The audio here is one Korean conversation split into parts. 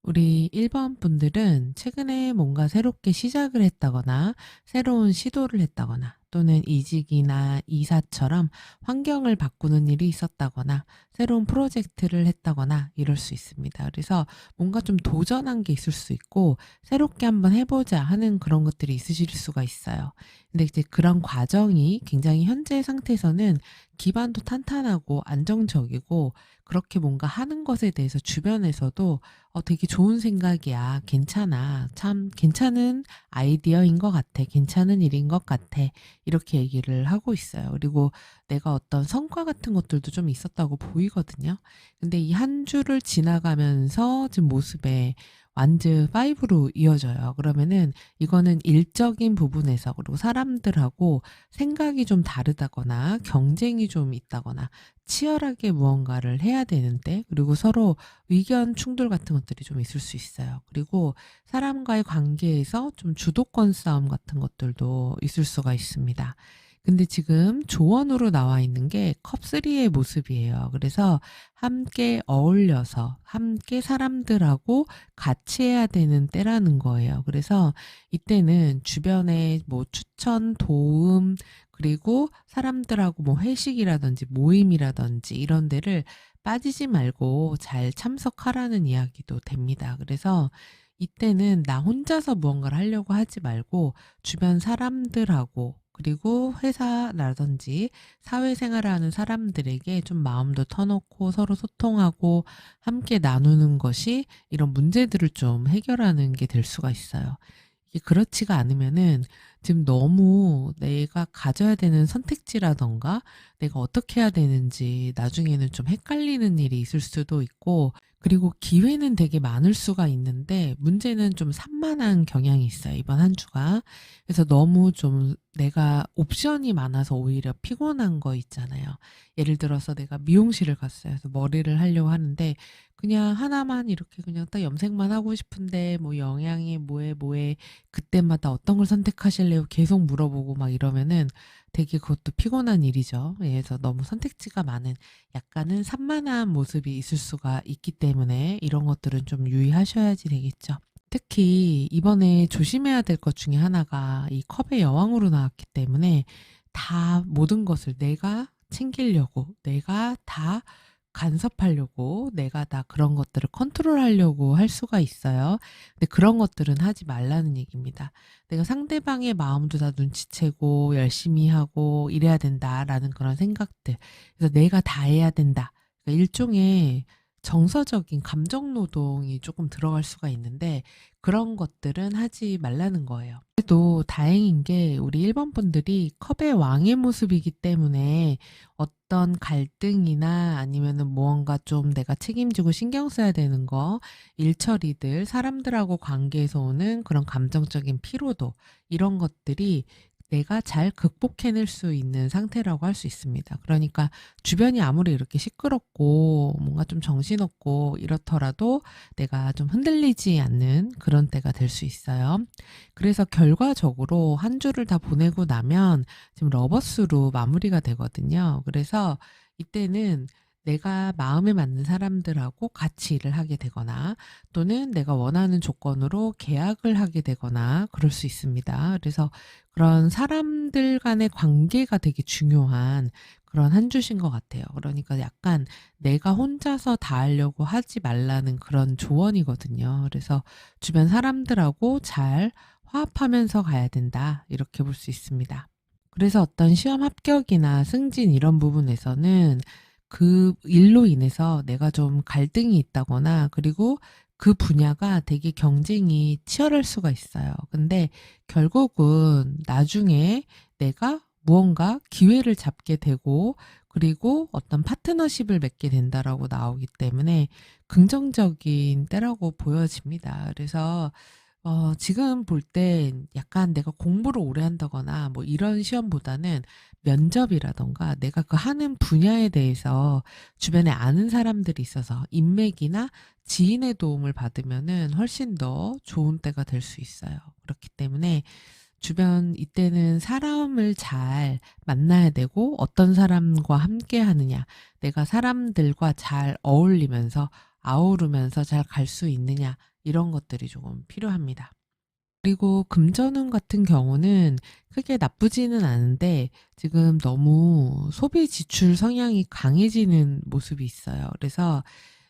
우리 1번 분들은 최근에 뭔가 새롭게 시작을 했다거나 새로운 시도를 했다거나 또는 이직이나 이사처럼 환경을 바꾸는 일이 있었다거나 새로운 프로젝트를 했다거나 이럴 수 있습니다. 그래서 뭔가 좀 도전한 게 있을 수 있고 새롭게 한번 해보자 하는 그런 것들이 있으실 수가 있어요. 근데 이제 그런 과정이 굉장히 현재 상태에서는 기반도 탄탄하고 안정적이고 그렇게 뭔가 하는 것에 대해서 주변에서도 되게 좋은 생각이야. 괜찮아. 참 괜찮은 아이디어인 것 같아. 괜찮은 일인 것 같아. 이렇게 얘기를 하고 있어요. 그리고 내가 어떤 성과 같은 것들도 좀 있었다고 보이거든요. 근데 이 한 주를 지나가면서 지금 모습에 완즈 5로 이어져요. 그러면은 이거는 일적인 부분에서 그리고 사람들하고 생각이 좀 다르다거나 경쟁이 좀 있다거나 치열하게 무언가를 해야 되는데 그리고 서로 의견 충돌 같은 것들이 좀 있을 수 있어요. 그리고 사람과의 관계에서 좀 주도권 싸움 같은 것들도 있을 수가 있습니다. 근데 지금 조언으로 나와 있는 게 컵3의 모습이에요. 그래서 함께 어울려서 함께 사람들하고 같이 해야 되는 때라는 거예요. 그래서 이때는 주변에 뭐 추천, 도움, 그리고 사람들하고 뭐 회식이라든지 모임이라든지 이런 데를 빠지지 말고 잘 참석하라는 이야기도 됩니다. 그래서 이때는 나 혼자서 무언가를 하려고 하지 말고 주변 사람들하고 그리고 회사라든지 사회생활을 하는 사람들에게 좀 마음도 터놓고 서로 소통하고 함께 나누는 것이 이런 문제들을 좀 해결하는 게 될 수가 있어요. 이게 그렇지가 않으면은 지금 너무 내가 가져야 되는 선택지라던가 내가 어떻게 해야 되는지 나중에는 좀 헷갈리는 일이 있을 수도 있고 그리고 기회는 되게 많을 수가 있는데 문제는 좀 산만한 경향이 있어요. 이번 한 주가. 그래서 너무 좀 내가 옵션이 많아서 오히려 피곤한 거 있잖아요. 예를 들어서 내가 미용실을 갔어요. 그래서 머리를 하려고 하는데 그냥 하나만 이렇게 그냥 딱 염색만 하고 싶은데 뭐 영양에 뭐에 그때마다 어떤 걸 선택하실래요? 할래요? 계속 물어보고 막 이러면은 되게 그것도 피곤한 일이죠. 예, 그래서 너무 선택지가 많은 약간은 산만한 모습이 있을 수가 있기 때문에 이런 것들은 좀 유의하셔야지 되겠죠. 특히 이번에 조심해야 될 것 중에 하나가 이 컵의 여왕으로 나왔기 때문에 다 모든 것을 내가 챙기려고, 내가 다 간섭하려고, 내가 다 그런 것들을 컨트롤하려고 할 수가 있어요. 근데 그런 것들은 하지 말라는 얘기입니다. 내가 상대방의 마음도 다 눈치채고 열심히 하고 이래야 된다라는 그런 생각들. 그래서 내가 다 해야 된다. 그러니까 일종의 정서적인 감정 노동이 조금 들어갈 수가 있는데 그런 것들은 하지 말라는 거예요. 그래도 다행인 게 우리 1번 분들이 컵의 왕의 모습이기 때문에 어떤 갈등이나 아니면은 무언가 좀 내가 책임지고 신경 써야 되는 거, 일처리들, 사람들하고 관계에서 오는 그런 감정적인 피로도 이런 것들이 내가 잘 극복해낼 수 있는 상태라고 할 수 있습니다. 그러니까 주변이 아무리 이렇게 시끄럽고 뭔가 좀 정신없고 이렇더라도 내가 좀 흔들리지 않는 그런 때가 될 수 있어요. 그래서 결과적으로 한 주를 다 보내고 나면 지금 러버스로 마무리가 되거든요. 그래서 이때는 내가 마음에 맞는 사람들하고 같이 일을 하게 되거나 또는 내가 원하는 조건으로 계약을 하게 되거나 그럴 수 있습니다. 그래서 그런 사람들 간의 관계가 되게 중요한 그런 한 주신 것 같아요. 그러니까 약간 내가 혼자서 다 하려고 하지 말라는 그런 조언이거든요. 그래서 주변 사람들하고 잘 화합하면서 가야 된다. 이렇게 볼 수 있습니다. 그래서 어떤 시험 합격이나 승진 이런 부분에서는 그 일로 인해서 내가 좀 갈등이 있다거나 그리고 그 분야가 되게 경쟁이 치열할 수가 있어요. 근데 결국은 나중에 내가 무언가 기회를 잡게 되고 그리고 어떤 파트너십을 맺게 된다라고 나오기 때문에 긍정적인 때라고 보여집니다. 그래서 지금 볼 땐 약간 내가 공부를 오래 한다거나 뭐 이런 시험보다는 면접이라던가 내가 그 하는 분야에 대해서 주변에 아는 사람들이 있어서 인맥이나 지인의 도움을 받으면은 훨씬 더 좋은 때가 될 수 있어요. 그렇기 때문에 주변 이때는 사람을 잘 만나야 되고 어떤 사람과 함께 하느냐, 내가 사람들과 잘 어울리면서 아우르면서 잘 갈 수 있느냐 이런 것들이 조금 필요합니다. 그리고 금전운 같은 경우는 크게 나쁘지는 않은데 지금 너무 소비 지출 성향이 강해지는 모습이 있어요. 그래서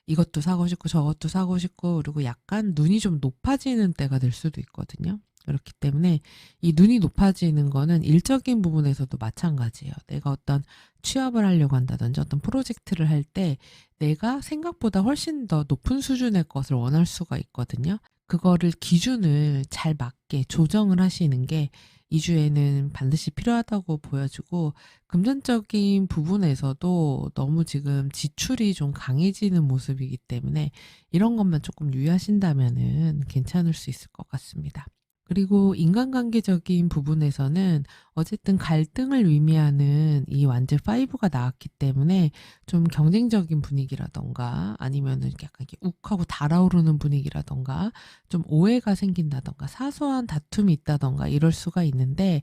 이것도 사고 싶고 저것도 사고 싶고 그리고 약간 눈이 좀 높아지는 때가 될 수도 있거든요. 그렇기 때문에 이 눈이 높아지는 거는 일적인 부분에서도 마찬가지예요. 내가 어떤 취업을 하려고 한다든지 어떤 프로젝트를 할 때 내가 생각보다 훨씬 더 높은 수준의 것을 원할 수가 있거든요. 그거를 기준을 잘 맞게 조정을 하시는 게 이 주에는 반드시 필요하다고 보여지고 금전적인 부분에서도 너무 지금 지출이 좀 강해지는 모습이기 때문에 이런 것만 조금 유의하신다면은 괜찮을 수 있을 것 같습니다. 그리고 인간관계적인 부분에서는 어쨌든 갈등을 의미하는 이 완제 5가 나왔기 때문에 좀 경쟁적인 분위기라던가 아니면은 약간 이렇게 욱하고 달아오르는 분위기라던가 좀 오해가 생긴다던가 사소한 다툼이 있다던가 이럴 수가 있는데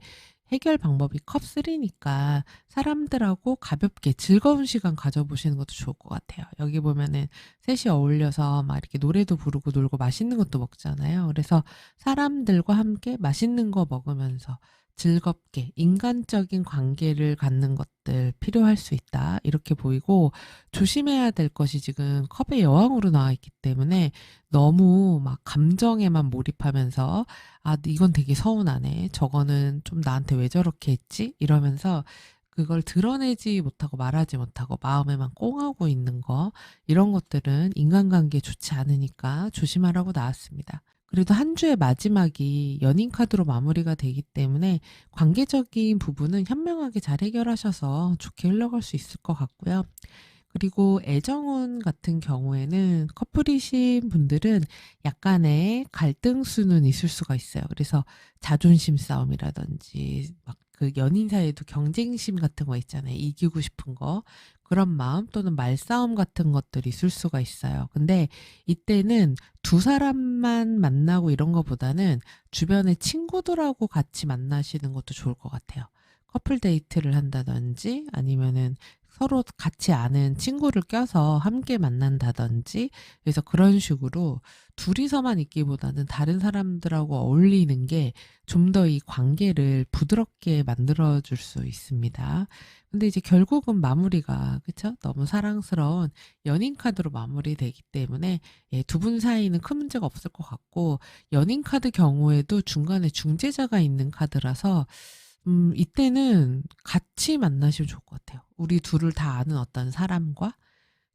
해결 방법이 컵3니까 사람들하고 가볍게 즐거운 시간 가져보시는 것도 좋을 것 같아요. 여기 보면은 셋이 어울려서 막 이렇게 노래도 부르고 놀고 맛있는 것도 먹잖아요. 그래서 사람들과 함께 맛있는 거 먹으면서 즐겁게 인간적인 관계를 갖는 것들 필요할 수 있다. 이렇게 보이고 조심해야 될 것이 지금 컵의 여왕으로 나와 있기 때문에 너무 막 감정에만 몰입하면서 아, 이건 되게 서운하네. 저거는 좀 나한테 왜 저렇게 했지? 이러면서 그걸 드러내지 못하고 말하지 못하고 마음에만 꽁하고 있는 거 이런 것들은 인간관계에 좋지 않으니까 조심하라고 나왔습니다. 그래도 한 주의 마지막이 연인 카드로 마무리가 되기 때문에 관계적인 부분은 현명하게 잘 해결하셔서 좋게 흘러갈 수 있을 것 같고요. 그리고 애정운 같은 경우에는 커플이신 분들은 약간의 갈등 수는 있을 수가 있어요. 그래서 자존심 싸움이라든지 막 그 연인 사이에도 경쟁심 같은 거 있잖아요. 이기고 싶은 거. 그런 마음 또는 말싸움 같은 것들이 있을 수가 있어요. 근데 이때는 두 사람만 만나고 이런 거보다는 주변의 친구들하고 같이 만나시는 것도 좋을 것 같아요. 커플 데이트를 한다든지 아니면은 서로 같이 아는 친구를 껴서 함께 만난다든지 그래서 그런 식으로 둘이서만 있기보다는 다른 사람들하고 어울리는 게 좀 더 이 관계를 부드럽게 만들어 줄 수 있습니다. 근데 이제 결국은 마무리가 그쵸? 너무 사랑스러운 연인 카드로 마무리되기 때문에 예, 두 분 사이는 큰 문제가 없을 것 같고 연인 카드 경우에도 중간에 중재자가 있는 카드라서 이때는 같이 만나시면 좋을 것 같아요. 우리 둘을 다 아는 어떤 사람과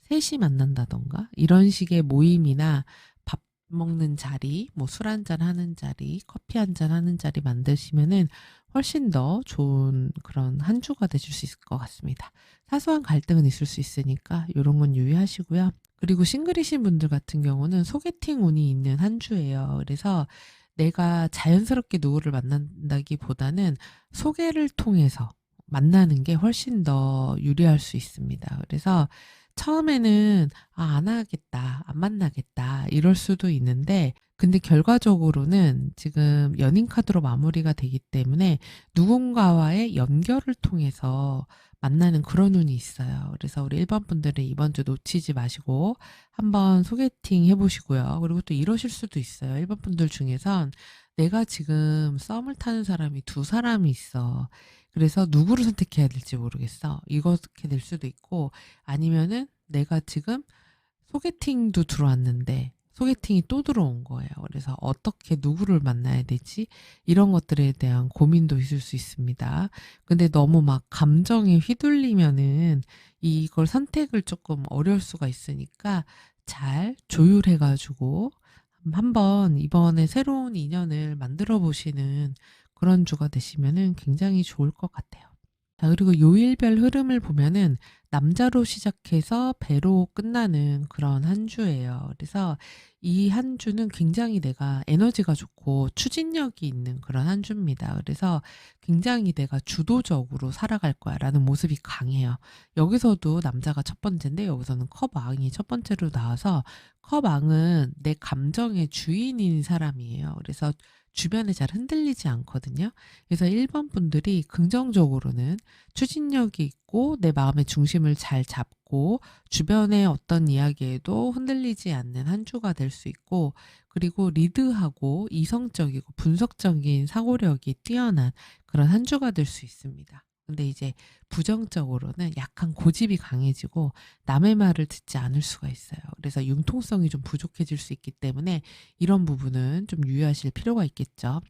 셋이 만난다던가 이런 식의 모임이나 밥 먹는 자리, 뭐 술 한잔 하는 자리, 커피 한잔 하는 자리 만드시면은 훨씬 더 좋은 그런 한 주가 되실 수 있을 것 같습니다. 사소한 갈등은 있을 수 있으니까 요런 건 유의하시고요. 그리고 싱글이신 분들 같은 경우는 소개팅 운이 있는 한 주예요. 그래서 내가 자연스럽게 누구를 만난다기보다는 소개를 통해서 만나는 게 훨씬 더 유리할 수 있습니다. 그래서 처음에는 '아 안 하겠다. 안 만나겠다.' 이럴 수도 있는데 근데 결과적으로는 지금 연인 카드로 마무리가 되기 때문에 누군가와의 연결을 통해서 만나는 그런 운이 있어요. 그래서 우리 1번 분들은 이번 주 놓치지 마시고 한번 소개팅 해 보시고요. 그리고 또 이러실 수도 있어요. 1번 분들 중에선 '내가 지금 썸을 타는 사람이 두 사람이 있어. 그래서 누구를 선택해야 될지 모르겠어.' 이렇게 될 수도 있고 아니면은 내가 지금 소개팅도 들어왔는데 소개팅이 또 들어온 거예요. 그래서 어떻게 누구를 만나야 되지? 이런 것들에 대한 고민도 있을 수 있습니다. 근데 너무 막 감정에 휘둘리면은 이걸 선택을 조금 어려울 수가 있으니까 잘 조율해 가지고 한번 이번에 새로운 인연을 만들어 보시는 그런 주가 되시면은 굉장히 좋을 것 같아요. 자, 그리고 요일별 흐름을 보면은 남자로 시작해서 배로 끝나는 그런 한 주예요. 그래서 이 한 주는 굉장히 내가 에너지가 좋고 추진력이 있는 그런 한 주입니다. 그래서 굉장히 내가 주도적으로 살아갈 거야 라는 모습이 강해요. 여기서도 남자가 첫 번째인데 여기서는 컵왕이 첫 번째로 나와서 컵왕은 내 감정의 주인인 사람이에요. 그래서 주변에 잘 흔들리지 않거든요. 그래서 1번 분들이 긍정적으로는 추진력이 있고 내 마음의 중심을 잘 잡고 주변의 어떤 이야기에도 흔들리지 않는 한 주가 될 수 있고 그리고 리드하고 이성적이고 분석적인 사고력이 뛰어난 그런 한 주가 될 수 있습니다. 근데 이제 부정적으로는 약간 고집이 강해지고 남의 말을 듣지 않을 수가 있어요. 그래서 융통성이 좀 부족해질 수 있기 때문에 이런 부분은 좀 유의하실 필요가 있겠죠.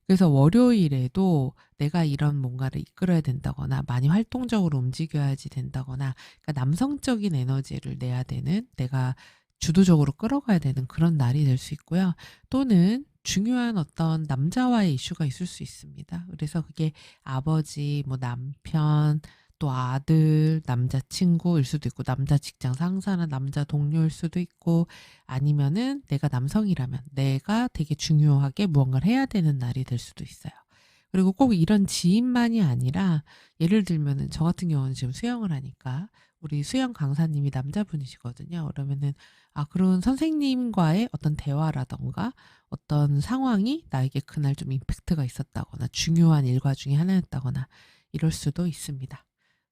그래서 월요일에도 내가 이런 뭔가를 이끌어야 된다거나 많이 활동적으로 움직여야지 된다거나 그러니까 남성적인 에너지를 내야 되는 내가 주도적으로 끌어가야 되는 그런 날이 될 수 있고요. 또는 중요한 어떤 남자와의 이슈가 있을 수 있습니다. 그래서 그게 아버지, 뭐 남편, 또 아들, 남자친구일 수도 있고 남자 직장 상사나 남자 동료일 수도 있고 아니면은 내가 남성이라면 내가 되게 중요하게 무언가를 해야 되는 날이 될 수도 있어요. 그리고 꼭 이런 지인만이 아니라 예를 들면은 저 같은 경우는 지금 수영을 하니까 우리 수영 강사님이 남자분이시거든요. 그러면은 그런 선생님과의 어떤 대화라던가 어떤 상황이 나에게 그날 좀 임팩트가 있었다거나 중요한 일과 중에 하나였다거나 이럴 수도 있습니다.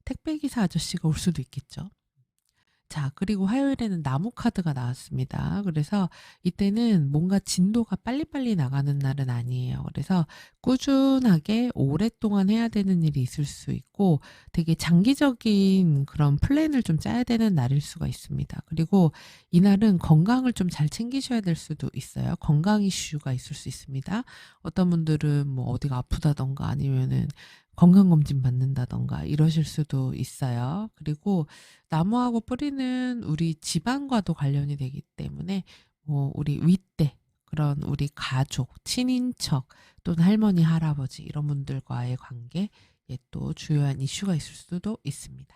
택배기사 아저씨가 올 수도 있겠죠. 자, 그리고 화요일에는 나무 카드가 나왔습니다. 그래서 이때는 뭔가 진도가 빨리빨리 나가는 날은 아니에요. 그래서 꾸준하게 오랫동안 해야 되는 일이 있을 수 있고 되게 장기적인 그런 플랜을 좀 짜야 되는 날일 수가 있습니다. 그리고 이날은 건강을 좀 잘 챙기셔야 될 수도 있어요. 건강 이슈가 있을 수 있습니다. 어떤 분들은 뭐 어디가 아프다던가 아니면은 건강검진 받는다던가 이러실 수도 있어요. 그리고 나무하고 뿌리는 우리 집안과도 관련이 되기 때문에 뭐 우리 윗대 그런 우리 가족, 친인척 또는 할머니, 할아버지 이런 분들과의 관계에 또 주요한 이슈가 있을 수도 있습니다.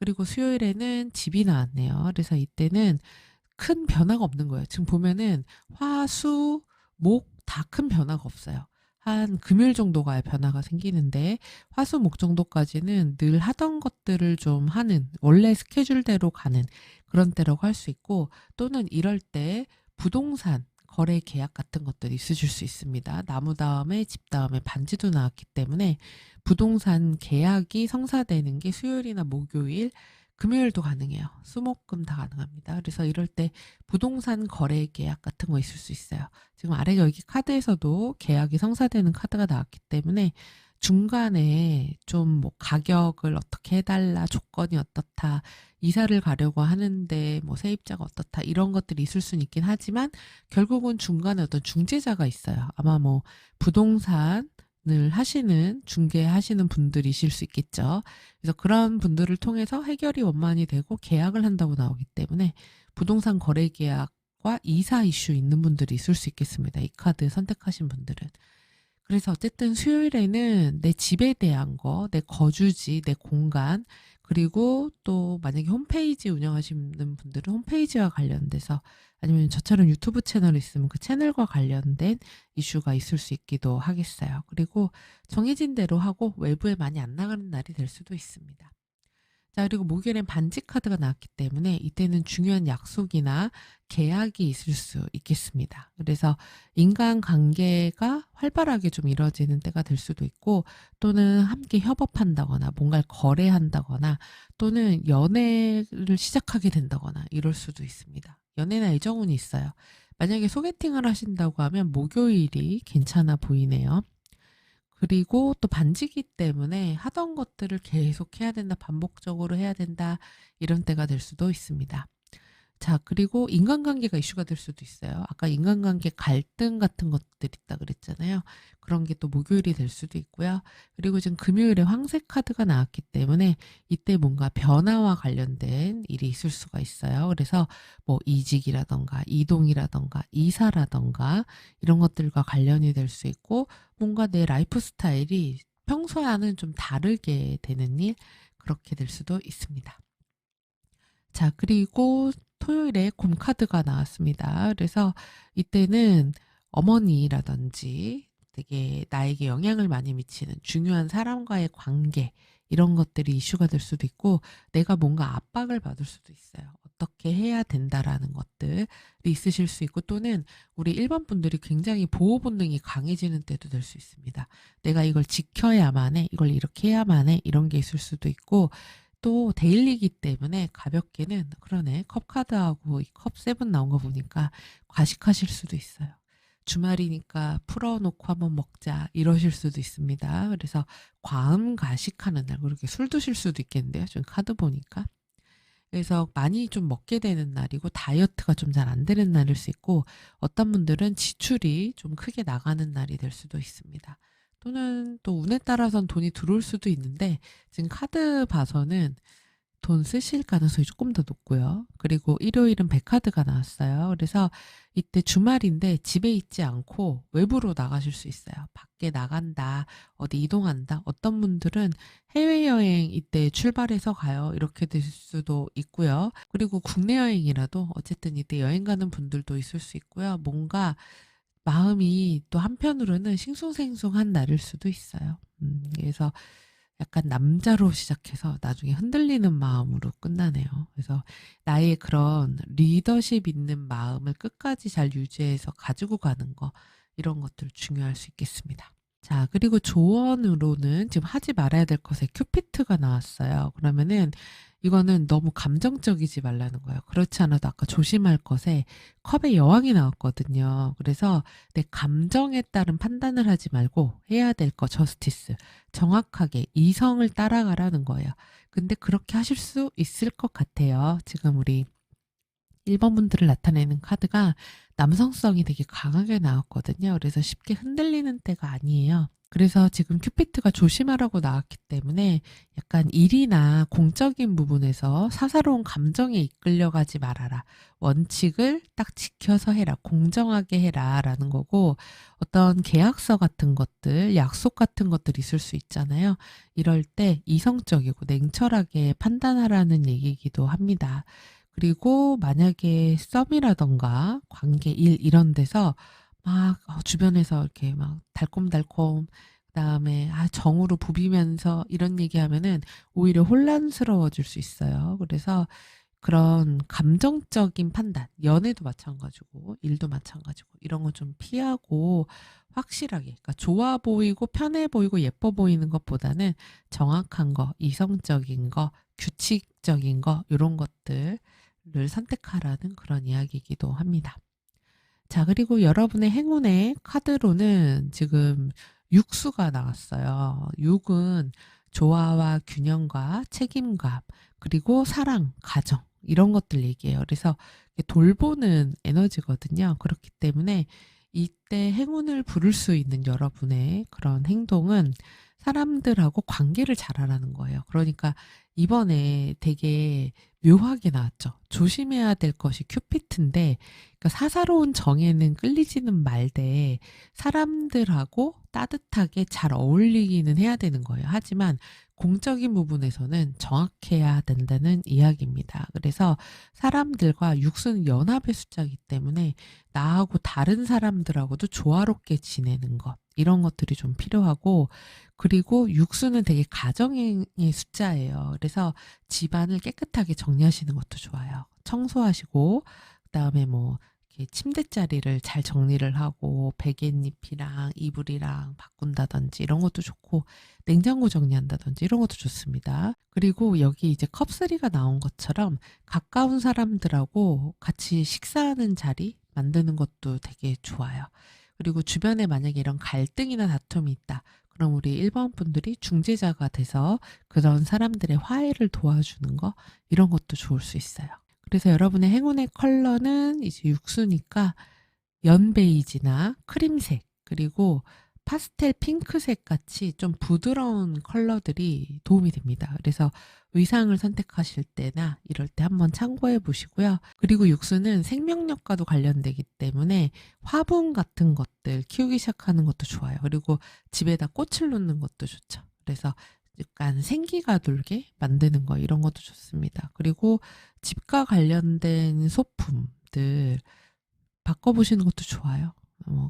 그리고 수요일에는 집이 나왔네요. 그래서 이때는 큰 변화가 없는 거예요. 지금 보면은 화, 수, 목 다 큰 변화가 없어요. 한 금요일 정도가 변화가 생기는데 화, 수, 목 정도까지는 늘 하던 것들을 좀 하는 원래 스케줄대로 가는 그런 때라고 할 수 있고 또는 이럴 때 부동산 거래 계약 같은 것들이 있으실 수 있습니다. 나무 다음에 집 다음에 반지도 나왔기 때문에 부동산 계약이 성사되는 게 수요일이나 목요일, 금요일도 가능해요. 수목금 다 가능합니다. 그래서 이럴 때 부동산 거래 계약 같은 거 있을 수 있어요. 지금 아래 여기 카드에서도 계약이 성사되는 카드가 나왔기 때문에 중간에 좀 뭐 가격을 어떻게 해달라, 조건이 어떻다, 이사를 가려고 하는데 뭐 세입자가 어떻다 이런 것들이 있을 수는 있긴 하지만 결국은 중간에 어떤 중재자가 있어요. 아마 뭐 부동산을 하시는 중개하시는 분들이실 수 있겠죠. 그래서 그런 분들을 통해서 해결이 원만히 되고 계약을 한다고 나오기 때문에 부동산 거래 계약과 이사 이슈 있는 분들이 있을 수 있겠습니다. 이 카드 선택하신 분들은. 그래서 어쨌든 수요일에는 내 집에 대한 거, 내 거주지, 내 공간, 그리고 또 만약에 홈페이지 운영하시는 분들은 홈페이지와 관련돼서 아니면 저처럼 유튜브 채널이 있으면 그 채널과 관련된 이슈가 있을 수 있기도 하겠어요. 그리고 정해진 대로 하고 외부에 많이 안 나가는 날이 될 수도 있습니다. 자, 그리고 목요일엔 반지 카드가 나왔기 때문에 이때는 중요한 약속이나 계약이 있을 수 있겠습니다. 그래서 인간관계가 활발하게 좀 이루어지는 때가 될 수도 있고 또는 함께 협업한다거나 뭔가를 거래한다거나 또는 연애를 시작하게 된다거나 이럴 수도 있습니다. 연애나 애정운이 있어요. 만약에 소개팅을 하신다고 하면 목요일이 괜찮아 보이네요. 그리고 또 반지기 때문에 하던 것들을 계속 해야 된다, 반복적으로 해야 된다, 이런 때가 될 수도 있습니다. 자, 그리고 인간관계가 이슈가 될 수도 있어요. 아까 인간관계 갈등 같은 것들 있다 그랬잖아요. 그런 게 또 목요일이 될 수도 있고요. 그리고 지금 금요일에 황색 카드가 나왔기 때문에 이때 뭔가 변화와 관련된 일이 있을 수가 있어요. 그래서 뭐 이직이라던가 이동이라던가 이사라던가 이런 것들과 관련이 될 수 있고 뭔가 내 라이프 스타일이 평소와는 좀 다르게 되는 일, 그렇게 될 수도 있습니다. 자, 그리고 토요일에 곰카드가 나왔습니다. 그래서 이때는 어머니라든지 되게 나에게 영향을 많이 미치는 중요한 사람과의 관계, 이런 것들이 이슈가 될 수도 있고 내가 뭔가 압박을 받을 수도 있어요. 어떻게 해야 된다라는 것들이 있으실 수 있고 또는 우리 일반 분들이 굉장히 보호 본능이 강해지는 때도 될 수 있습니다. 내가 이걸 지켜야만 해, 이걸 이렇게 해야만 해, 이런 게 있을 수도 있고 또 데일리이기 때문에 가볍게는 그러네. 컵카드하고 이 컵 세븐 나온 거 보니까 과식하실 수도 있어요. 주말이니까 풀어놓고 한번 먹자 이러실 수도 있습니다. 그래서 과음 과식하는 날 그렇게 술 드실 수도 있겠는데요. 지금 카드 보니까. 그래서 많이 좀 먹게 되는 날이고 다이어트가 좀 잘 안 되는 날일 수 있고 어떤 분들은 지출이 좀 크게 나가는 날이 될 수도 있습니다. 또는 또 운에 따라서는 돈이 들어올 수도 있는데 지금 카드 봐서는 돈 쓰실 가능성이 조금 더 높고요. 그리고 일요일은 백카드가 나왔어요. 그래서 이때 주말인데 집에 있지 않고 외부로 나가실 수 있어요. 밖에 나간다, 어디 이동한다. 어떤 분들은 해외여행 이때 출발해서 가요. 이렇게 될 수도 있고요. 그리고 국내 여행이라도 어쨌든 이때 여행 가는 분들도 있을 수 있고요. 뭔가 마음이 또 한편으로는 싱숭생숭한 날일 수도 있어요. 그래서 약간 남자로 시작해서 나중에 흔들리는 마음으로 끝나네요. 그래서 나의 그런 리더십 있는 마음을 끝까지 잘 유지해서 가지고 가는 거, 이런 것들 중요할 수 있겠습니다. 자, 그리고 조언으로는 지금 하지 말아야 될 것에 큐피트가 나왔어요. 그러면은 이거는 너무 감정적이지 말라는 거예요. 그렇지 않아도 아까 조심할 것에 컵의 여왕이 나왔거든요. 그래서 내 감정에 따른 판단을 하지 말고 해야 될 거 저스티스, 정확하게 이성을 따라가라는 거예요. 근데 그렇게 하실 수 있을 것 같아요. 지금 우리 1번 분들을 나타내는 카드가 남성성이 되게 강하게 나왔거든요. 그래서 쉽게 흔들리는 때가 아니에요. 그래서 지금 큐피트가 조심하라고 나왔기 때문에 약간 일이나 공적인 부분에서 사사로운 감정에 이끌려가지 말아라. 원칙을 딱 지켜서 해라. 공정하게 해라. 라는 거고 어떤 계약서 같은 것들, 약속 같은 것들이 있을 수 있잖아요. 이럴 때 이성적이고 냉철하게 판단하라는 얘기이기도 합니다. 그리고 만약에 썸이라던가 관계 일 이런 데서 막 주변에서 이렇게 막 달콤달콤 그다음에 정으로 부비면서 이런 얘기하면은 오히려 혼란스러워질 수 있어요. 그래서 그런 감정적인 판단, 연애도 마찬가지고 일도 마찬가지고 이런 거 좀 피하고 확실하게, 그러니까 좋아 보이고 편해 보이고 예뻐 보이는 것보다는 정확한 거, 이성적인 거, 규칙적인 거 이런 것들을 선택하라는 그런 이야기이기도 합니다. 자, 그리고 여러분의 행운의 카드로는 지금 육수가 나왔어요. 육은 조화와 균형과 책임감, 그리고 사랑, 가정, 이런 것들 얘기해요. 그래서 돌보는 에너지거든요. 그렇기 때문에 이때 행운을 부를 수 있는 여러분의 그런 행동은 사람들하고 관계를 잘하라는 거예요. 그러니까 이번에 되게 묘하게 나왔죠. 조심해야 될 것이 큐피트인데, 그러니까 사사로운 정에는 끌리지는 말되 사람들하고 따뜻하게 잘 어울리기는 해야 되는 거예요. 하지만 공적인 부분에서는 정확해야 된다는 이야기입니다. 그래서 사람들과 육수는 연합의 숫자이기 때문에 나하고 다른 사람들하고도 조화롭게 지내는 것, 이런 것들이 좀 필요하고, 그리고 육수는 되게 가정의 숫자예요. 그래서 집안을 깨끗하게 정리하시는 것도 좋아요. 청소하시고 그다음에 뭐 이렇게 침대 자리를 잘 정리를 하고 베갯잎이랑 이불이랑 바꾼다든지 이런 것도 좋고, 냉장고 정리한다든지 이런 것도 좋습니다. 그리고 여기 이제 컵3가 나온 것처럼 가까운 사람들하고 같이 식사하는 자리 만드는 것도 되게 좋아요. 그리고 주변에 만약에 이런 갈등이나 다툼이 있다. 그럼 우리 1번 분들이 중재자가 돼서 그런 사람들의 화해를 도와주는 거, 이런 것도 좋을 수 있어요. 그래서 여러분의 행운의 컬러는 이제 육수니까 연베이지나 크림색, 그리고 파스텔 핑크색 같이 좀 부드러운 컬러들이 도움이 됩니다. 그래서 의상을 선택하실 때나 이럴 때 한번 참고해 보시고요. 그리고 육수는 생명력과도 관련되기 때문에 화분 같은 것들 키우기 시작하는 것도 좋아요. 그리고 집에다 꽃을 놓는 것도 좋죠. 그래서 약간 생기가 돌게 만드는 거, 이런 것도 좋습니다. 그리고 집과 관련된 소품들 바꿔보시는 것도 좋아요.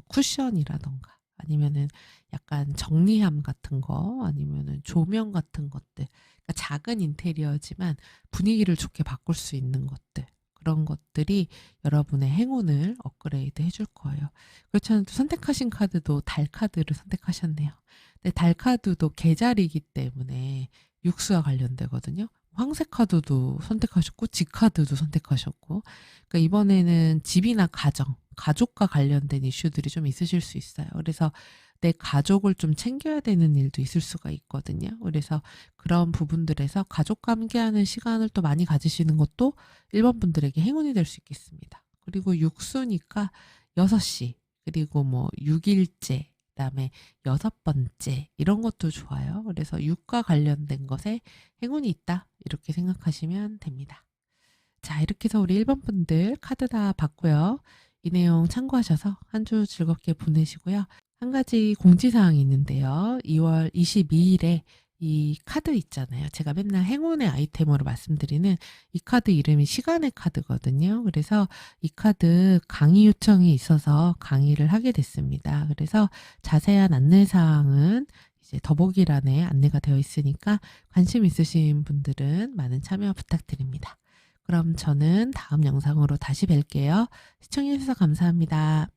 쿠션이라던가 아니면은 약간 정리함 같은 거, 아니면은 조명 같은 것들, 그러니까 작은 인테리어지만 분위기를 좋게 바꿀 수 있는 것들, 그런 것들이 여러분의 행운을 업그레이드 해줄 거예요. 그렇잖아요. 또 선택하신 카드도 달 카드를 선택하셨네요. 근데 달 카드도 계절이기 때문에 육수와 관련되거든요. 황색 카드도 선택하셨고 지 카드도 선택하셨고, 그러니까 이번에는 집이나 가정, 가족과 관련된 이슈들이 좀 있으실 수 있어요. 그래서 내 가족을 좀 챙겨야 되는 일도 있을 수가 있거든요. 그래서 그런 부분들에서 가족과 함께하는 시간을 또 많이 가지시는 것도 1번 분들에게 행운이 될 수 있겠습니다. 그리고 육수니까 6시, 그리고 뭐 6일째, 그다음에 6번째, 이런 것도 좋아요. 그래서 육과 관련된 것에 행운이 있다, 이렇게 생각하시면 됩니다. 자, 이렇게 해서 우리 1번 분들 카드 다 봤고요. 이 내용 참고하셔서 한 주 즐겁게 보내시고요. 한 가지 공지사항이 있는데요. 2월 22일에 이 카드 있잖아요. 제가 맨날 행운의 아이템으로 말씀드리는 이 카드 이름이 시간의 카드거든요. 그래서 이 카드 강의 요청이 있어서 강의를 하게 됐습니다. 그래서 자세한 안내사항은 이제 더보기란에 안내가 되어 있으니까 관심 있으신 분들은 많은 참여 부탁드립니다. 그럼 저는 다음 영상으로 다시 뵐게요. 시청해주셔서 감사합니다.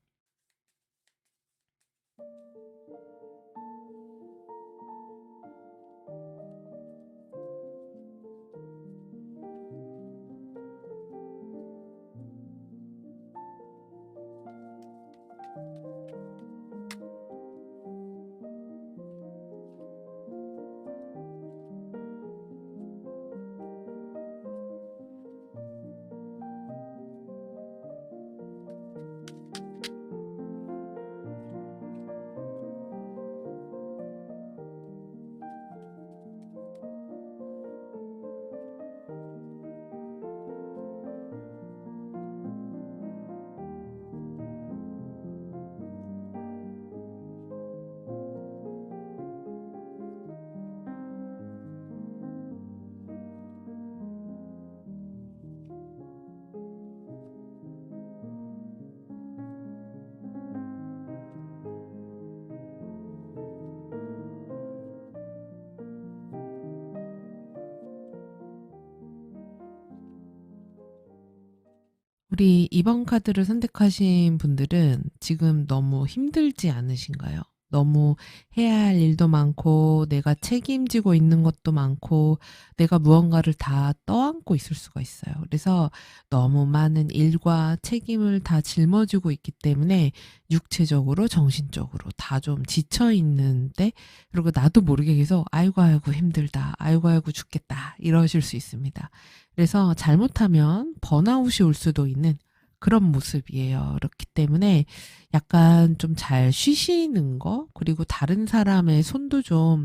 우리 2번 카드를 선택하신 분들은 지금 너무 힘들지 않으신가요? 너무 해야 할 일도 많고, 내가 책임지고 있는 것도 많고, 내가 무언가를 다 떠안고 있을 수가 있어요. 그래서 너무 많은 일과 책임을 다 짊어지고 있기 때문에 육체적으로, 정신적으로 다 좀 지쳐 있는데, 그리고 나도 모르게 계속 아이고 아이고 힘들다, 아이고 아이고 죽겠다 이러실 수 있습니다. 그래서 잘못하면 번아웃이 올 수도 있는 그런 모습이에요. 그렇기 때문에 약간 좀 잘 쉬시는 거, 그리고 다른 사람의 손도 좀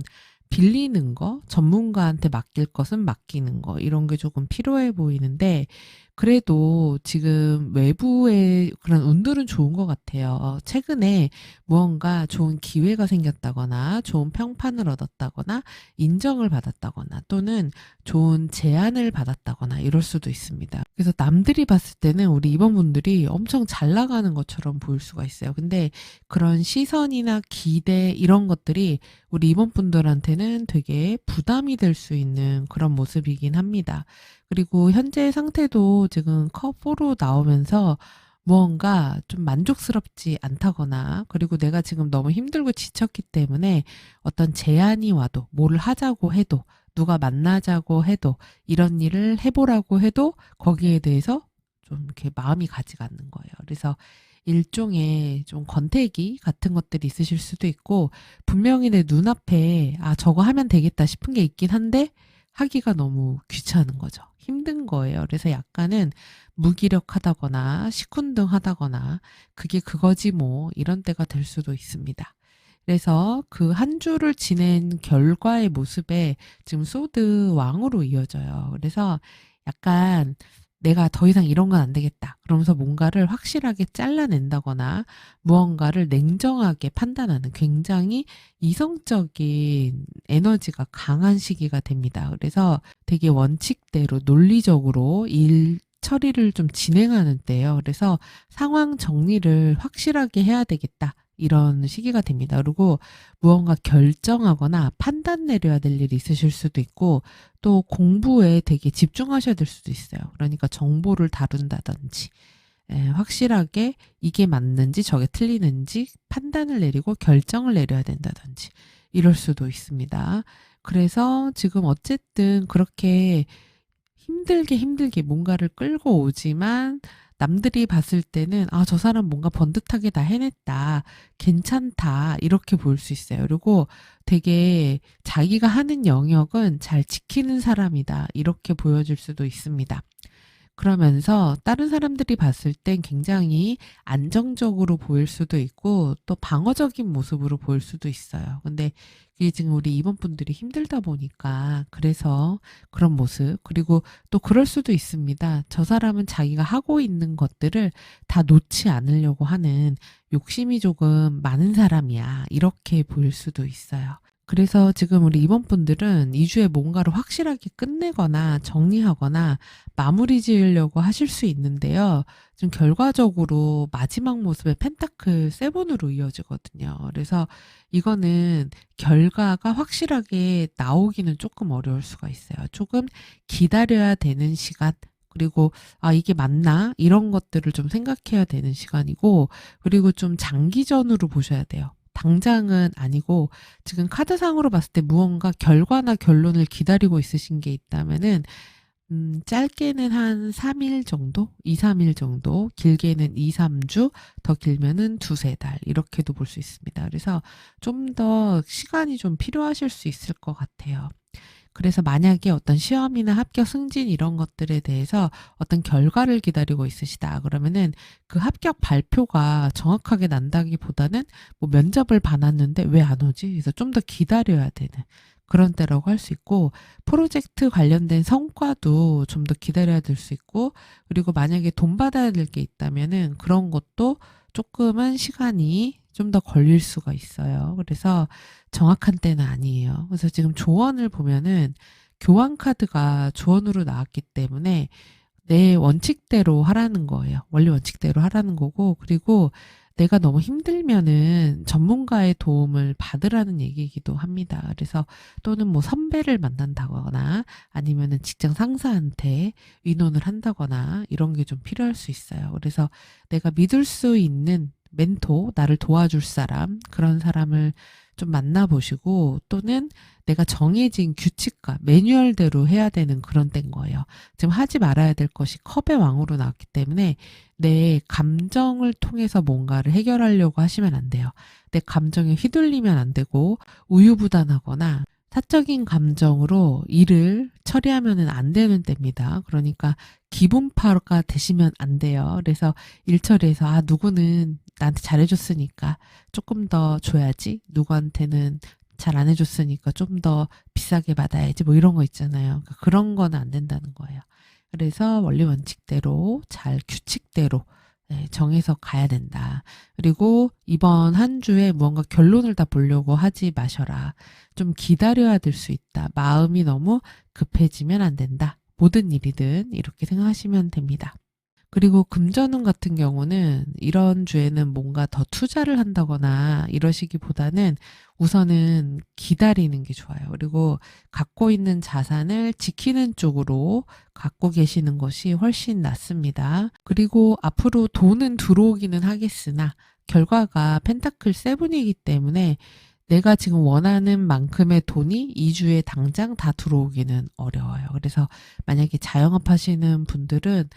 빌리는 거, 전문가한테 맡길 것은 맡기는 거, 이런 게 조금 필요해 보이는데, 그래도 지금 외부의 그런 운들은 좋은 것 같아요. 최근에 무언가 좋은 기회가 생겼다거나, 좋은 평판을 얻었다거나, 인정을 받았다거나, 또는 좋은 제안을 받았다거나 이럴 수도 있습니다. 그래서 남들이 봤을 때는 우리 임원분들이 엄청 잘 나가는 것처럼 보일 수가 있어요. 근데 그런 시선이나 기대 이런 것들이 우리 임원분들한테는 되게 부담이 될 수 있는 그런 모습이긴 합니다. 그리고 현재 상태도 지금 컵4로 나오면서 무언가 좀 만족스럽지 않다거나, 그리고 내가 지금 너무 힘들고 지쳤기 때문에 어떤 제안이 와도, 뭐를 하자고 해도, 누가 만나자고 해도, 이런 일을 해보라고 해도 거기에 대해서 좀 이렇게 마음이 가지가 않는 거예요. 그래서 일종의 좀 권태기 같은 것들이 있으실 수도 있고, 분명히 내 눈앞에 저거 하면 되겠다 싶은 게 있긴 한데 하기가 너무 귀찮은 거죠. 힘든 거예요. 그래서 약간은 무기력하다거나 시큰둥하다거나, 그게 그거지 뭐 이런 때가 될 수도 있습니다. 그래서 그 한 주를 지낸 결과의 모습에 지금 소드 왕으로 이어져요. 그래서 약간 내가 더 이상 이런 건 안 되겠다, 그러면서 뭔가를 확실하게 잘라낸다거나, 무언가를 냉정하게 판단하는 굉장히 이성적인 에너지가 강한 시기가 됩니다. 그래서 되게 원칙대로 논리적으로 일 처리를 좀 진행하는 때예요. 그래서 상황 정리를 확실하게 해야 되겠다, 이런 시기가 됩니다. 그리고 무언가 결정하거나 판단 내려야 될 일이 있으실 수도 있고, 또 공부에 되게 집중하셔야 될 수도 있어요. 그러니까 정보를 다룬다든지, 확실하게 이게 맞는지 저게 틀리는지 판단을 내리고 결정을 내려야 된다든지 이럴 수도 있습니다. 그래서 지금 어쨌든 그렇게 힘들게 뭔가를 끌고 오지만, 남들이 봤을 때는 저 사람 뭔가 번듯하게 다 해냈다, 괜찮다, 이렇게 보일 수 있어요. 그리고 되게 자기가 하는 영역은 잘 지키는 사람이다, 이렇게 보여질 수도 있습니다. 그러면서 다른 사람들이 봤을 땐 굉장히 안정적으로 보일 수도 있고, 또 방어적인 모습으로 보일 수도 있어요. 근데 이게 지금 우리 임원분들이 힘들다 보니까 그래서 그런 모습, 그리고 또 그럴 수도 있습니다. 저 사람은 자기가 하고 있는 것들을 다 놓지 않으려고 하는 욕심이 조금 많은 사람이야, 이렇게 보일 수도 있어요. 그래서 지금 우리 임원분들은 2주에 뭔가를 확실하게 끝내거나 정리하거나 마무리 지으려고 하실 수 있는데요. 지금 결과적으로 마지막 모습의 펜타클 7으로 이어지거든요. 그래서 이거는 결과가 확실하게 나오기는 조금 어려울 수가 있어요. 조금 기다려야 되는 시간, 그리고 이게 맞나, 이런 것들을 좀 생각해야 되는 시간이고, 그리고 좀 장기전으로 보셔야 돼요. 당장은 아니고, 지금 카드상으로 봤을 때 무언가 결과나 결론을 기다리고 있으신 게 있다면은, 짧게는 한 3일 정도? 2, 3일 정도, 길게는 2, 3주, 더 길면은 2, 3달, 이렇게도 볼 수 있습니다. 그래서 좀 더 시간이 좀 필요하실 수 있을 것 같아요. 그래서 만약에 어떤 시험이나 합격 승진 이런 것들에 대해서 어떤 결과를 기다리고 있으시다, 그러면은 그 합격 발표가 정확하게 난다기보다는 뭐 면접을 봐놨는데 왜 안 오지? 그래서 좀 더 기다려야 되는 그런 때라고 할 수 있고, 프로젝트 관련된 성과도 좀 더 기다려야 될 수 있고, 그리고 만약에 돈 받아야 될 게 있다면은 그런 것도 조금은 시간이 좀 더 걸릴 수가 있어요. 그래서 정확한 때는 아니에요. 그래서 지금 조언을 보면은 교환 카드가 조언으로 나왔기 때문에 내 원칙대로 하라는 거예요. 원리 원칙대로 하라는 거고, 그리고 내가 너무 힘들면은 전문가의 도움을 받으라는 얘기이기도 합니다. 그래서 또는 뭐 선배를 만난다거나 아니면은 직장 상사한테 의논을 한다거나 이런 게 좀 필요할 수 있어요. 그래서 내가 믿을 수 있는 멘토, 나를 도와줄 사람, 그런 사람을 좀 만나보시고 또는 내가 정해진 규칙과 매뉴얼대로 해야 되는 그런 때인 거예요. 지금 하지 말아야 될 것이 컵의 왕으로 나왔기 때문에 내 감정을 통해서 뭔가를 해결하려고 하시면 안 돼요. 내 감정에 휘둘리면 안 되고 우유부단하거나 사적인 감정으로 일을 처리하면 안 되는 때입니다. 그러니까 기분파가 되시면 안 돼요. 그래서 일 처리해서 누구는 나한테 잘해줬으니까 조금 더 줘야지. 누구한테는 잘 안 해줬으니까 좀 더 비싸게 받아야지. 뭐 이런 거 있잖아요. 그러니까 그런 거는 안 된다는 거예요. 그래서 원리 원칙대로 잘 규칙대로 정해서 가야 된다. 그리고 이번 한 주에 무언가 결론을 다 보려고 하지 마셔라. 좀 기다려야 될 수 있다. 마음이 너무 급해지면 안 된다. 모든 일이든 이렇게 생각하시면 됩니다. 그리고 금전운 같은 경우는 이런 주에는 뭔가 더 투자를 한다거나 이러시기보다는 우선은 기다리는 게 좋아요. 그리고 갖고 있는 자산을 지키는 쪽으로 갖고 계시는 것이 훨씬 낫습니다. 그리고 앞으로 돈은 들어오기는 하겠으나 결과가 펜타클 세븐이기 때문에 내가 지금 원하는 만큼의 돈이 2주에 당장 다 들어오기는 어려워요. 그래서 만약에 자영업 하시는 분들은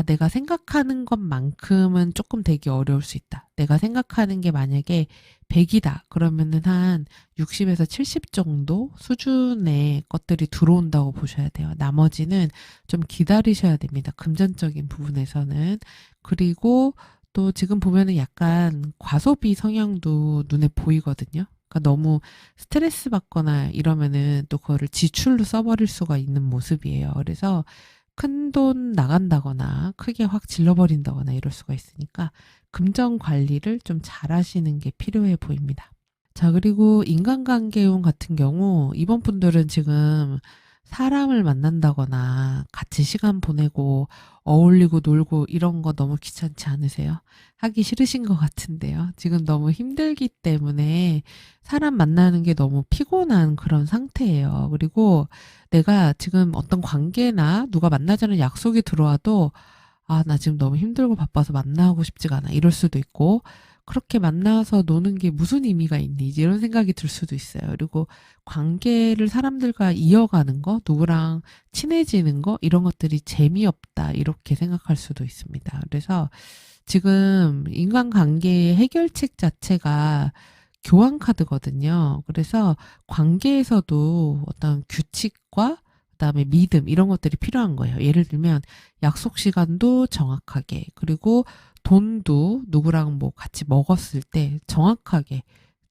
내가 생각하는 것만큼은 조금 되기 어려울 수 있다. 내가 생각하는 게 만약에 100이다. 그러면은 한 60에서 70 정도 수준의 것들이 들어온다고 보셔야 돼요. 나머지는 좀 기다리셔야 됩니다. 금전적인 부분에서는. 그리고 또 지금 보면은 약간 과소비 성향도 눈에 보이거든요. 그러니까 너무 스트레스 받거나 이러면은 또 그거를 지출로 써버릴 수가 있는 모습이에요. 그래서 큰돈 나간다거나 크게 확 질러버린다거나 이럴 수가 있으니까 금전 관리를 좀 잘 하시는 게 필요해 보입니다. 자, 그리고 인간관계운 같은 경우 이번 분들은 지금 사람을 만난다거나 같이 시간 보내고 어울리고 놀고 이런 거 너무 귀찮지 않으세요? 하기 싫으신 것 같은데요. 지금 너무 힘들기 때문에 사람 만나는 게 너무 피곤한 그런 상태예요. 그리고 내가 지금 어떤 관계나 누가 만나자는 약속이 들어와도 나 지금 너무 힘들고 바빠서 만나고 싶지가 않아. 이럴 수도 있고 그렇게 만나서 노는 게 무슨 의미가 있니? 이제 이런 생각이 들 수도 있어요. 그리고 관계를 사람들과 이어가는 거, 누구랑 친해지는 거, 이런 것들이 재미없다. 이렇게 생각할 수도 있습니다. 그래서 지금 인간관계의 해결책 자체가 교환 카드거든요. 그래서 관계에서도 어떤 규칙과 그다음에 믿음 이런 것들이 필요한 거예요. 예를 들면 약속 시간도 정확하게 그리고 돈도 누구랑 뭐 같이 먹었을 때 정확하게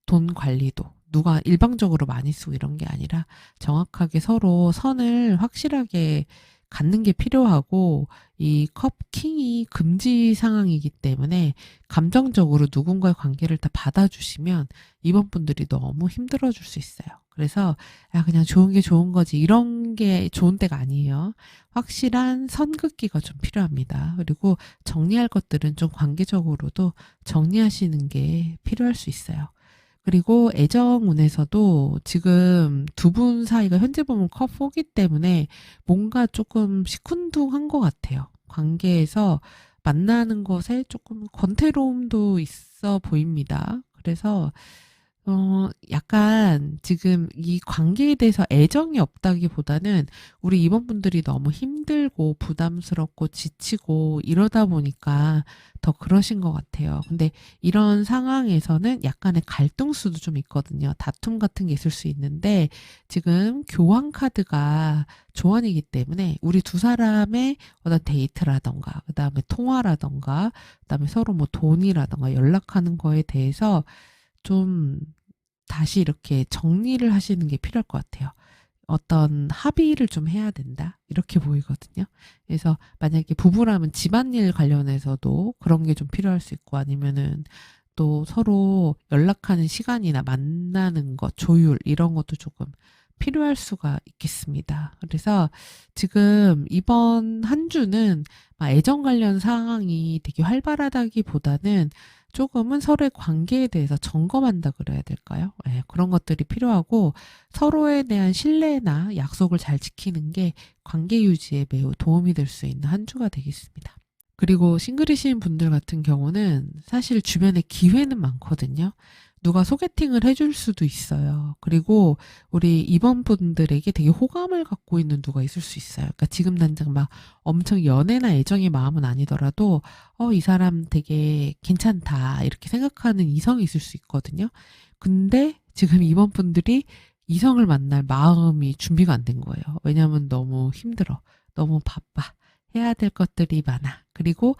돈 관리도 누가 일방적으로 많이 쓰고 이런 게 아니라 정확하게 서로 선을 확실하게 갖는 게 필요하고 이 컵 킹이 금지 상황이기 때문에 감정적으로 누군가의 관계를 다 받아주시면 이번 분들이 너무 힘들어 줄 수 있어요. 그래서 그냥 좋은 게 좋은 거지 이런 게 좋은 때가 아니에요. 확실한 선긋기가 좀 필요합니다. 그리고 정리할 것들은 좀 관계적으로도 정리하시는 게 필요할 수 있어요. 그리고 애정운에서도 지금 두 분 사이가 현재 보면 컵4기 때문에 뭔가 조금 시큰둥한 것 같아요. 관계에서 만나는 것에 조금 권태로움도 있어 보입니다. 그래서 약간 지금 이 관계에 대해서 애정이 없다기보다는 우리 임원분들이 너무 힘들고 부담스럽고 지치고 이러다 보니까 더 그러신 것 같아요. 근데 이런 상황에서는 약간의 갈등수도 좀 있거든요. 다툼 같은 게 있을 수 있는데 지금 교환 카드가 조언이기 때문에 우리 두 사람의 어떤 데이트라던가 그다음에 통화라던가 그다음에 서로 뭐 돈이라던가 연락하는 거에 대해서 좀 다시 이렇게 정리를 하시는 게 필요할 것 같아요. 어떤 합의를 좀 해야 된다. 이렇게 보이거든요. 그래서 만약에 부부라면 집안일 관련해서도 그런 게 좀 필요할 수 있고 아니면은 또 서로 연락하는 시간이나 만나는 것, 조율 이런 것도 조금 필요할 수가 있겠습니다. 그래서 지금 이번 한 주는 애정 관련 상황이 되게 활발하다기보다는 조금은 서로의 관계에 대해서 점검한다 그래야 될까요? 예, 그런 것들이 필요하고 서로에 대한 신뢰나 약속을 잘 지키는 게 관계 유지에 매우 도움이 될 수 있는 한 주가 되겠습니다. 그리고 싱글이신 분들 같은 경우는 사실 주변에 기회는 많거든요. 누가 소개팅을 해줄 수도 있어요. 그리고 우리 이번분들에게 되게 호감을 갖고 있는 누가 있을 수 있어요. 그러니까 지금 당장 막 엄청 연애나 애정의 마음은 아니더라도 이 사람 되게 괜찮다 이렇게 생각하는 이성이 있을 수 있거든요. 근데 지금 이번분들이 이성을 만날 마음이 준비가 안 된 거예요. 왜냐하면 너무 힘들어. 너무 바빠. 해야 될 것들이 많아. 그리고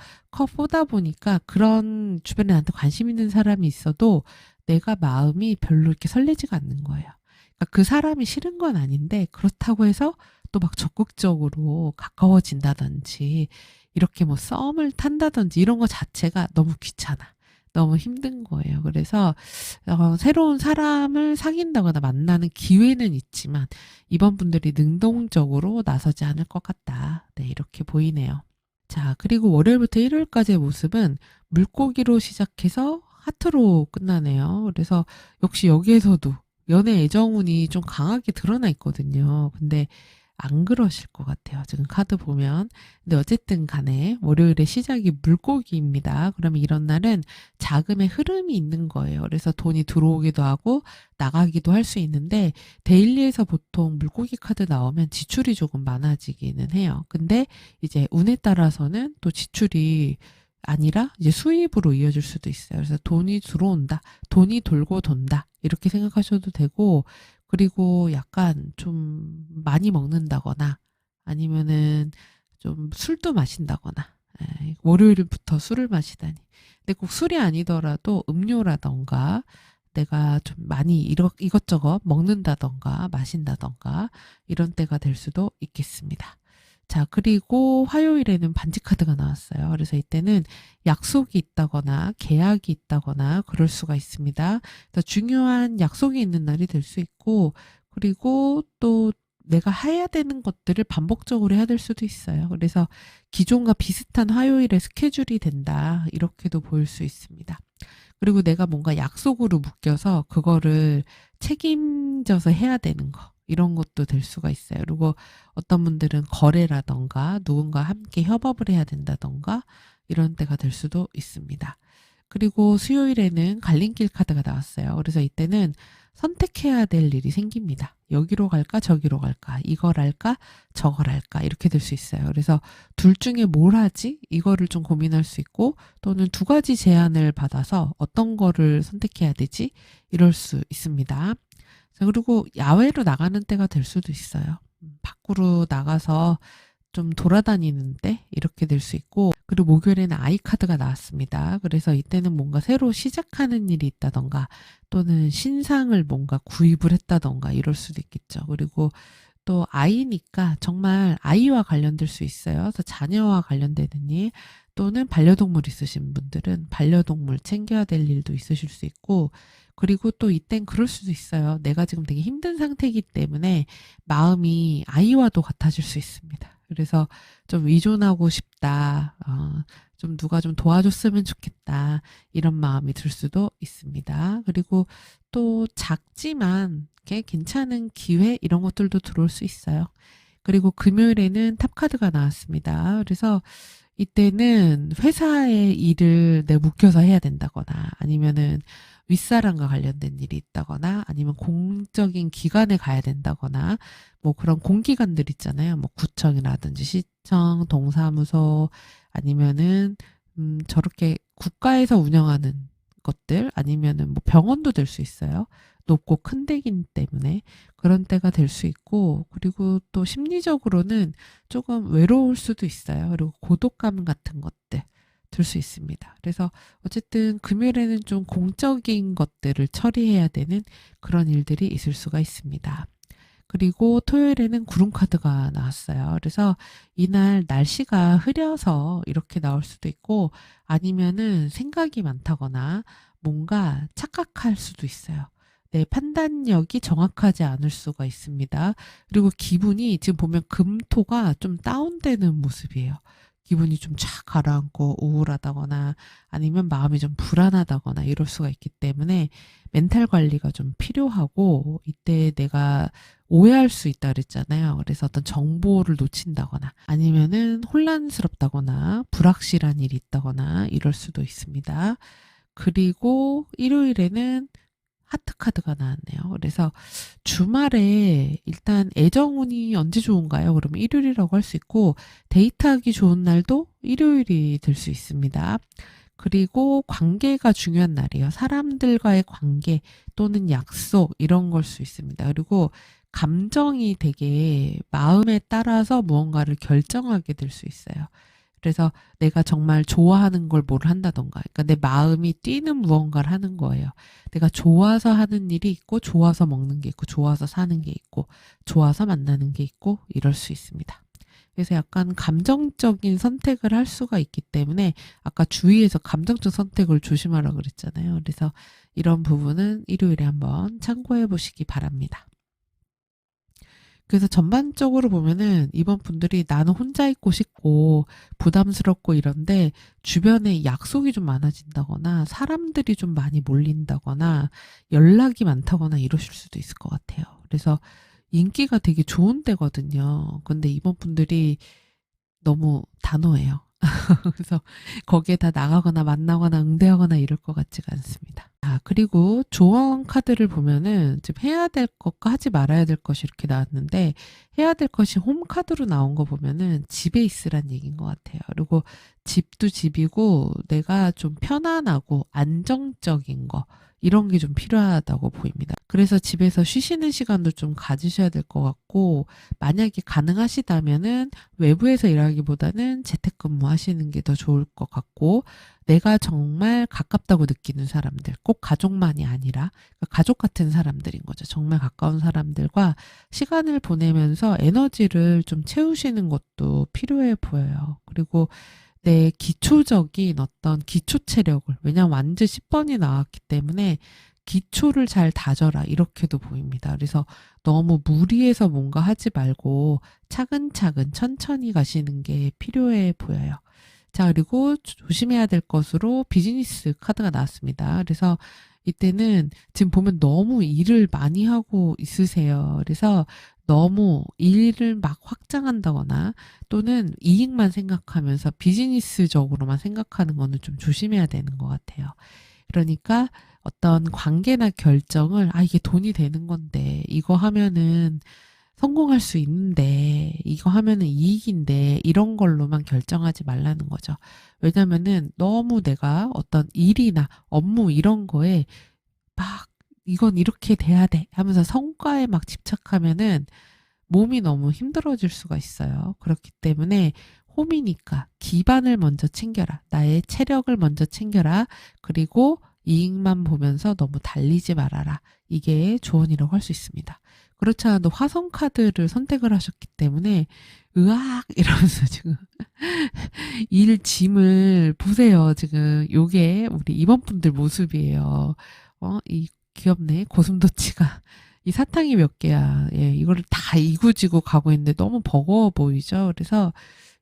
보다 보니까 그런 주변에 나한테 관심 있는 사람이 있어도 내가 마음이 별로 이렇게 설레지가 않는 거예요. 그러니까 그 사람이 싫은 건 아닌데 그렇다고 해서 또 막 적극적으로 가까워진다든지 이렇게 뭐 썸을 탄다든지 이런 거 자체가 너무 귀찮아. 너무 힘든 거예요. 그래서 새로운 사람을 사귄다거나 만나는 기회는 있지만 이번 분들이 능동적으로 나서지 않을 것 같다. 네, 이렇게 보이네요. 자, 그리고 월요일부터 일요일까지의 모습은 물고기로 시작해서 하트로 끝나네요. 그래서 역시 여기에서도 연애 애정운이 좀 강하게 드러나 있거든요. 근데 안 그러실 것 같아요. 지금 카드 보면. 근데 어쨌든 간에 월요일의 시작이 물고기입니다. 그러면 이런 날은 자금의 흐름이 있는 거예요. 그래서 돈이 들어오기도 하고 나가기도 할 수 있는데 데일리에서 보통 물고기 카드 나오면 지출이 조금 많아지기는 해요. 근데 이제 운에 따라서는 또 지출이 아니라 이제 수입으로 이어질 수도 있어요. 그래서 돈이 들어온다. 돈이 돌고 돈다. 이렇게 생각하셔도 되고 그리고 약간 좀 많이 먹는다거나 아니면은 좀 술도 마신다거나 월요일부터 술을 마시다니. 근데 꼭 술이 아니더라도 음료라던가 내가 좀 많이 이것저것 먹는다던가 마신다던가 이런 때가 될 수도 있겠습니다. 자, 그리고 화요일에는 반지 카드가 나왔어요. 그래서 이때는 약속이 있다거나 계약이 있다거나 그럴 수가 있습니다. 그래서 중요한 약속이 있는 날이 될 수 있고, 그리고 또 내가 해야 되는 것들을 반복적으로 해야 될 수도 있어요. 그래서 기존과 비슷한 화요일에 스케줄이 된다. 이렇게도 보일 수 있습니다. 그리고 내가 뭔가 약속으로 묶여서 그거를 책임져서 해야 되는 거. 이런 것도 될 수가 있어요. 그리고 어떤 분들은 거래라던가 누군가 함께 협업을 해야 된다던가 이런 때가 될 수도 있습니다. 그리고 수요일에는 갈림길 카드가 나왔어요. 그래서 이때는 선택해야 될 일이 생깁니다. 여기로 갈까 저기로 갈까 이걸 할까 저걸 할까 이렇게 될 수 있어요. 그래서 둘 중에 뭘 하지? 이거를 좀 고민할 수 있고 또는 두 가지 제안을 받아서 어떤 거를 선택해야 되지? 이럴 수 있습니다. 그리고 야외로 나가는 때가 될 수도 있어요. 밖으로 나가서 좀 돌아다니는 때 이렇게 될 수 있고 그리고 목요일에는 아이 카드가 나왔습니다. 그래서 이때는 뭔가 새로 시작하는 일이 있다던가 또는 신상을 뭔가 구입을 했다던가 이럴 수도 있겠죠. 그리고 또 아이니까 정말 아이와 관련될 수 있어요. 그래서 자녀와 관련되는 일 또는 반려동물 있으신 분들은 반려동물 챙겨야 될 일도 있으실 수 있고 그리고 또 이땐 그럴 수도 있어요. 내가 지금 되게 힘든 상태이기 때문에 마음이 아이와도 같아질 수 있습니다. 그래서 좀 의존하고 싶다. 좀 누가 좀 도와줬으면 좋겠다. 이런 마음이 들 수도 있습니다. 그리고 또 작지만 괜찮은 기회 이런 것들도 들어올 수 있어요. 그리고 금요일에는 탑카드가 나왔습니다. 그래서 이때는 회사의 일을 내 묶여서 해야 된다거나 아니면은 윗사람과 관련된 일이 있다거나 아니면 공적인 기관에 가야 된다거나 뭐 그런 공기관들 있잖아요. 뭐 구청이라든지 시청, 동사무소 아니면은 저렇게 국가에서 운영하는 것들 아니면은 뭐 병원도 될 수 있어요. 높고 큰 데긴 때문에 그런 때가 될 수 있고 그리고 또 심리적으로는 조금 외로울 수도 있어요. 그리고 고독감 같은 것들 들 수 있습니다. 그래서 어쨌든 금요일에는 좀 공적인 것들을 처리해야 되는 그런 일들이 있을 수가 있습니다. 그리고 토요일에는 구름 카드가 나왔어요. 그래서 이날 날씨가 흐려서 이렇게 나올 수도 있고 아니면은 생각이 많다거나 뭔가 착각할 수도 있어요. 내 판단력이 정확하지 않을 수가 있습니다. 그리고 기분이 지금 보면 금토가 좀 다운되는 모습이에요. 기분이 좀 쫙 가라앉고 우울하다거나 아니면 마음이 좀 불안하다거나 이럴 수가 있기 때문에 멘탈 관리가 좀 필요하고, 이때 내가 오해할 수 있다 그랬잖아요. 그래서 어떤 정보를 놓친다거나 아니면은 혼란스럽다거나 불확실한 일이 있다거나 이럴 수도 있습니다. 그리고 일요일에는 하트 카드가 나왔네요. 그래서 주말에 일단 애정운이 언제 좋은가요? 그러면 일요일이라고 할 수 있고, 데이트하기 좋은 날도 일요일이 될 수 있습니다. 그리고 관계가 중요한 날이에요. 사람들과의 관계 또는 약속 이런 걸 수 있습니다. 그리고 감정이 되게 마음에 따라서 무언가를 결정하게 될 수 있어요. 그래서 내가 정말 좋아하는 걸 뭘 한다던가, 그러니까 내 마음이 뛰는 무언가를 하는 거예요. 내가 좋아서 하는 일이 있고, 좋아서 먹는 게 있고, 좋아서 사는 게 있고, 좋아서 만나는 게 있고, 이럴 수 있습니다. 그래서 약간 감정적인 선택을 할 수가 있기 때문에, 아까 주위에서 감정적 선택을 조심하라고 그랬잖아요. 그래서 이런 부분은 일요일에 한번 참고해 보시기 바랍니다. 그래서 전반적으로 보면은 이번 분들이 나는 혼자 있고 싶고 부담스럽고 이런데, 주변에 약속이 좀 많아진다거나 사람들이 좀 많이 몰린다거나 연락이 많다거나 이러실 수도 있을 것 같아요. 그래서 인기가 되게 좋은 때거든요. 근데 이번 분들이 너무 단호해요. 그래서 거기에 다 나가거나 만나거나 응대하거나 이럴 것 같지가 않습니다. 그리고 조언 카드를 보면은 지금 해야 될 것과 하지 말아야 될 것이 이렇게 나왔는데, 해야 될 것이 홈 카드로 나온 거 보면은 집에 있으란 얘기인 것 같아요. 그리고 집도 집이고 내가 좀 편안하고 안정적인 거, 이런 게 좀 필요하다고 보입니다. 그래서 집에서 쉬시는 시간도 좀 가지셔야 될 것 같고, 만약에 가능하시다면은 외부에서 일하기보다는 재택근무 하시는 게 더 좋을 것 같고, 내가 정말 가깝다고 느끼는 사람들, 꼭 가족만이 아니라 가족 같은 사람들인 거죠. 정말 가까운 사람들과 시간을 보내면서 에너지를 좀 채우시는 것도 필요해 보여요. 그리고 내 기초적인 어떤 기초 체력을, 왜냐면 완전 10번이 나왔기 때문에 기초를 잘 다져라 이렇게도 보입니다. 그래서 너무 무리해서 뭔가 하지 말고 차근차근 천천히 가시는 게 필요해 보여요. 자, 그리고 조심해야 될 것으로 비즈니스 카드가 나왔습니다. 그래서 이때는 지금 보면 너무 일을 많이 하고 있으세요. 그래서 너무 일을 막 확장한다거나 또는 이익만 생각하면서 비즈니스적으로만 생각하는 거는 좀 조심해야 되는 것 같아요. 그러니까 어떤 관계나 결정을, 이게 돈이 되는 건데, 이거 하면은 성공할 수 있는데, 이거 하면은 이익인데, 이런 걸로만 결정하지 말라는 거죠. 왜냐면은 너무 내가 어떤 일이나 업무 이런 거에 막 이건 이렇게 돼야 돼 하면서 성과에 막 집착하면은 몸이 너무 힘들어질 수가 있어요. 그렇기 때문에 홈이니까 기반을 먼저 챙겨라. 나의 체력을 먼저 챙겨라. 그리고 이익만 보면서 너무 달리지 말아라. 이게 조언이라고 할 수 있습니다. 그렇지 않아도 화성 카드를 선택을 하셨기 때문에 으악 이러면서 지금 일 짐을 보세요. 지금 요게 우리 임원분들 모습이에요. 이 귀엽네. 고슴도치가. 이 사탕이 몇 개야. 예, 이거를 다 이고지고 가고 있는데 너무 버거워 보이죠? 그래서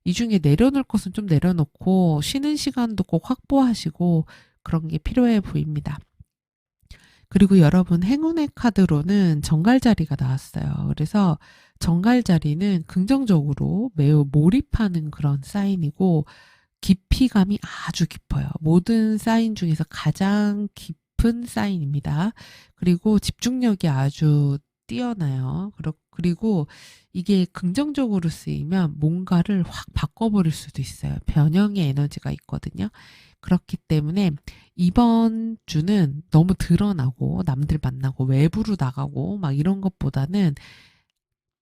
이 중에 내려놓을 것은 좀 내려놓고 쉬는 시간도 꼭 확보하시고 그런 게 필요해 보입니다. 그리고 여러분 행운의 카드로는 정갈자리가 나왔어요. 그래서 정갈자리는 긍정적으로 매우 몰입하는 그런 사인이고 깊이감이 아주 깊어요. 모든 사인 중에서 가장 깊은 사인입니다. 그리고 집중력이 아주 뛰어나요. 그리고 이게 긍정적으로 쓰이면 뭔가를 확 바꿔버릴 수도 있어요. 변형의 에너지가 있거든요. 그렇기 때문에 이번 주는 너무 드러나고 남들 만나고 외부로 나가고 막 이런 것보다는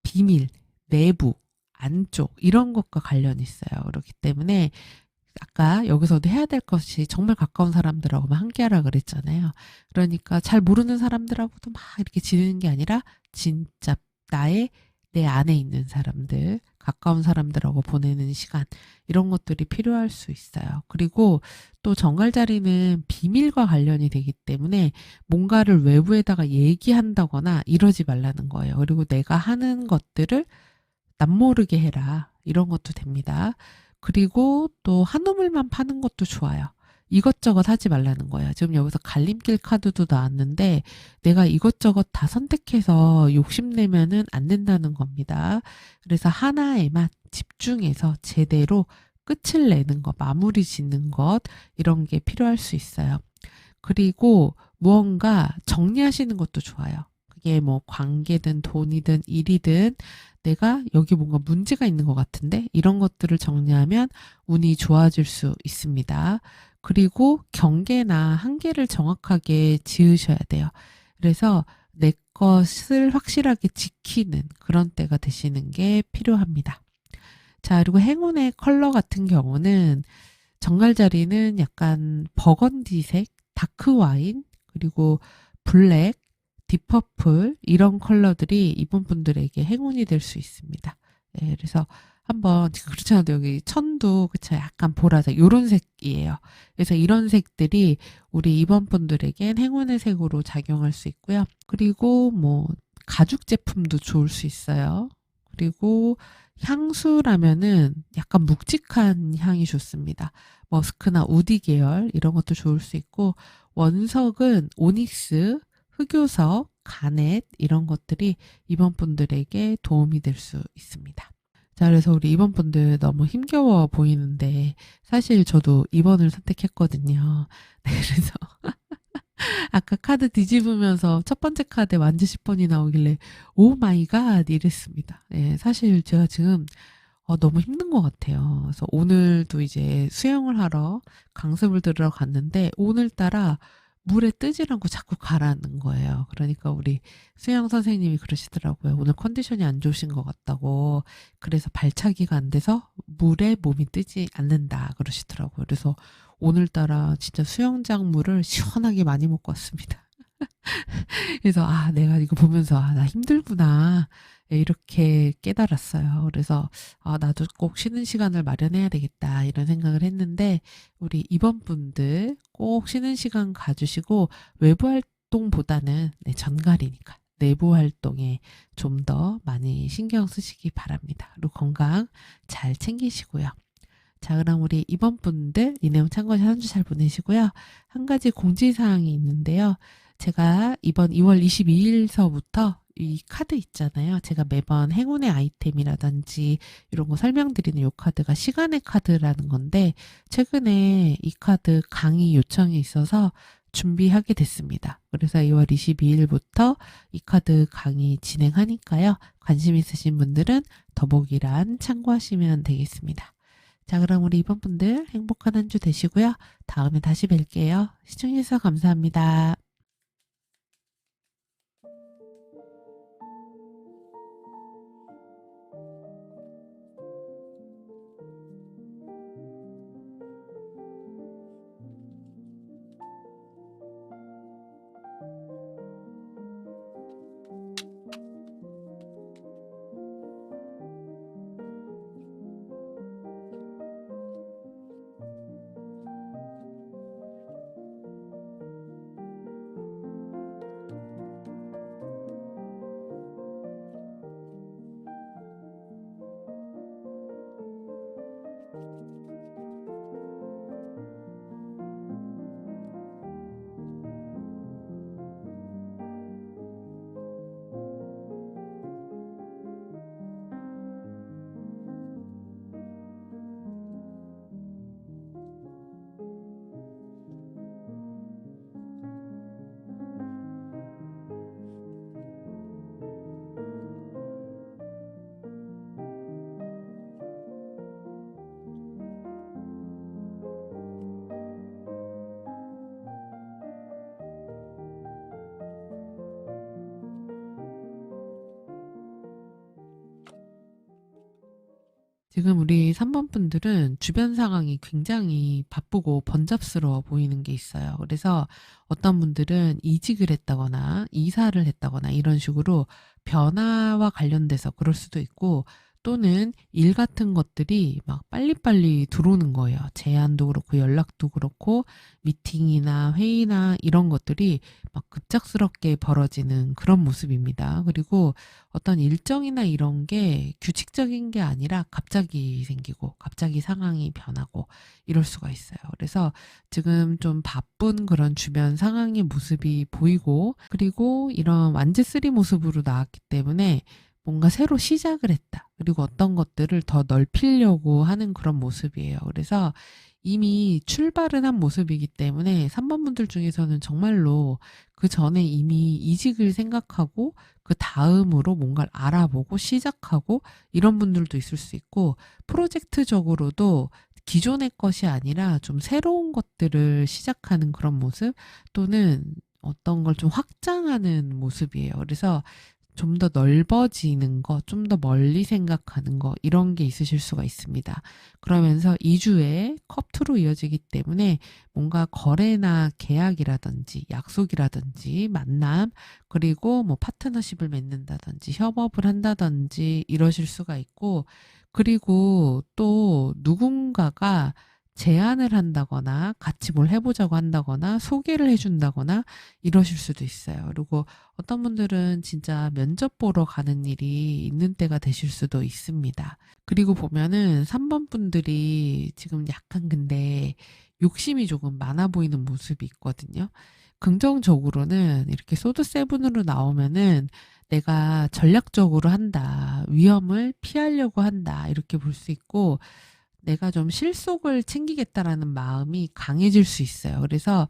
비밀, 내부, 안쪽 이런 것과 관련이 있어요. 그렇기 때문에 아까 여기서도 해야 될 것이 정말 가까운 사람들하고만 함께하라 그랬잖아요. 그러니까 잘 모르는 사람들하고도 막 이렇게 지내는 게 아니라 진짜 내 안에 있는 사람들, 가까운 사람들하고 보내는 시간, 이런 것들이 필요할 수 있어요. 그리고 또 정갈자리는 비밀과 관련이 되기 때문에 뭔가를 외부에다가 얘기한다거나 이러지 말라는 거예요. 그리고 내가 하는 것들을 남모르게 해라. 이런 것도 됩니다. 그리고 또 한우물만 파는 것도 좋아요. 이것저것 하지 말라는 거예요. 지금 여기서 갈림길 카드도 나왔는데 내가 이것저것 다 선택해서 욕심내면은 안 된다는 겁니다. 그래서 하나에만 집중해서 제대로 끝을 내는 것, 마무리 짓는 것, 이런 게 필요할 수 있어요. 그리고 무언가 정리하시는 것도 좋아요. 그게 뭐 관계든 돈이든 일이든 내가 여기 뭔가 문제가 있는 것 같은데 이런 것들을 정리하면 운이 좋아질 수 있습니다. 그리고 경계나 한계를 정확하게 지으셔야 돼요. 그래서 내 것을 확실하게 지키는 그런 때가 되시는 게 필요합니다. 자, 그리고 행운의 컬러 같은 경우는 정갈자리는 약간 버건디색, 다크 와인, 그리고 블랙, 딥퍼플 이런 컬러들이 이분 분들에게 행운이 될 수 있습니다. 예, 그래서 한번 그렇지 않아도 여기 천도 그쵸 약간 보라색 요런 색이에요. 그래서 이런 색들이 우리 이번 분들에겐 행운의 색으로 작용할 수 있고요. 그리고 뭐 가죽 제품도 좋을 수 있어요. 그리고 향수라면은 약간 묵직한 향이 좋습니다. 머스크나 우디 계열 이런 것도 좋을 수 있고 원석은 오닉스, 흑요석, 가넷 이런 것들이 이번 분들에게 도움이 될 수 있습니다. 자, 그래서 우리 이번 분들 너무 힘겨워 보이는데 사실 저도 2번을 선택했거든요. 네, 그래서 아까 카드 뒤집으면서 첫 번째 카드에 완전 10번이 나오길래 오 마이 갓 이랬습니다. 네, 사실 제가 지금 너무 힘든 것 같아요. 그래서 오늘도 이제 수영을 하러 강습을 들으러 갔는데 오늘따라 물에 뜨질 않고 자꾸 가라는 거예요. 그러니까 우리 수영 선생님이 그러시더라고요. 오늘 컨디션이 안 좋으신 것 같다고. 그래서 발차기가 안 돼서 물에 몸이 뜨지 않는다 그러시더라고요. 그래서 오늘따라 진짜 수영장 물을 시원하게 많이 먹고 왔습니다. 그래서 내가 이거 보면서 나 힘들구나. 예, 이렇게 깨달았어요. 그래서 나도 꼭 쉬는 시간을 마련해야 되겠다 이런 생각을 했는데 우리 이번 분들 꼭 쉬는 시간 가주시고 외부 활동보다는 전갈이니까 내부 활동에 좀 더 많이 신경 쓰시기 바랍니다. 그리고 건강 잘 챙기시고요. 자, 그럼 우리 이번 분들 이 내용 참고하셔서 한 주 잘 보내시고요. 한 가지 공지사항이 있는데요. 제가 이번 2월 22일서부터 이 카드 있잖아요. 제가 매번 행운의 아이템이라든지 이런 거 설명드리는 이 카드가 시간의 카드라는 건데 최근에 이 카드 강의 요청이 있어서 준비하게 됐습니다. 그래서 2월 22일부터 이 카드 강의 진행하니까요. 관심 있으신 분들은 더보기란 참고하시면 되겠습니다. 자, 그럼 우리 이번 분들 행복한 한 주 되시고요. 다음에 다시 뵐게요. 시청해주셔서 감사합니다. 지금 우리 3번 분들은 주변 상황이 굉장히 바쁘고 번잡스러워 보이는 게 있어요. 그래서 어떤 분들은 이직을 했다거나 이사를 했다거나 이런 식으로 변화와 관련돼서 그럴 수도 있고 또는 일 같은 것들이 막 빨리빨리 들어오는 거예요. 제안도 그렇고 연락도 그렇고 미팅이나 회의나 이런 것들이 막 급작스럽게 벌어지는 그런 모습입니다. 그리고 어떤 일정이나 이런 게 규칙적인 게 아니라 갑자기 생기고 갑자기 상황이 변하고 이럴 수가 있어요. 그래서 지금 좀 바쁜 그런 주변 상황의 모습이 보이고, 그리고 이런 완제쓰리 모습으로 나왔기 때문에 뭔가 새로 시작을 했다. 그리고 어떤 것들을 더 넓히려고 하는 그런 모습이에요. 그래서 이미 출발은 한 모습이기 때문에 3번 분들 중에서는 정말로 그 전에 이미 이직을 생각하고 그 다음으로 뭔가를 알아보고 시작하고 이런 분들도 있을 수 있고, 프로젝트적으로도 기존의 것이 아니라 좀 새로운 것들을 시작하는 그런 모습, 또는 어떤 걸 좀 확장하는 모습이에요. 그래서 좀 더 넓어지는 거, 좀 더 멀리 생각하는 거, 이런 게 있으실 수가 있습니다. 그러면서 2주에 컵2로 이어지기 때문에 뭔가 거래나 계약이라든지 약속이라든지 만남, 그리고 뭐 파트너십을 맺는다든지 협업을 한다든지 이러실 수가 있고, 그리고 또 누군가가 제안을 한다거나 같이 뭘 해보자고 한다거나 소개를 해준다거나 이러실 수도 있어요. 그리고 어떤 분들은 진짜 면접 보러 가는 일이 있는 때가 되실 수도 있습니다. 그리고 보면은 3번 분들이 지금 약간 근데 욕심이 조금 많아 보이는 모습이 있거든요. 긍정적으로는 이렇게 소드 세븐으로 나오면은 내가 전략적으로 한다, 위험을 피하려고 한다, 이렇게 볼 수 있고, 내가 좀 실속을 챙기겠다라는 마음이 강해질 수 있어요. 그래서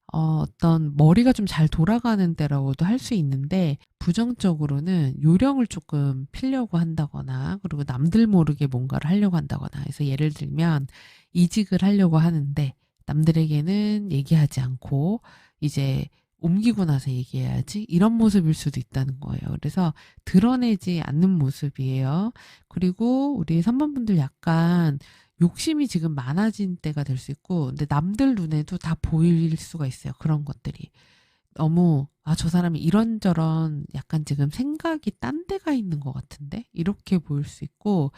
어떤 머리가 좀 잘 돌아가는 때라고도 할 수 있는데, 부정적으로는 요령을 조금 피려고 한다거나, 그리고 남들 모르게 뭔가를 하려고 한다거나 해서, 예를 들면 이직을 하려고 하는데 남들에게는 얘기하지 않고 이제 옮기고 나서 얘기해야지, 이런 모습일 수도 있다는 거예요. 그래서 드러내지 않는 모습이에요. 그리고 우리 3번 분들 약간 욕심이 지금 많아진 때가 될 수 있고, 근데 남들 눈에도 다 보일 수가 있어요. 그런 것들이. 너무, 아, 저 사람이 이런저런 약간 지금 생각이 딴 데가 있는 것 같은데? 이렇게 보일 수 있고,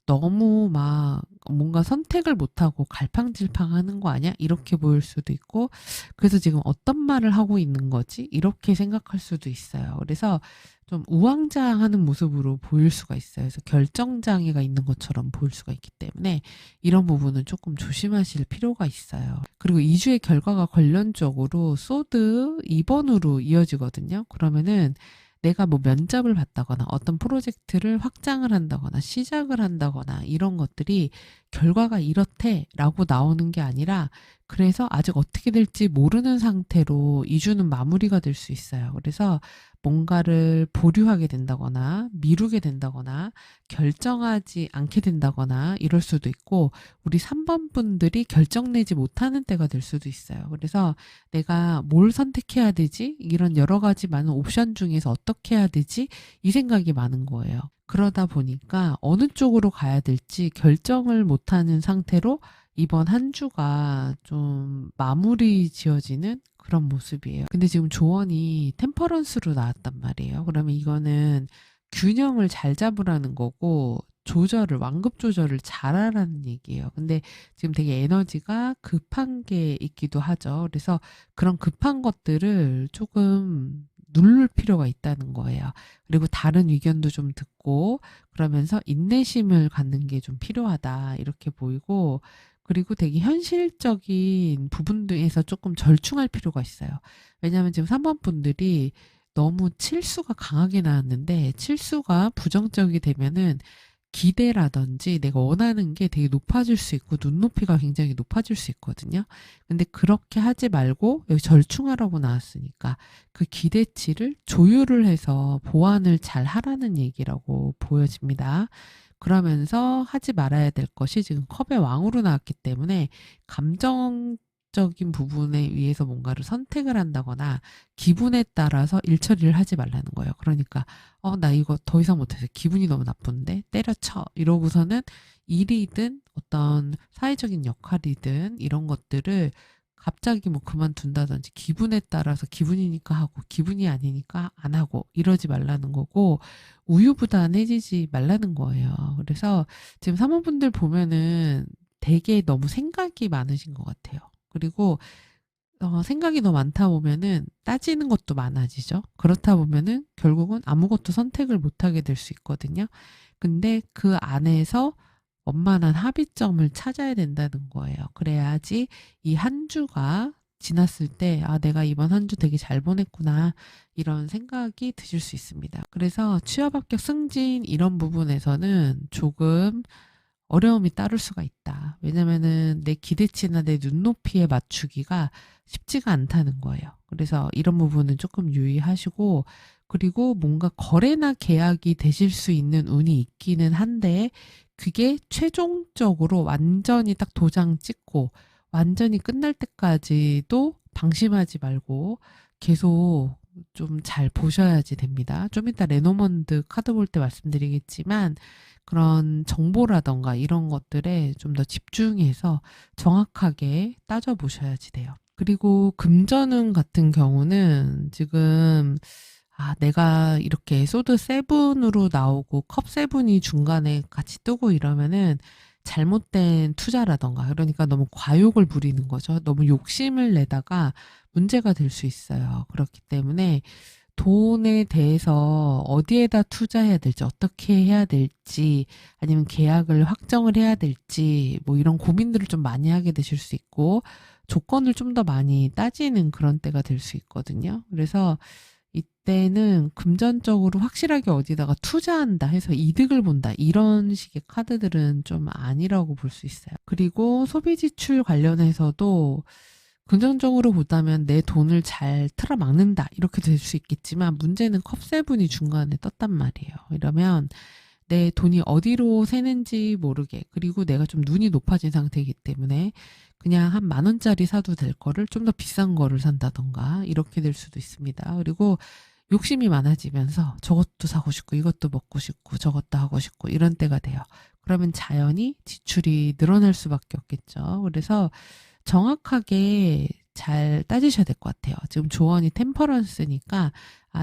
너무 막 뭔가 선택을 못하고 갈팡질팡하는 거 아니야? 이렇게 보일 수도 있고, 그래서 지금 어떤 말을 하고 있는 거지? 이렇게 생각할 수도 있어요. 그래서 좀 우왕좌왕하는 모습으로 보일 수가 있어요. 그래서 결정장애가 있는 것처럼 보일 수가 있기 때문에 이런 부분은 조금 조심하실 필요가 있어요. 그리고 2주의 결과가 관련적으로 소드 2번으로 이어지거든요. 그러면은 내가 뭐 면접을 봤다거나 어떤 프로젝트를 확장을 한다거나 시작을 한다거나 이런 것들이 결과가 이렇대라고 나오는 게 아니라, 그래서 아직 어떻게 될지 모르는 상태로 2주는 마무리가 될 수 있어요. 그래서 뭔가를 보류하게 된다거나 미루게 된다거나 결정하지 않게 된다거나 이럴 수도 있고, 우리 3번 분들이 결정내지 못하는 때가 될 수도 있어요. 그래서 내가 뭘 선택해야 되지? 이런 여러 가지 많은 옵션 중에서 어떻게 해야 되지? 이 생각이 많은 거예요. 그러다 보니까 어느 쪽으로 가야 될지 결정을 못하는 상태로 이번 한 주가 좀 마무리 지어지는 그런 모습이에요. 근데 지금 조언이 템퍼런스로 나왔단 말이에요. 그러면 이거는 균형을 잘 잡으라는 거고, 조절을, 완급 조절을 잘하라는 얘기예요. 근데 지금 되게 에너지가 급한 게 있기도 하죠. 그래서 그런 급한 것들을 조금 누를 필요가 있다는 거예요. 그리고 다른 의견도 좀 듣고, 그러면서 인내심을 갖는 게 좀 필요하다, 이렇게 보이고, 그리고 되게 현실적인 부분에서 조금 절충할 필요가 있어요. 왜냐하면 지금 3번 분들이 너무 칠수가 강하게 나왔는데, 칠수가 부정적이 되면은 기대라든지 내가 원하는 게 되게 높아질 수 있고 눈높이가 굉장히 높아질 수 있거든요. 근데 그렇게 하지 말고 여기 절충하라고 나왔으니까 그 기대치를 조율을 해서 보완을 잘 하라는 얘기라고 보여집니다. 그러면서 하지 말아야 될 것이, 지금 컵의 왕으로 나왔기 때문에 감정적인 부분에 의해서 뭔가를 선택을 한다거나 기분에 따라서 일 처리를 하지 말라는 거예요. 그러니까 나 이거 더 이상 못해서 기분이 너무 나쁜데 때려쳐, 이러고서는 일이든 어떤 사회적인 역할이든 이런 것들을 갑자기 뭐 그만둔다든지 기분에 따라서 기분이니까 하고 기분이 아니니까 안 하고 이러지 말라는 거고 우유부단해지지 말라는 거예요. 그래서 지금 사모분들 보면은 되게 너무 생각이 많으신 것 같아요. 그리고 생각이 너무 많다 보면은 따지는 것도 많아지죠. 그렇다 보면은 결국은 아무것도 선택을 못 하게 될 수 있거든요. 근데 그 안에서 원만한 합의점을 찾아야 된다는 거예요. 그래야지 이 한 주가 지났을 때, 아, 내가 이번 한 주 되게 잘 보냈구나, 이런 생각이 드실 수 있습니다. 그래서 취업 합격 승진 이런 부분에서는 조금 어려움이 따를 수가 있다. 왜냐면은 내 기대치나 내 눈높이에 맞추기가 쉽지가 않다는 거예요. 그래서 이런 부분은 조금 유의하시고, 그리고 뭔가 거래나 계약이 되실 수 있는 운이 있기는 한데, 그게 최종적으로 완전히 딱 도장 찍고, 완전히 끝날 때까지도 방심하지 말고, 계속 좀 잘 보셔야지 됩니다. 좀 이따 레노먼드 카드 볼 때 말씀드리겠지만, 그런 정보라던가 이런 것들에 좀 더 집중해서 정확하게 따져보셔야지 돼요. 그리고 금전운 같은 경우는 지금 내가 이렇게 소드 세븐으로 나오고 컵 세븐이 중간에 같이 뜨고 이러면은 잘못된 투자라던가 그러니까 너무 과욕을 부리는 거죠. 너무 욕심을 내다가 문제가 될 수 있어요. 그렇기 때문에 돈에 대해서 어디에다 투자해야 될지, 어떻게 해야 될지, 아니면 계약을 확정을 해야 될지, 뭐 이런 고민들을 좀 많이 하게 되실 수 있고, 조건을 좀 더 많이 따지는 그런 때가 될 수 있거든요. 그래서 이때는 금전적으로 확실하게 어디다가 투자한다 해서 이득을 본다. 이런 식의 카드들은 좀 아니라고 볼 수 있어요. 그리고 소비 지출 관련해서도 긍정적으로 보다면 내 돈을 잘 틀어막는다 이렇게 될 수 있겠지만 문제는 컵세븐이 중간에 떴단 말이에요. 이러면 내 돈이 어디로 새는지 모르게 그리고 내가 좀 눈이 높아진 상태이기 때문에 그냥 한 10,000원짜리 사도 될 거를 좀 더 비싼 거를 산다던가 이렇게 될 수도 있습니다. 그리고 욕심이 많아지면서 저것도 사고 싶고 이것도 먹고 싶고 저것도 하고 싶고 이런 때가 돼요. 그러면 자연히 지출이 늘어날 수밖에 없겠죠. 그래서 정확하게 잘 따지셔야 될 것 같아요. 지금 조언이 템퍼런스니까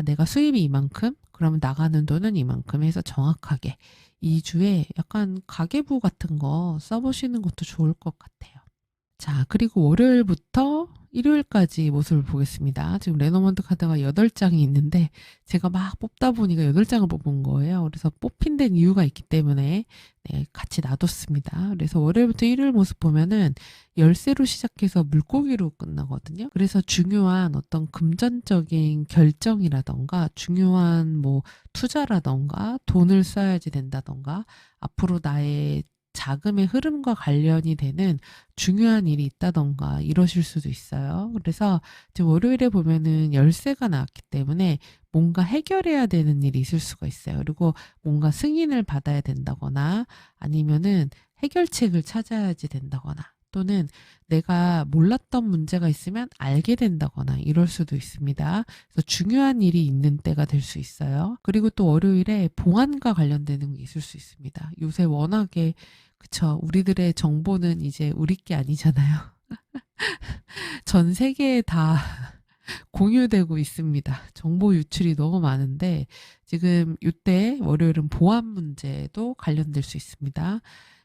내가 수입이 이만큼 그러면 나가는 돈은 이만큼 해서 정확하게 2주에 약간 가계부 같은 거 써보시는 것도 좋을 것 같아요. 자, 그리고 월요일부터 일요일까지 모습을 보겠습니다. 지금 레노먼트 카드가 8장이 있는데 제가 막 뽑다 보니까 8장을 뽑은 거예요. 그래서 뽑힌 데는 이유가 있기 때문에 같이 놔뒀습니다. 그래서 월요일부터 일요일 모습 보면은 열쇠로 시작해서 물고기로 끝나거든요. 그래서 중요한 어떤 금전적인 결정이라던가 중요한 뭐 투자라던가 돈을 써야지 된다던가 앞으로 나의 자금의 흐름과 관련이 되는 중요한 일이 있다던가 이러실 수도 있어요. 그래서 지금 월요일에 보면은 열쇠가 나왔기 때문에 뭔가 해결해야 되는 일이 있을 수가 있어요. 그리고 뭔가 승인을 받아야 된다거나 아니면은 해결책을 찾아야지 된다거나 또는 내가 몰랐던 문제가 있으면 알게 된다거나 이럴 수도 있습니다. 그래서 중요한 일이 있는 때가 될 수 있어요. 그리고 또 월요일에 보안과 관련되는 게 있을 수 있습니다. 요새 워낙에 그쵸. 우리들의 정보는 이제 우리 게 아니잖아요. 전 세계에 다 공유되고 있습니다. 정보 유출이 너무 많은데 지금 이때 월요일은 보안 문제도 관련될 수 있습니다.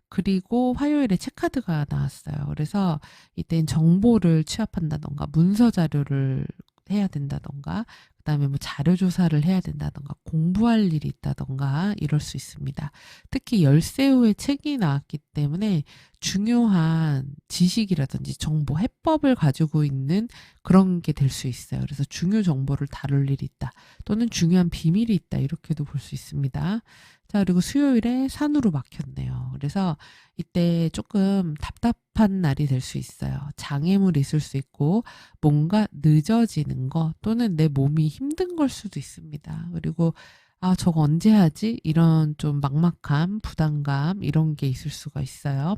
그리고 화요일에 체크카드가 나왔어요. 그래서 이때는 정보를 취합한다던가 문서 자료를 해야 된다던가 그다음에 뭐 자료 조사를 해야 된다던가 공부할 일이 있다던가 이럴 수 있습니다. 특히 열세 후에 책이 나왔기 때문에 중요한 지식이라든지 정보, 해법을 가지고 있는 그런 게 될 수 있어요. 그래서 중요 정보를 다룰 일이 있다. 또는 중요한 비밀이 있다. 이렇게도 볼 수 있습니다. 자, 그리고 수요일에 산으로 막혔네요. 그래서 이때 조금 답답한 날이 될 수 있어요. 장애물이 있을 수 있고 뭔가 늦어지는 거 또는 내 몸이 힘든 걸 수도 있습니다. 그리고 저거 언제 하지? 이런 좀 막막함, 부담감 이런 게 있을 수가 있어요.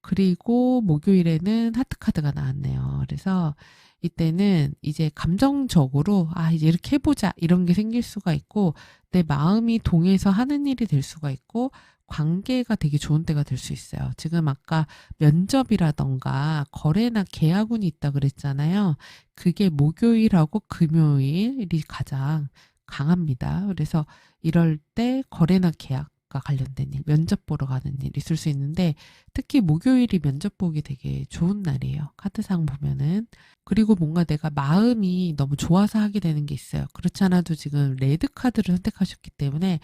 그리고 목요일에는 하트카드가 나왔네요. 그래서 이때는 이제 감정적으로 이제 이렇게 해보자 이런 게 생길 수가 있고 내 마음이 동해서 하는 일이 될 수가 있고 관계가 되게 좋은 때가 될 수 있어요. 지금 아까 면접이라던가 거래나 계약운이 있다 그랬잖아요. 그게 목요일하고 금요일이 가장 강합니다. 그래서 이럴 때 거래나 계약과 관련된 일, 면접 보러 가는 일 있을 수 있는데 특히 목요일이 면접 보기 되게 좋은 날이에요. 카드상 보면은. 그리고 뭔가 내가 마음이 너무 좋아서 하게 되는 게 있어요. 그렇지 않아도 지금 레드 카드를 선택하셨기 때문에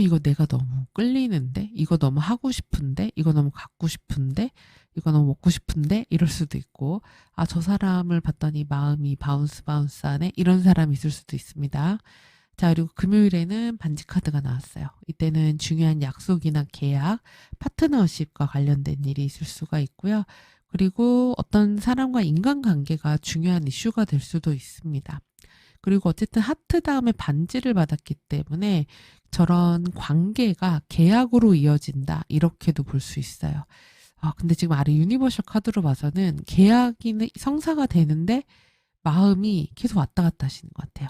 이거 내가 너무 끌리는데, 이거 너무 하고 싶은데, 이거 너무 갖고 싶은데, 이거 너무 먹고 싶은데 이럴 수도 있고 저 사람을 봤더니 마음이 바운스 하네 이런 사람이 있을 수도 있습니다. 자, 그리고 금요일에는 반지 카드가 나왔어요. 이때는 중요한 약속이나 계약, 파트너십과 관련된 일이 있을 수가 있고요. 그리고 어떤 사람과 인간관계가 중요한 이슈가 될 수도 있습니다. 그리고 어쨌든 하트 다음에 반지를 받았기 때문에 저런 관계가 계약으로 이어진다. 이렇게도 볼 수 있어요. 근데 지금 아래 유니버셜 카드로 봐서는 계약이 성사가 되는데 마음이 계속 왔다 갔다 하시는 것 같아요.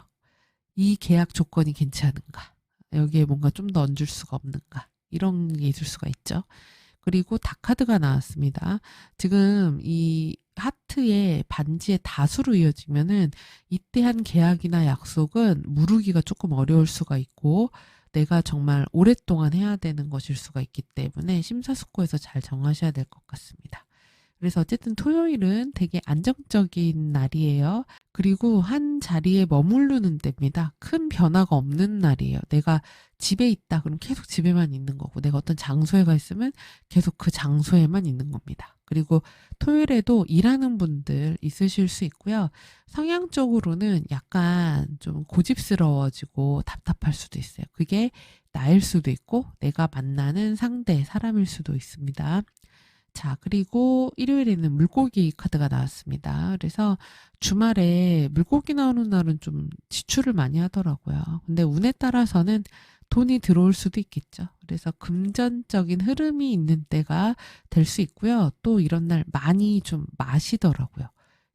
이 계약 조건이 괜찮은가? 여기에 뭔가 좀 더 얹을 수가 없는가? 이런 게 있을 수가 있죠. 그리고 다카드가 나왔습니다. 지금 이 하트의 반지의 다수로 이어지면은 이때 한 계약이나 약속은 무르기가 조금 어려울 수가 있고 내가 정말 오랫동안 해야 되는 것일 수가 있기 때문에 심사숙고해서 잘 정하셔야 될 것 같습니다. 그래서 어쨌든 토요일은 되게 안정적인 날이에요. 그리고 한 자리에 머무르는 때입니다. 큰 변화가 없는 날이에요. 내가 집에 있다 그럼 계속 집에만 있는 거고 내가 어떤 장소에 가 있으면 계속 그 장소에만 있는 겁니다. 그리고 토요일에도 일하는 분들 있으실 수 있고요. 성향적으로는 약간 좀 고집스러워지고 답답할 수도 있어요. 그게 나일 수도 있고 내가 만나는 상대, 사람일 수도 있습니다. 자, 그리고 일요일에는 물고기 카드가 나왔습니다. 그래서 주말에 물고기 나오는 날은 좀 지출을 많이 하더라고요. 근데 운에 따라서는 돈이 들어올 수도 있겠죠. 그래서 금전적인 흐름이 있는 때가 될 수 있고요. 또 이런 날 많이 좀 마시더라고요.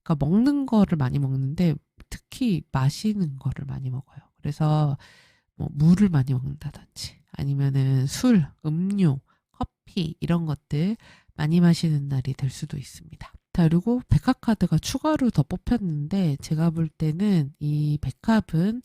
그러니까 먹는 거를 많이 먹는데 특히 마시는 거를 많이 먹어요. 그래서 뭐 물을 많이 먹는다든지 아니면은 술, 음료, 커피 이런 것들 많이 마시는 날이 될 수도 있습니다. 자, 그리고 백합카드가 추가로 더 뽑혔는데 제가 볼 때는 이 백합은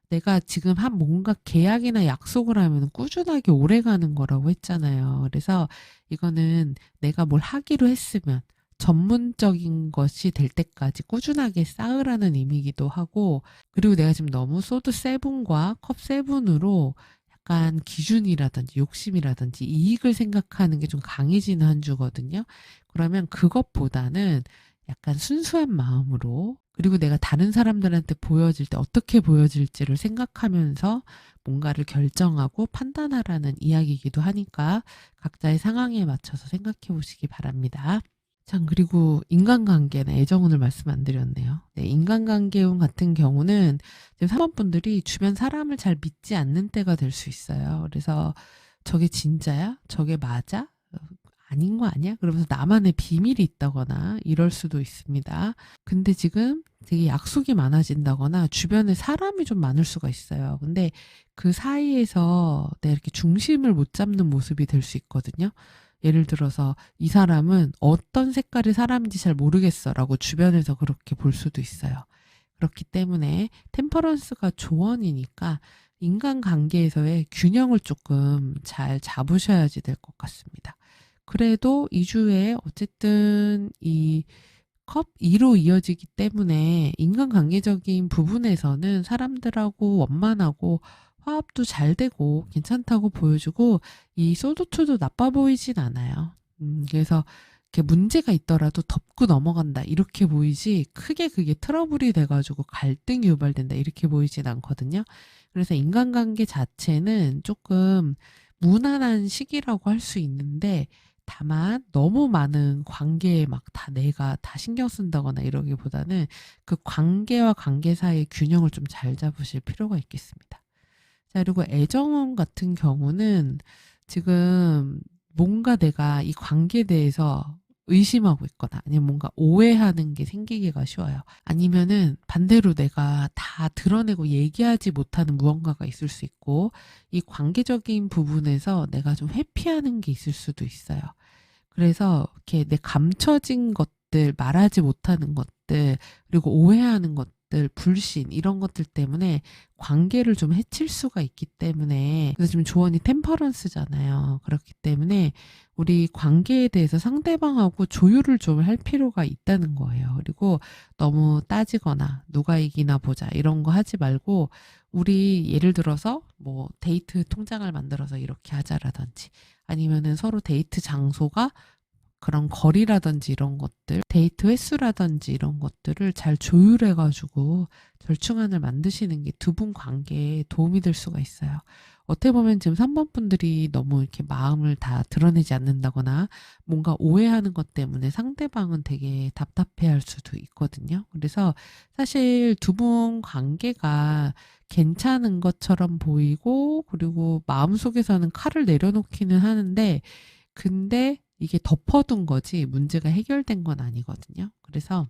내가 지금 한 뭔가 계약이나 약속을 하면 꾸준하게 오래 가는 거라고 했잖아요. 그래서 이거는 내가 뭘 하기로 했으면 전문적인 것이 될 때까지 꾸준하게 쌓으라는 의미이기도 하고 그리고 내가 지금 너무 소드 세븐과 컵 세븐으로 약간 기준이라든지 욕심이라든지 이익을 생각하는 게 좀 강해지는 한 주거든요. 그러면 그것보다는 약간 순수한 마음으로 그리고 내가 다른 사람들한테 보여질 때 어떻게 보여질지를 생각하면서 뭔가를 결정하고 판단하라는 이야기이기도 하니까 각자의 상황에 맞춰서 생각해 보시기 바랍니다. 참, 그리고 인간관계나 애정운을 말씀 안 드렸네요. 네, 인간관계운 같은 경우는 지금 3번 분들이 주변 사람을 잘 믿지 않는 때가 될 수 있어요. 그래서 저게 진짜야? 저게 맞아? 아닌 거 아니야? 그러면서 나만의 비밀이 있다거나 이럴 수도 있습니다. 근데 지금 되게 약속이 많아진다거나 주변에 사람이 좀 많을 수가 있어요. 근데 그 사이에서 내가 이렇게 중심을 못 잡는 모습이 될 수 있거든요. 예를 들어서 이 사람은 어떤 색깔의 사람인지 잘 모르겠어라고 주변에서 그렇게 볼 수도 있어요. 그렇기 때문에 템퍼런스가 조언이니까 인간관계에서의 균형을 조금 잘 잡으셔야지 될 것 같습니다. 그래도 2주에 어쨌든 이 컵 2로 이어지기 때문에 인간관계적인 부분에서는 사람들하고 원만하고 화합도 잘 되고 괜찮다고 보여주고 이 소드2도 나빠 보이진 않아요. 그래서 이렇게 문제가 있더라도 덮고 넘어간다 이렇게 보이지 크게 그게 트러블이 돼가지고 갈등이 유발된다 이렇게 보이진 않거든요. 그래서 인간관계 자체는 조금 무난한 시기라고 할 수 있는데 다만 너무 많은 관계에 막 다 내가 다 신경 쓴다거나 이러기보다는 그 관계와 관계 사이의 균형을 좀 잘 잡으실 필요가 있겠습니다. 자, 그리고 애정운 같은 경우는 지금 뭔가 내가 이 관계에 대해서 의심하고 있거나 아니면 뭔가 오해하는 게 생기기가 쉬워요. 아니면은 반대로 내가 다 드러내고 얘기하지 못하는 무언가가 있을 수 있고 이 관계적인 부분에서 내가 좀 회피하는 게 있을 수도 있어요. 그래서 이렇게 내 감춰진 것들, 말하지 못하는 것들, 그리고 오해하는 것들, 불신 이런 것들 때문에 관계를 좀 해칠 수가 있기 때문에 그래서 지금 조언이 템퍼런스잖아요. 그렇기 때문에 우리 관계에 대해서 상대방하고 조율을 좀 할 필요가 있다는 거예요. 그리고 너무 따지거나 누가 이기나 보자 이런 거 하지 말고 우리 예를 들어서 뭐 데이트 통장을 만들어서 이렇게 하자라든지 아니면은 서로 데이트 장소가 그런 거리라든지 이런 것들, 데이트 횟수라든지 이런 것들을 잘 조율해가지고 절충안을 만드시는 게 두 분 관계에 도움이 될 수가 있어요. 어떻게 보면 지금 3번 분들이 너무 이렇게 마음을 다 드러내지 않는다거나 뭔가 오해하는 것 때문에 상대방은 되게 답답해할 수도 있거든요. 그래서 사실 두 분 관계가 괜찮은 것처럼 보이고 그리고 마음속에서는 칼을 내려놓기는 하는데 근데 이게 덮어둔 거지 문제가 해결된 건 아니거든요. 그래서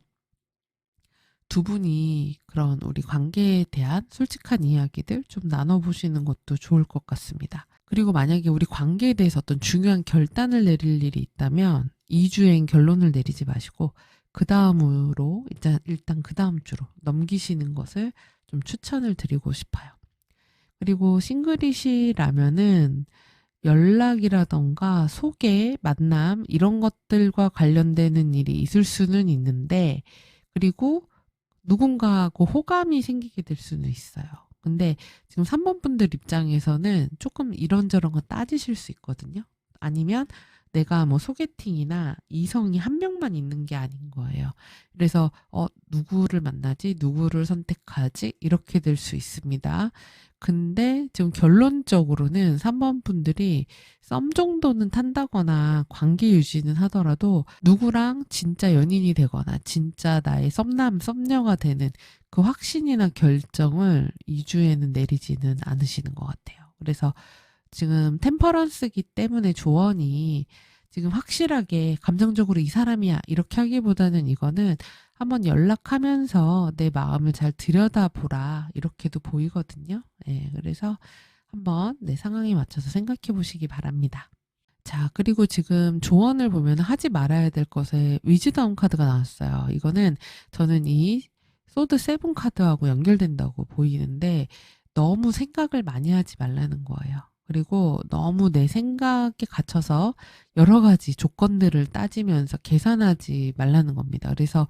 두 분이 그런 우리 관계에 대한 솔직한 이야기들 좀 나눠보시는 것도 좋을 것 같습니다. 그리고 만약에 우리 관계에 대해서 어떤 중요한 결단을 내릴 일이 있다면 2주행 결론을 내리지 마시고 그 다음으로 일단 그 다음 주로 넘기시는 것을 좀 추천을 드리고 싶어요. 그리고 싱글이시라면은 연락이라던가 소개, 만남 이런 것들과 관련되는 일이 있을 수는 있는데 그리고 누군가하고 호감이 생기게 될 수는 있어요. 근데 지금 3번 분들 입장에서는 조금 이런저런 거 따지실 수 있거든요. 아니면 내가 뭐 소개팅이나 이성이 한 명만 있는 게 아닌 거예요. 그래서 누구를 만나지? 누구를 선택하지? 이렇게 될 수 있습니다. 근데 지금 결론적으로는 3번 분들이 썸 정도는 탄다거나 관계 유지는 하더라도 누구랑 진짜 연인이 되거나 진짜 나의 썸남, 썸녀가 되는 그 확신이나 결정을 2주에는 내리지는 않으시는 것 같아요. 그래서 지금 템퍼런스기 때문에 조언이 지금 확실하게 감정적으로 이 사람이야 이렇게 하기보다는 이거는 한번 연락하면서 내 마음을 잘 들여다보라 이렇게도 보이거든요. 네, 그래서 한번 내 상황에 맞춰서 생각해 보시기 바랍니다. 자, 그리고 지금 조언을 보면 하지 말아야 될 것에 위즈덤 카드가 나왔어요. 이거는 저는 이 소드 세븐 카드하고 연결된다고 보이는데 너무 생각을 많이 하지 말라는 거예요. 그리고 너무 내 생각에 갇혀서 여러 가지 조건들을 따지면서 계산하지 말라는 겁니다. 그래서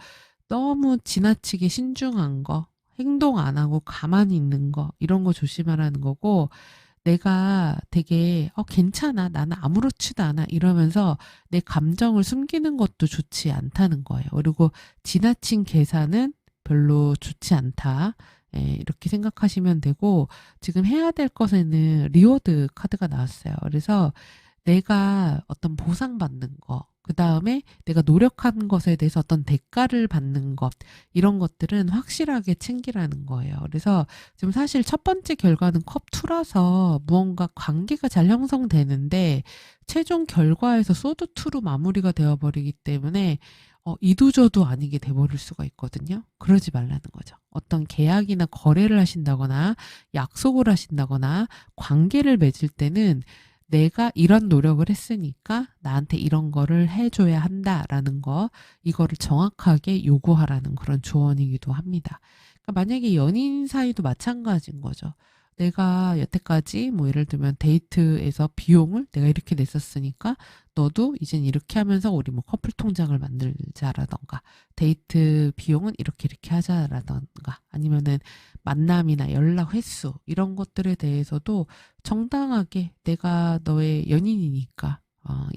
너무 지나치게 신중한 거, 행동 안 하고 가만히 있는 거, 이런 거 조심하라는 거고, 내가 되게 괜찮아 나는 아무렇지도 않아 이러면서 내 감정을 숨기는 것도 좋지 않다는 거예요. 그리고 지나친 계산은 별로 좋지 않다. 예, 이렇게 생각하시면 되고 지금 해야 될 것에는 리워드 카드가 나왔어요. 그래서 내가 어떤 보상받는 거, 그 다음에 내가 노력한 것에 대해서 어떤 대가를 받는 것, 이런 것들은 확실하게 챙기라는 거예요. 그래서 지금 사실 첫 번째 결과는 컵2라서 무언가 관계가 잘 형성되는데 최종 결과에서 소드2로 마무리가 되어버리기 때문에 이도저도 아니게 돼버릴 수가 있거든요. 그러지 말라는 거죠. 어떤 계약이나 거래를 하신다거나 약속을 하신다거나 관계를 맺을 때는 내가 이런 노력을 했으니까 나한테 이런 거를 해줘야 한다라는 거, 이거를 정확하게 요구하라는 그런 조언이기도 합니다. 그러니까 만약에 연인 사이도 마찬가지인 거죠. 내가 여태까지 뭐 예를 들면 데이트에서 비용을 내가 이렇게 냈었으니까 너도 이젠 이렇게 하면서 우리 뭐 커플 통장을 만들자라던가 데이트 비용은 이렇게 하자라던가 아니면은 만남이나 연락 횟수 이런 것들에 대해서도 정당하게 내가 너의 연인이니까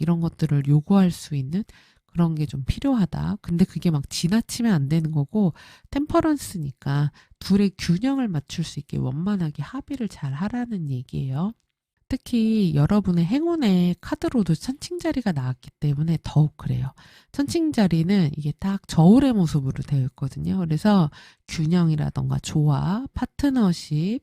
이런 것들을 요구할 수 있는 그런 게 좀 필요하다. 근데 그게 막 지나치면 안 되는 거고 템퍼런스니까 둘의 균형을 맞출 수 있게 원만하게 합의를 잘 하라는 얘기예요. 특히 여러분의 행운의 카드로도 천칭자리가 나왔기 때문에 더욱 그래요. 천칭자리는 이게 딱 저울의 모습으로 되어 있거든요. 그래서 균형이라던가 조화, 파트너십,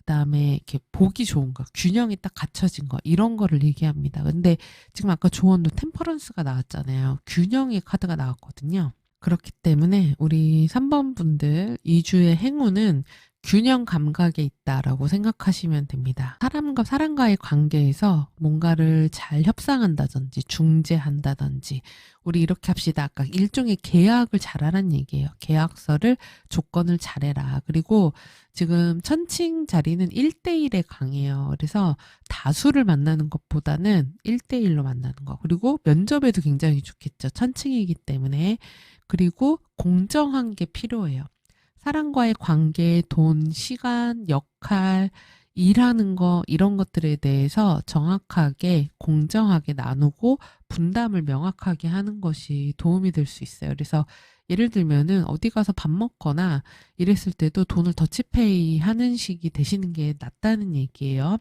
그다음에 이렇게 보기 좋은 거, 균형이 딱 갖춰진 거, 이런 거를 얘기합니다. 근데 지금 아까 조언도 템퍼런스가 나왔잖아요. 균형의 카드가 나왔거든요. 그렇기 때문에 우리 3번 분들 2주의 행운은 균형 감각에 있다라고 생각하시면 됩니다. 사람과 사람과의 관계에서 뭔가를 잘 협상한다든지 중재한다든지, 우리 이렇게 합시다. 아까 일종의 계약을 잘하라는 얘기예요. 계약서를, 조건을 잘해라. 그리고 지금 천칭 자리는 1대1에 강해요. 그래서 다수를 만나는 것보다는 1대1로 만나는 거. 그리고 면접에도 굉장히 좋겠죠. 천칭이기 때문에. 그리고 공정한 게 필요해요. 사람과의 관계, 돈, 시간, 역할, 일하는 거, 이런 것들에 대해서 정확하게, 공정하게 나누고 분담을 명확하게 하는 것이 도움이 될 수 있어요. 그래서 예를 들면은 어디 가서 밥 먹거나 이랬을 때도 돈을 더치페이 하는 식이 되시는 게 낫다는 얘기예요.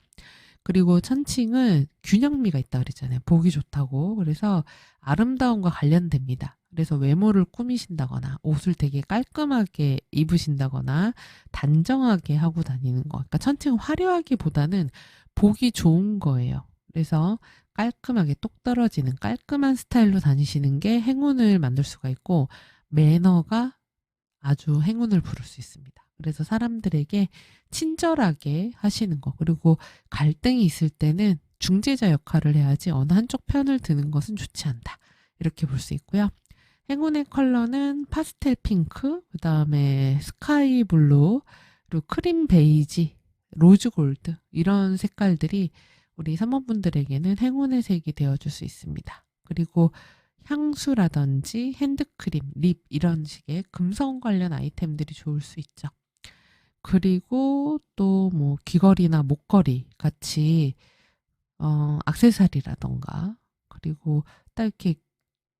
그리고 천칭은 균형미가 있다 그랬잖아요. 보기 좋다고. 그래서 아름다움과 관련됩니다. 그래서 외모를 꾸미신다거나 옷을 되게 깔끔하게 입으신다거나 단정하게 하고 다니는 거. 그러니까 천칭은 화려하기보다는 보기 좋은 거예요. 그래서 깔끔하게 똑 떨어지는 깔끔한 스타일로 다니시는 게 행운을 만들 수가 있고, 매너가 아주 행운을 부를 수 있습니다. 그래서 사람들에게 친절하게 하시는 거, 그리고 갈등이 있을 때는 중재자 역할을 해야지 어느 한쪽 편을 드는 것은 좋지 않다. 이렇게 볼 수 있고요. 행운의 컬러는 파스텔 핑크, 그 다음에 스카이 블루, 그리고 크림 베이지, 로즈 골드, 이런 색깔들이 우리 3번 분들에게는 행운의 색이 되어줄 수 있습니다. 그리고 향수라든지 핸드크림, 립, 이런 식의 금성 관련 아이템들이 좋을 수 있죠. 그리고 또 뭐 귀걸이나 목걸이 같이 액세서리라던가, 그리고 딱 이렇게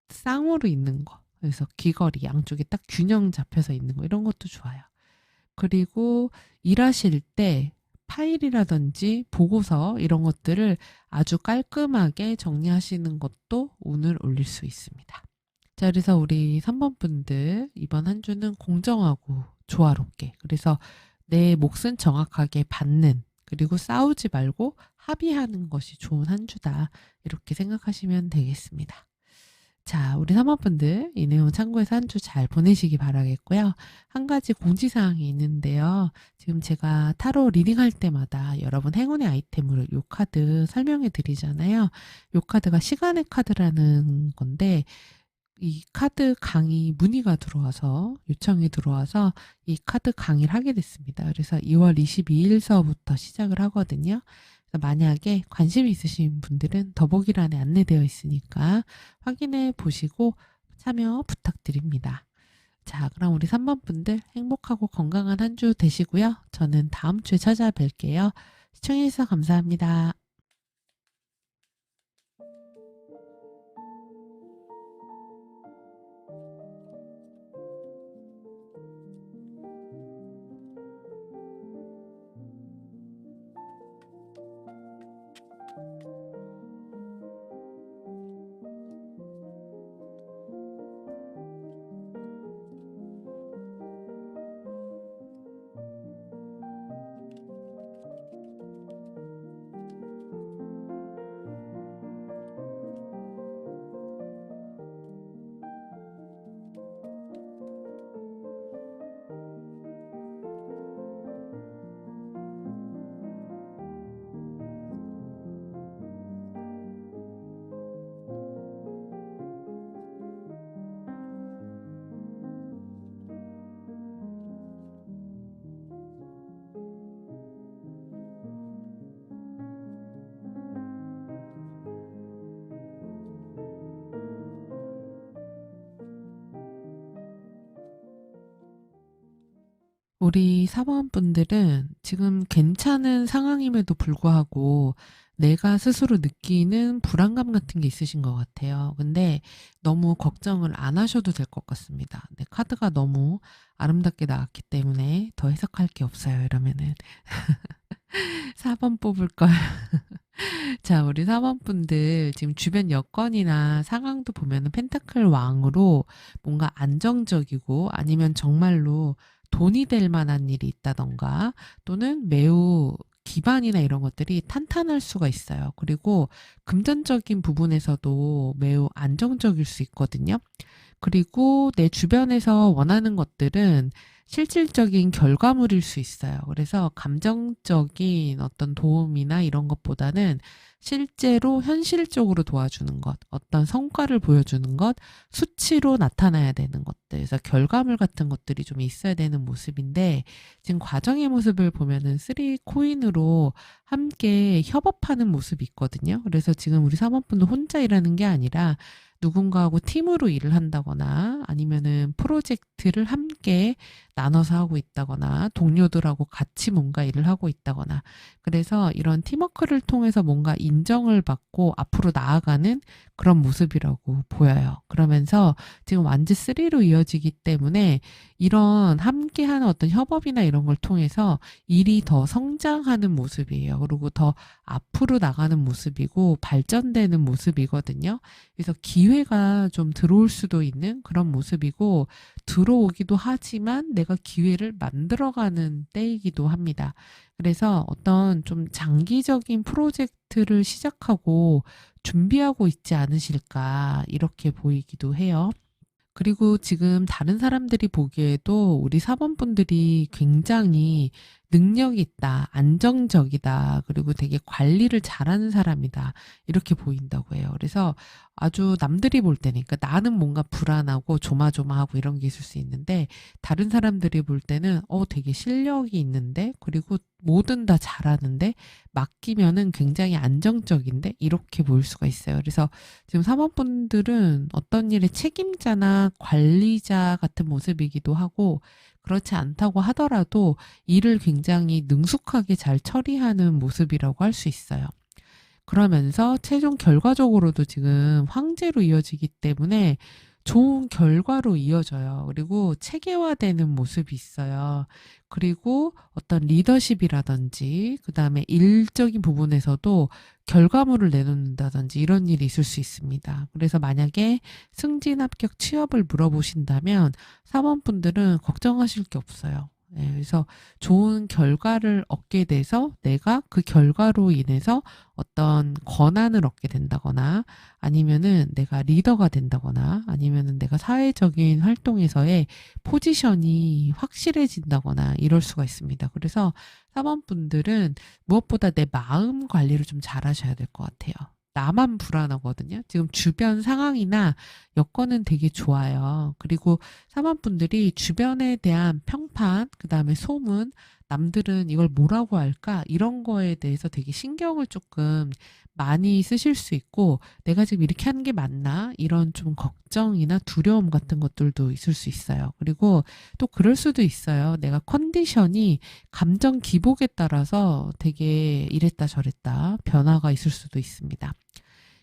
쌍으로 있는 거, 그래서 귀걸이 양쪽에 딱 균형 잡혀서 있는 거, 이런 것도 좋아요. 그리고 일하실 때 파일이라든지 보고서, 이런 것들을 아주 깔끔하게 정리하시는 것도 운을 올릴 수 있습니다. 자, 그래서 우리 3번 분들 이번 한 주는 공정하고 조화롭게, 그래서 내 몫은 정확하게 받는, 그리고 싸우지 말고 합의하는 것이 좋은 한 주다. 이렇게 생각하시면 되겠습니다. 자, 우리 3번 분들 이 내용 참고해서 한 주 잘 보내시기 바라겠고요. 한 가지 공지사항이 있는데요. 지금 제가 타로 리딩할 때마다 여러분 행운의 아이템으로 이 카드 설명해 드리잖아요. 이 카드가 시간의 카드라는 건데, 이 카드 강의 문의가 들어와서, 요청이 들어와서 이 카드 강의를 하게 됐습니다. 그래서 2월 22일서부터 시작을 하거든요. 그래서 만약에 관심이 있으신 분들은 더보기란에 안내되어 있으니까 확인해 보시고 참여 부탁드립니다. 자, 그럼 우리 3번 분들 행복하고 건강한 한 주 되시고요. 저는 다음 주에 찾아뵐게요. 시청해주셔서 감사합니다. 우리 사모님분들은 지금 괜찮은 상황임에도 불구하고 내가 스스로 느끼는 불안감 같은 게 있으신 것 같아요. 근데 너무 걱정을 안 하셔도 될 것 같습니다. 네, 카드가 너무 아름답게 나왔기 때문에 더 해석할 게 없어요. 이러면은 4번 뽑을 걸. 자, 우리 4번 분들 지금 주변 여건이나 상황도 보면은 펜타클 왕으로 뭔가 안정적이고, 아니면 정말로 돈이 될 만한 일이 있다던가 또는 매우 기반이나 이런 것들이 탄탄할 수가 있어요. 그리고 금전적인 부분에서도 매우 안정적일 수 있거든요. 그리고 내 주변에서 원하는 것들은 실질적인 결과물일 수 있어요. 그래서 감정적인 어떤 도움이나 이런 것보다는 실제로 현실적으로 도와주는 것, 어떤 성과를 보여주는 것, 수치로 나타나야 되는 것들, 그래서 결과물 같은 것들이 좀 있어야 되는 모습인데, 지금 과정의 모습을 보면은 3코인으로 함께 협업하는 모습이 있거든요. 그래서 지금 우리 사모분도 혼자 일하는 게 아니라 누군가하고 팀으로 일을 한다거나 아니면은 프로젝트를 함께 나눠서 하고 있다거나 동료들하고 같이 뭔가 일을 하고 있다거나 그래서 이런 팀워크를 통해서 뭔가 인정을 받고 앞으로 나아가는 그런 모습이라고 보여요. 그러면서 지금 완즈 3로 이어지기 때문에 이런 함께하는 어떤 협업이나 이런 걸 통해서 일이 더 성장하는 모습이에요. 그리고 더 앞으로 나가는 모습이고 발전되는 모습이거든요. 그래서 기회가 좀 들어올 수도 있는 그런 모습이고 들어오기도 하지만 내가 기회를 만들어가는 때이기도 합니다. 그래서 어떤 좀 장기적인 프로젝트를 시작하고 준비하고 있지 않으실까 이렇게 보이기도 해요. 그리고 지금 다른 사람들이 보기에도 우리 사범분들이 굉장히 능력이 있다, 안정적이다, 그리고 되게 관리를 잘하는 사람이다, 이렇게 보인다고 해요. 그래서 아주 남들이 볼 때는, 그러니까 나는 뭔가 불안하고 조마조마하고 이런 게 있을 수 있는데, 다른 사람들이 볼 때는, 되게 실력이 있는데, 그리고 뭐든 다 잘하는데, 맡기면은 굉장히 안정적인데, 이렇게 보일 수가 있어요. 그래서 지금 사모분들은 어떤 일의 책임자나 관리자 같은 모습이기도 하고 그렇지 않다고 하더라도 일을 굉장히 능숙하게 잘 처리하는 모습이라고 할 수 있어요. 그러면서 최종 결과적으로도 지금 황제로 이어지기 때문에 좋은 결과로 이어져요. 그리고 체계화되는 모습이 있어요. 그리고 어떤 리더십이라든지 그다음에 일적인 부분에서도 결과물을 내놓는다든지 이런 일이 있을 수 있습니다. 그래서 만약에 승진, 합격, 취업을 물어보신다면 사원분들은 걱정하실 게 없어요. 네, 그래서 좋은 결과를 얻게 돼서 내가 그 결과로 인해서 어떤 권한을 얻게 된다거나 아니면은 내가 리더가 된다거나 아니면은 내가 사회적인 활동에서의 포지션이 확실해진다거나 이럴 수가 있습니다. 그래서 사원분들은 무엇보다 내 마음 관리를 좀 잘하셔야 될 것 같아요. 나만 불안하거든요. 지금 주변 상황이나 여건은 되게 좋아요. 그리고 사모분들이 주변에 대한 평판, 그 다음에 소문, 남들은 이걸 뭐라고 할까? 이런 거에 대해서 되게 신경을 조금 많이 쓰실 수 있고, 내가 지금 이렇게 하는 게 맞나? 이런 좀 걱정이나 두려움 같은 것들도 있을 수 있어요. 그리고 또 그럴 수도 있어요. 내가 컨디션이 감정 기복에 따라서 되게 이랬다 저랬다 변화가 있을 수도 있습니다.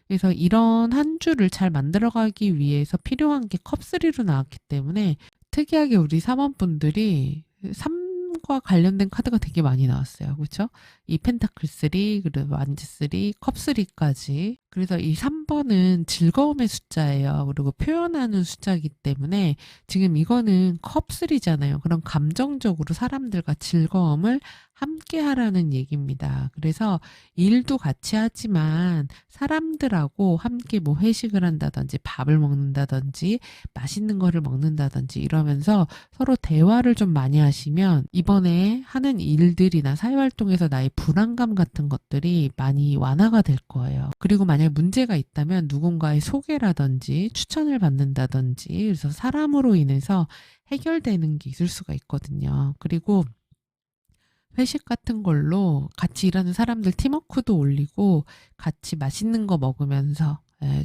그래서 이런 한 주를 잘 만들어가기 위해서 필요한 게 컵3로 나왔기 때문에 특이하게 우리 사모분들이 3과 관련된 카드가 되게 많이 나왔어요. 그렇죠? 이 펜타클 3, 그리고 완즈 3, 컵 3까지. 그래서 이 3번은 즐거움의 숫자예요. 그리고 표현하는 숫자이기 때문에 지금 이거는 컵 3잖아요. 그런 감정적으로 사람들과 즐거움을 함께 하라는 얘기입니다. 그래서 일도 같이 하지만 사람들하고 함께 뭐 회식을 한다든지 밥을 먹는다든지 맛있는 거를 먹는다든지 이러면서 서로 대화를 좀 많이 하시면 이번에 하는 일들이나 사회활동에서 나의 불안감 같은 것들이 많이 완화가 될 거예요. 그리고 만약 문제가 있다면 누군가의 소개라든지 추천을 받는다든지 그래서 사람으로 인해서 해결되는 게 있을 수가 있거든요. 그리고 회식 같은 걸로 같이 일하는 사람들 팀워크도 올리고 같이 맛있는 거 먹으면서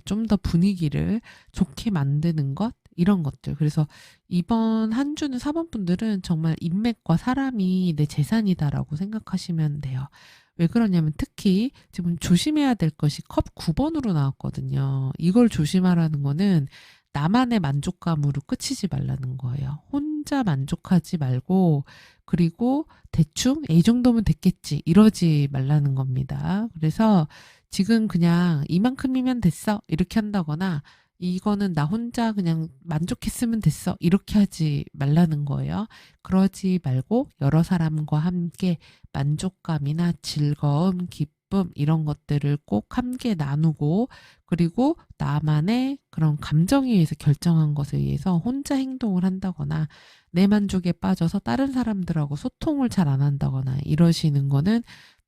좀 더 분위기를 좋게 만드는 것 이런 것들. 그래서 이번 한 주는 사범분들은 정말 인맥과 사람이 내 재산이다라고 생각하시면 돼요. 왜 그러냐면 특히 지금 조심해야 될 것이 컵 9번으로 나왔거든요. 이걸 조심하라는 거는 나만의 만족감으로 끝이지 말라는 거예요. 혼자 만족하지 말고 그리고 대충 이 정도면 됐겠지 이러지 말라는 겁니다. 그래서 지금 그냥 이만큼이면 됐어 이렇게 한다거나 이거는 나 혼자 그냥 만족했으면 됐어. 이렇게 하지 말라는 거예요. 그러지 말고 여러 사람과 함께 만족감이나 즐거움, 기쁨 이런 것들을 꼭 함께 나누고 그리고 나만의 그런 감정에 의해서 결정한 것에 의해서 혼자 행동을 한다거나 내 만족에 빠져서 다른 사람들하고 소통을 잘 안 한다거나 이러시는 거는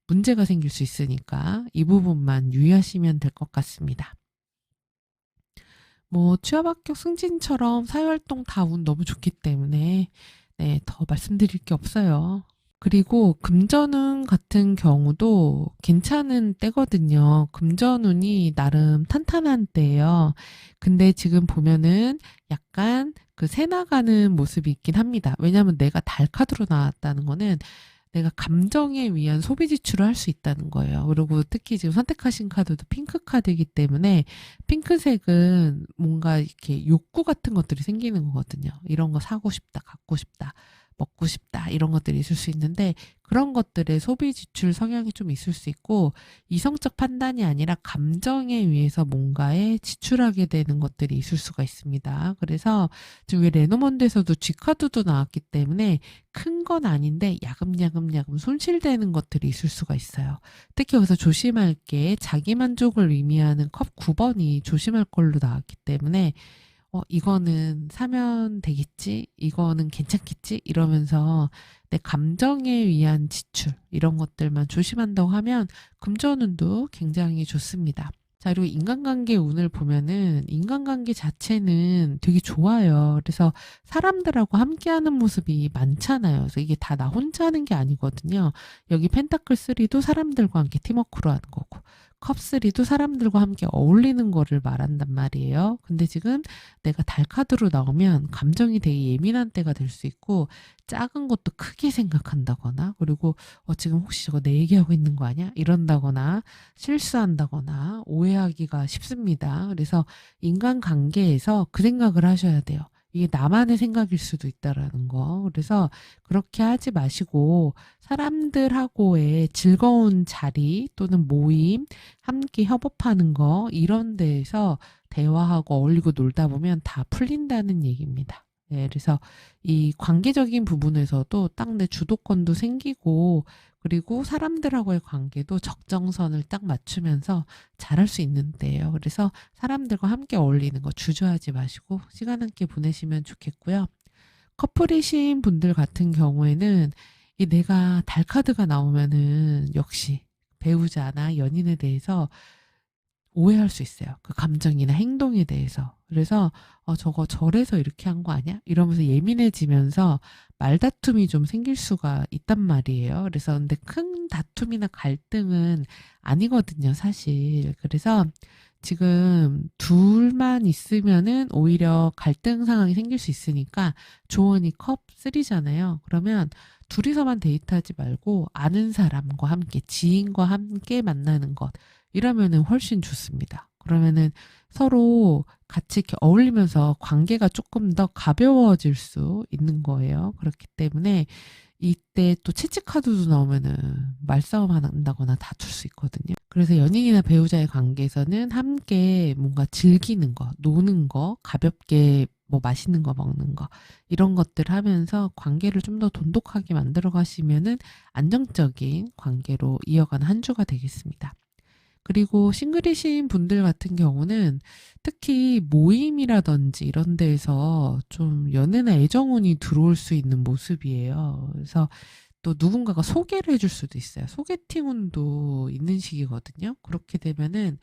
문제가 생길 수 있으니까 이 부분만 유의하시면 될 것 같습니다. 뭐 취업 합격 승진처럼 사회활동 다 운 너무 좋기 때문에 네, 더 말씀드릴 게 없어요. 그리고 금전운 같은 경우도 괜찮은 때거든요. 금전운이 나름 탄탄한 때예요. 근데 지금 보면은 약간 그 새 나가는 모습이 있긴 합니다. 왜냐하면 내가 달 카드로 나왔다는 거는 내가 감정에 의한 소비 지출을 할 수 있다는 거예요. 그리고 특히 지금 선택하신 카드도 핑크 카드이기 때문에 핑크색은 뭔가 이렇게 욕구 같은 것들이 생기는 거거든요. 이런 거 사고 싶다, 갖고 싶다, 먹고 싶다, 이런 것들이 있을 수 있는데 그런 것들의 소비 지출 성향이 좀 있을 수 있고 이성적 판단이 아니라 감정에 의해서 뭔가에 지출하게 되는 것들이 있을 수가 있습니다. 그래서 지금 왜 레노먼드에서도 G카드도 나왔기 때문에 큰 건 아닌데 야금야금 손실되는 것들이 있을 수가 있어요. 특히 여기서 조심할 게 자기 만족을 의미하는 컵 9번이 조심할 걸로 나왔기 때문에 이거는 사면 되겠지? 이거는 괜찮겠지? 이러면서 내 감정에 의한 지출 이런 것들만 조심한다고 하면 금전운도 굉장히 좋습니다. 자, 그리고 인간관계 운을 보면은 인간관계 자체는 되게 좋아요. 그래서 사람들하고 함께하는 모습이 많잖아요. 그래서 이게 다 나 혼자 하는 게 아니거든요. 여기 펜타클 3도 사람들과 함께 팀워크로 하는 거고, 컵3도 사람들과 함께 어울리는 거를 말한단 말이에요. 근데 지금 내가 달 카드로 나오면 감정이 되게 예민한 때가 될 수 있고, 작은 것도 크게 생각한다거나, 그리고 지금 혹시 저거 내 얘기하고 있는 거 아니야? 이런다거나, 실수한다거나 오해하기가 쉽습니다. 그래서 인간관계에서 그 생각을 하셔야 돼요. 이게 나만의 생각일 수도 있다라는 거. 그래서 그렇게 하지 마시고 사람들하고의 즐거운 자리 또는 모임, 함께 협업하는 거 이런 데에서 대화하고 어울리고 놀다 보면 다 풀린다는 얘기입니다. 네, 그래서 이 관계적인 부분에서도 딱 내 주도권도 생기고 그리고 사람들하고의 관계도 적정선을 딱 맞추면서 잘할 수 있는데요. 그래서 사람들과 함께 어울리는 거 주저하지 마시고 시간 함께 보내시면 좋겠고요. 커플이신 분들 같은 경우에는 이 내가 달 카드가 나오면은 역시 배우자나 연인에 대해서 오해할 수 있어요. 그 감정이나 행동에 대해서. 그래서 저거 저래서 이렇게 한 거 아니야? 이러면서 예민해지면서 말다툼이 좀 생길 수가 있단 말이에요. 그래서 근데 큰 다툼이나 갈등은 아니거든요, 사실. 그래서 지금 둘만 있으면은 오히려 갈등 상황이 생길 수 있으니까 조언이 컵 3잖아요. 그러면 둘이서만 데이트하지 말고 아는 사람과 함께 지인과 함께 만나는 것 이러면은 훨씬 좋습니다. 그러면은 서로 같이 이렇게 어울리면서 관계가 조금 더 가벼워질 수 있는 거예요. 그렇기 때문에 이때 또 채찍카드도 나오면은 말싸움 한다거나 다툴 수 있거든요. 그래서 연인이나 배우자의 관계에서는 함께 뭔가 즐기는 거, 노는 거, 가볍게 뭐 맛있는 거 먹는 거 이런 것들 하면서 관계를 좀 더 돈독하게 만들어 가시면은 안정적인 관계로 이어가는 한 주가 되겠습니다. 그리고 싱글이신 분들 같은 경우는 특히 모임이라든지 이런 데에서 좀 연애나 애정운이 들어올 수 있는 모습이에요. 그래서 또 누군가가 소개를 해줄 수도 있어요. 소개팅 운도 있는 시기거든요. 그렇게 되면은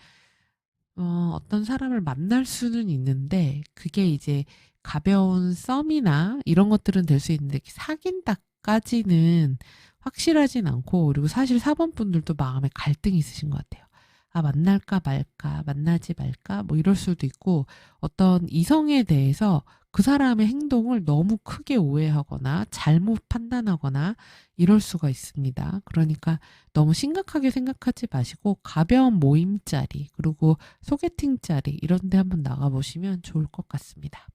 어떤 사람을 만날 수는 있는데 그게 이제 가벼운 썸이나 이런 것들은 될 수 있는데 사귄다까지는 확실하진 않고 그리고 사실 4번 분들도 마음에 갈등이 있으신 것 같아요. 아, 만날까 말까, 만나지 말까, 뭐 이럴 수도 있고 어떤 이성에 대해서 그 사람의 행동을 너무 크게 오해하거나 잘못 판단하거나 이럴 수가 있습니다. 그러니까 너무 심각하게 생각하지 마시고 가벼운 모임자리 그리고 소개팅 자리 이런 데 한번 나가보시면 좋을 것 같습니다.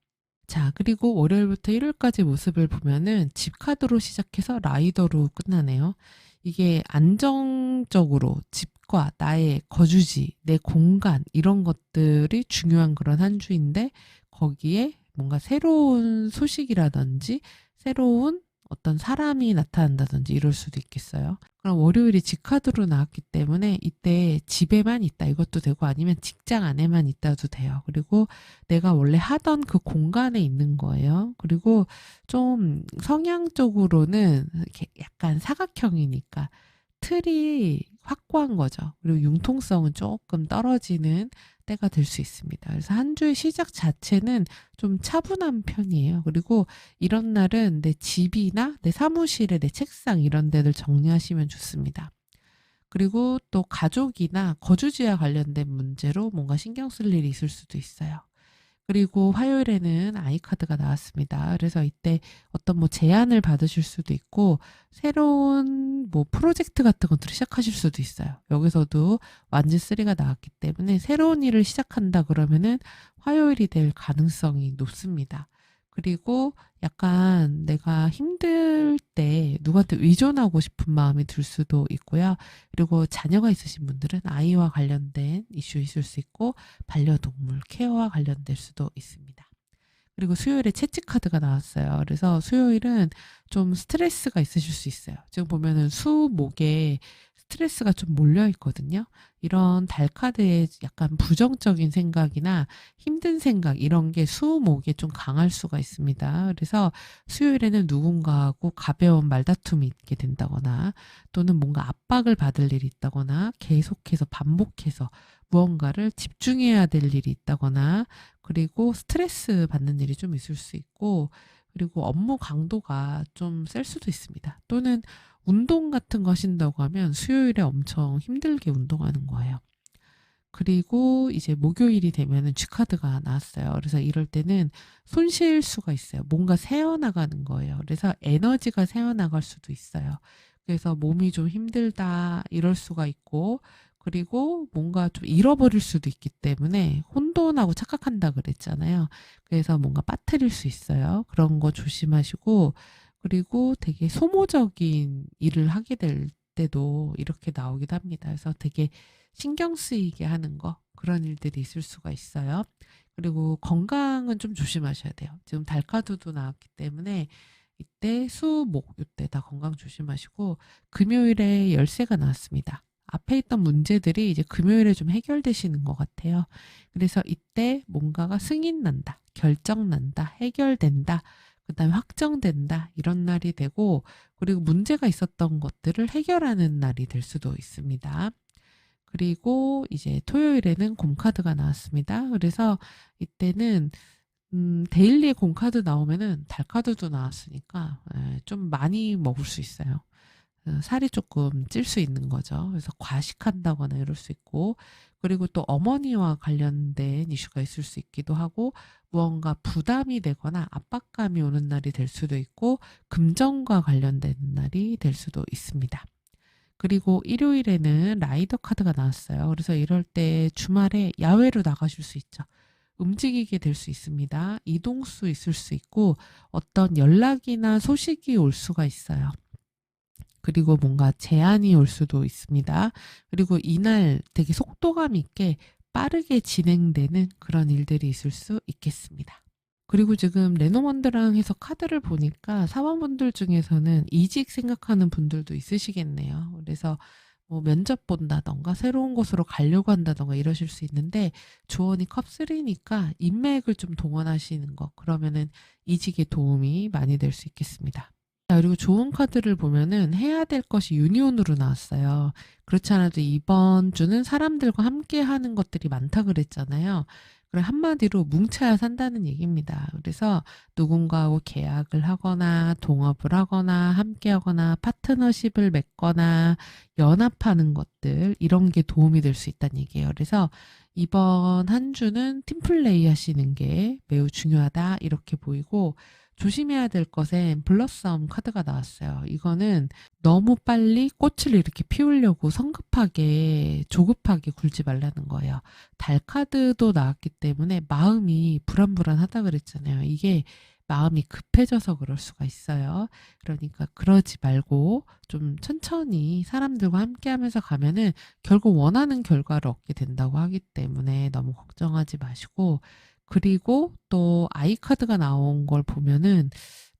자, 그리고 월요일부터 일요일까지 모습을 보면은 집 카드로 시작해서 라이더로 끝나네요. 이게 안정적으로 집 삶과 나의 거주지, 내 공간 이런 것들이 중요한 그런 한 주인데 거기에 뭔가 새로운 소식이라든지 새로운 어떤 사람이 나타난다든지 이럴 수도 있겠어요. 그럼 월요일이 직카드로 나왔기 때문에 이때 집에만 있다 이것도 되고 아니면 직장 안에만 있다도 돼요. 그리고 내가 원래 하던 그 공간에 있는 거예요. 그리고 좀 성향적으로는 이렇게 약간 사각형이니까 틀이 확고한 거죠. 그리고 융통성은 조금 떨어지는 때가 될 수 있습니다. 그래서 한 주의 시작 자체는 좀 차분한 편이에요. 그리고 이런 날은 내 집이나 내 사무실에 내 책상 이런 데를 정리하시면 좋습니다. 그리고 또 가족이나 거주지와 관련된 문제로 뭔가 신경 쓸 일이 있을 수도 있어요. 그리고 화요일에는 아이카드가 나왔습니다. 그래서 이때 어떤 뭐 제안을 받으실 수도 있고 새로운 뭐 프로젝트 같은 것들을 시작하실 수도 있어요. 여기서도 완즈3가 나왔기 때문에 새로운 일을 시작한다 그러면은 화요일이 될 가능성이 높습니다. 그리고 약간 내가 힘들 때 누구한테 의존하고 싶은 마음이 들 수도 있고요. 그리고 자녀가 있으신 분들은 아이와 관련된 이슈 있을 수 있고 반려동물 케어와 관련될 수도 있습니다. 그리고 수요일에 채찍카드가 나왔어요. 그래서 수요일은 좀 스트레스가 있으실 수 있어요. 지금 보면은 수목에 스트레스가 좀 몰려 있거든요. 이런 달카드에 약간 부정적인 생각이나 힘든 생각 이런 게 수목에 좀 강할 수가 있습니다. 그래서 수요일에는 누군가하고 가벼운 말다툼이 있게 된다거나 또는 뭔가 압박을 받을 일이 있다거나 계속해서 반복해서 무언가를 집중해야 될 일이 있다거나 그리고 스트레스 받는 일이 좀 있을 수 있고 그리고 업무 강도가 좀 셀 수도 있습니다. 또는 운동 같은 거 하신다고 하면 수요일에 엄청 힘들게 운동하는 거예요. 그리고 이제 목요일이 되면은 G카드가 나왔어요. 그래서 이럴 때는 손 쉴 수가 있어요. 뭔가 새어나가는 거예요. 그래서 에너지가 새어나갈 수도 있어요. 그래서 몸이 좀 힘들다 이럴 수가 있고 그리고 뭔가 좀 잃어버릴 수도 있기 때문에 혼돈하고 착각한다 그랬잖아요. 그래서 뭔가 빠뜨릴 수 있어요. 그런 거 조심하시고 그리고 되게 소모적인 일을 하게 될 때도 이렇게 나오기도 합니다. 그래서 되게 신경 쓰이게 하는 거 그런 일들이 있을 수가 있어요. 그리고 건강은 좀 조심하셔야 돼요. 지금 달카드도 나왔기 때문에 이때 수, 목 이때 다 건강 조심하시고 금요일에 열쇠가 나왔습니다. 앞에 있던 문제들이 이제 금요일에 좀 해결되시는 것 같아요. 그래서 이때 뭔가가 승인난다, 결정난다, 해결된다, 그다음에 확정된다 이런 날이 되고 그리고 문제가 있었던 것들을 해결하는 날이 될 수도 있습니다. 그리고 이제 토요일에는 곰카드가 나왔습니다. 그래서 이때는 데일리에 곰카드 나오면은 달카드도 나왔으니까 좀 많이 먹을 수 있어요. 살이 조금 찔 수 있는 거죠. 그래서 과식한다거나 이럴 수 있고 그리고 또 어머니와 관련된 이슈가 있을 수 있기도 하고 무언가 부담이 되거나 압박감이 오는 날이 될 수도 있고 금전과 관련된 날이 될 수도 있습니다. 그리고 일요일에는 라이더 카드가 나왔어요. 그래서 이럴 때 주말에 야외로 나가실 수 있죠. 움직이게 될 수 있습니다. 이동수 있을 수 있고 어떤 연락이나 소식이 올 수가 있어요. 그리고 뭔가 제안이 올 수도 있습니다. 그리고 이날 되게 속도감 있게 빠르게 진행되는 그런 일들이 있을 수 있겠습니다. 그리고 지금 레노먼드랑 해서 카드를 보니까 사원분들 중에서는 이직 생각하는 분들도 있으시겠네요. 그래서 뭐 면접 본다던가 새로운 곳으로 가려고 한다던가 이러실 수 있는데 조언이 컵3니까 인맥을 좀 동원하시는 거 그러면은 이직에 도움이 많이 될 수 있겠습니다. 자, 그리고 좋은 카드를 보면은 해야 될 것이 유니온으로 나왔어요. 그렇지 않아도 이번 주는 사람들과 함께 하는 것들이 많다 그랬잖아요. 그래 한마디로 뭉쳐야 산다는 얘기입니다. 그래서 누군가하고 계약을 하거나 동업을 하거나 함께 하거나 파트너십을 맺거나 연합하는 것들 이런 게 도움이 될 수 있다는 얘기예요. 그래서 이번 한 주는 팀플레이 하시는 게 매우 중요하다 이렇게 보이고 조심해야 될 것엔 블러썸 카드가 나왔어요. 이거는 너무 빨리 꽃을 이렇게 피우려고 성급하게 조급하게 굴지 말라는 거예요. 달 카드도 나왔기 때문에 마음이 불안불안하다 그랬잖아요. 이게 마음이 급해져서 그럴 수가 있어요. 그러니까 그러지 말고 좀 천천히 사람들과 함께 하면서 가면은 결국 원하는 결과를 얻게 된다고 하기 때문에 너무 걱정하지 마시고, 그리고 또 아이카드가 나온 걸 보면은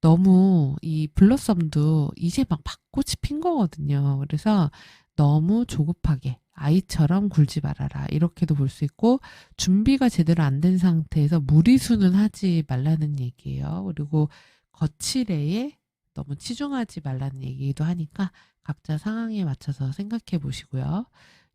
너무 이 블러썸도 이제 막 벚꽃이 핀 거거든요. 그래서 너무 조급하게 아이처럼 굴지 말아라, 이렇게도 볼 수 있고, 준비가 제대로 안 된 상태에서 무리수는 하지 말라는 얘기예요. 그리고 거칠애에 너무 치중하지 말라는 얘기도 하니까 각자 상황에 맞춰서 생각해 보시고요.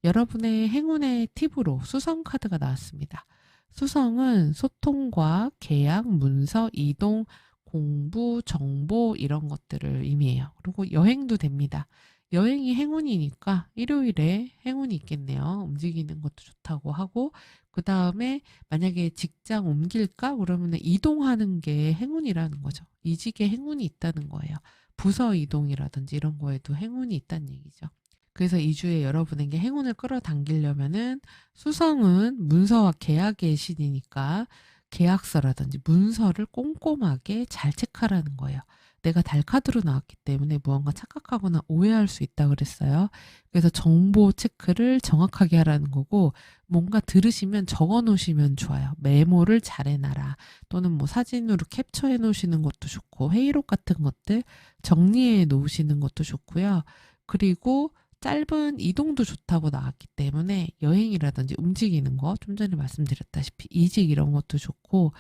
여러분의 행운의 팁으로 수성 카드가 나왔습니다. 수성은 소통과 계약, 문서, 이동, 공부, 정보 이런 것들을 의미해요. 그리고 여행도 됩니다. 여행이 행운이니까 일요일에 행운이 있겠네요. 움직이는 것도 좋다고 하고, 그 다음에 만약에 직장 옮길까? 그러면 이동하는 게 행운이라는 거죠. 이직에 행운이 있다는 거예요. 부서 이동이라든지 이런 거에도 행운이 있다는 얘기죠. 그래서 이 주에 여러분에게 행운을 끌어당기려면은 수성은 문서와 계약의 신이니까 계약서라든지 문서를 꼼꼼하게 잘 체크하라는 거예요. 내가 달 카드로 나왔기 때문에 무언가 착각하거나 오해할 수 있다 그랬어요. 그래서 정보 체크를 정확하게 하라는 거고, 뭔가 들으시면 적어 놓으시면 좋아요. 메모를 잘 해놔라. 또는 뭐 사진으로 캡처해 놓으시는 것도 좋고, 회의록 같은 것들 정리해 놓으시는 것도 좋고요. 그리고 짧은 이동도 좋다고 나왔기 때문에 여행이라든지 움직이는 거, 좀 전에 말씀드렸다시피 이직 이런 것도 좋고,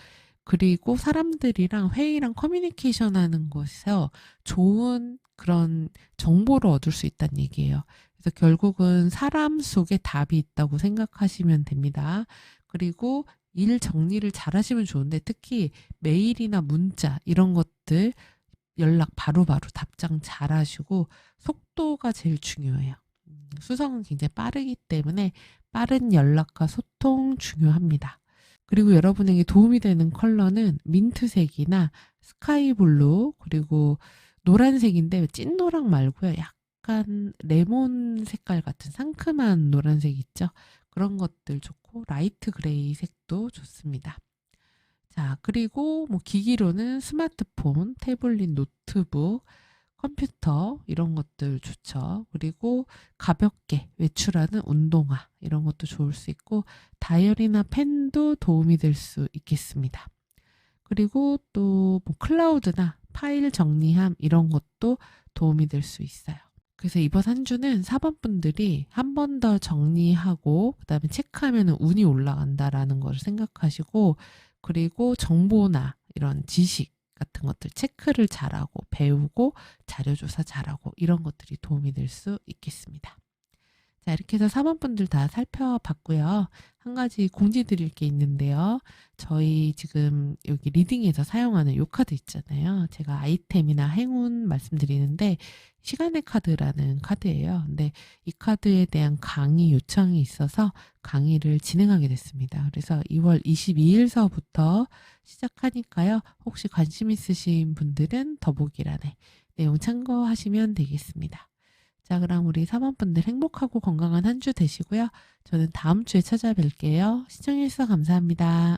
그리고 사람들이랑 회의랑 커뮤니케이션 하는 것에서 좋은 그런 정보를 얻을 수 있다는 얘기예요. 그래서 결국은 사람 속에 답이 있다고 생각하시면 됩니다. 그리고 일 정리를 잘 하시면 좋은데, 특히 메일이나 문자 이런 것들 연락 바로바로 답장 잘 하시고, 속도가 제일 중요해요. 수성은 굉장히 빠르기 때문에 빠른 연락과 소통 중요합니다. 그리고 여러분에게 도움이 되는 컬러는 민트색이나 스카이블루, 그리고 노란색인데 찐노랑 말고요. 약간 레몬 색깔 같은 상큼한 노란색 있죠? 그런 것들 좋고, 라이트 그레이 색도 좋습니다. 자, 그리고 뭐 기기로는 스마트폰, 태블릿, 노트북, 컴퓨터 이런 것들 좋죠. 그리고 가볍게 외출하는 운동화 이런 것도 좋을 수 있고, 다이어리나 펜도 도움이 될 수 있겠습니다. 그리고 또 뭐 클라우드나 파일 정리함 이런 것도 도움이 될 수 있어요. 그래서 이번 한 주는 4번 분들이 한 번 더 정리하고 그다음에 체크하면 운이 올라간다라는 걸 생각하시고, 그리고 정보나 이런 지식 같은 것들 체크를 잘하고 배우고 자료 조사 잘하고 이런 것들이 도움이 될 수 있겠습니다. 자, 이렇게 해서 4번 분들 다 살펴봤고요. 한 가지 공지 드릴 게 있는데요. 저희 지금 여기 리딩에서 사용하는 요 카드 있잖아요. 제가 아이템이나 행운 말씀드리는데 시간의 카드라는 카드예요. 근데 이 카드에 대한 강의 요청이 있어서 강의를 진행하게 됐습니다. 그래서 2월 22일서부터 시작하니까요. 혹시 관심 있으신 분들은 더보기란에 내용 참고하시면 되겠습니다. 자, 그럼 우리 사모분들 행복하고 건강한 한 주 되시고요. 저는 다음 주에 찾아뵐게요. 시청해주셔서 감사합니다.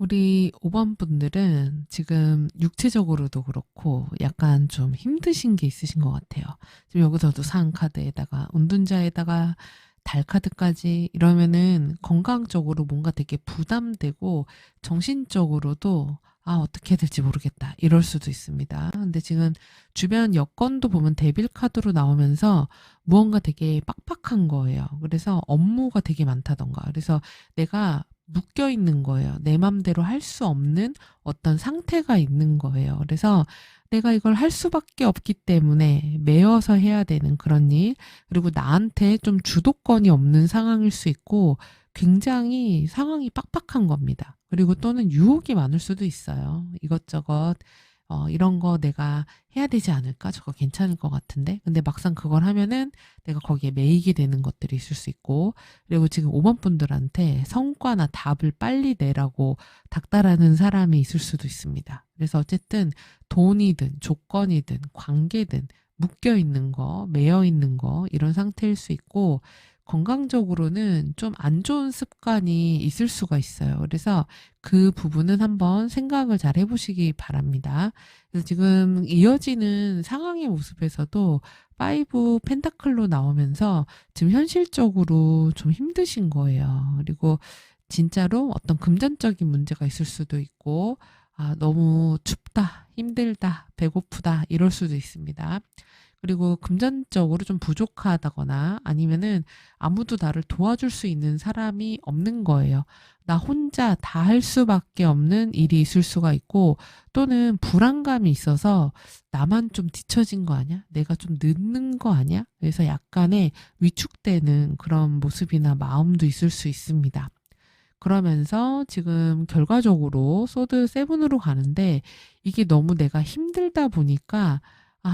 우리 5번 분들은 지금 육체적으로도 그렇고 약간 좀 힘드신 게 있으신 것 같아요. 지금 여기서도 상카드에다가 운둔자에다가 달카드까지 이러면은 건강적으로 뭔가 되게 부담되고 정신적으로도 어떻게 해야 될지 모르겠다. 이럴 수도 있습니다. 근데 지금 주변 여건도 보면 데빌 카드로 나오면서 무언가 되게 빡빡한 거예요. 그래서 업무가 되게 많다던가. 그래서 내가 묶여 있는 거예요. 내 맘대로 할 수 없는 어떤 상태가 있는 거예요. 그래서 내가 이걸 할 수밖에 없기 때문에 매여서 해야 되는 그런 일, 그리고 나한테 좀 주도권이 없는 상황일 수 있고 굉장히 상황이 빡빡한 겁니다. 그리고 또는 유혹이 많을 수도 있어요. 이것저것 이런 거 내가 해야 되지 않을까? 저거 괜찮을 것 같은데? 근데 막상 그걸 하면은 내가 거기에 매이게 되는 것들이 있을 수 있고, 그리고 지금 5번 분들한테 성과나 답을 빨리 내라고 닥달하는 사람이 있을 수도 있습니다. 그래서 어쨌든 돈이든 조건이든 관계든 묶여 있는 거, 매여 있는 거, 이런 상태일 수 있고, 건강적으로는 좀 안 좋은 습관이 있을 수가 있어요. 그래서 그 부분은 한번 생각을 잘 해보시기 바랍니다. 그래서 지금 이어지는 상황의 모습에서도 5 펜타클로 나오면서 지금 현실적으로 좀 힘드신 거예요. 그리고 진짜로 어떤 금전적인 문제가 있을 수도 있고, 너무 춥다, 힘들다, 배고프다, 이럴 수도 있습니다. 그리고 금전적으로 좀 부족하다거나 아니면은 아무도 나를 도와줄 수 있는 사람이 없는 거예요. 나 혼자 다 할 수밖에 없는 일이 있을 수가 있고, 또는 불안감이 있어서 나만 좀 뒤처진 거 아니야? 내가 좀 늦는 거 아니야? 그래서 약간의 위축되는 그런 모습이나 마음도 있을 수 있습니다. 그러면서 지금 결과적으로 소드 세븐으로 가는데 이게 너무 내가 힘들다 보니까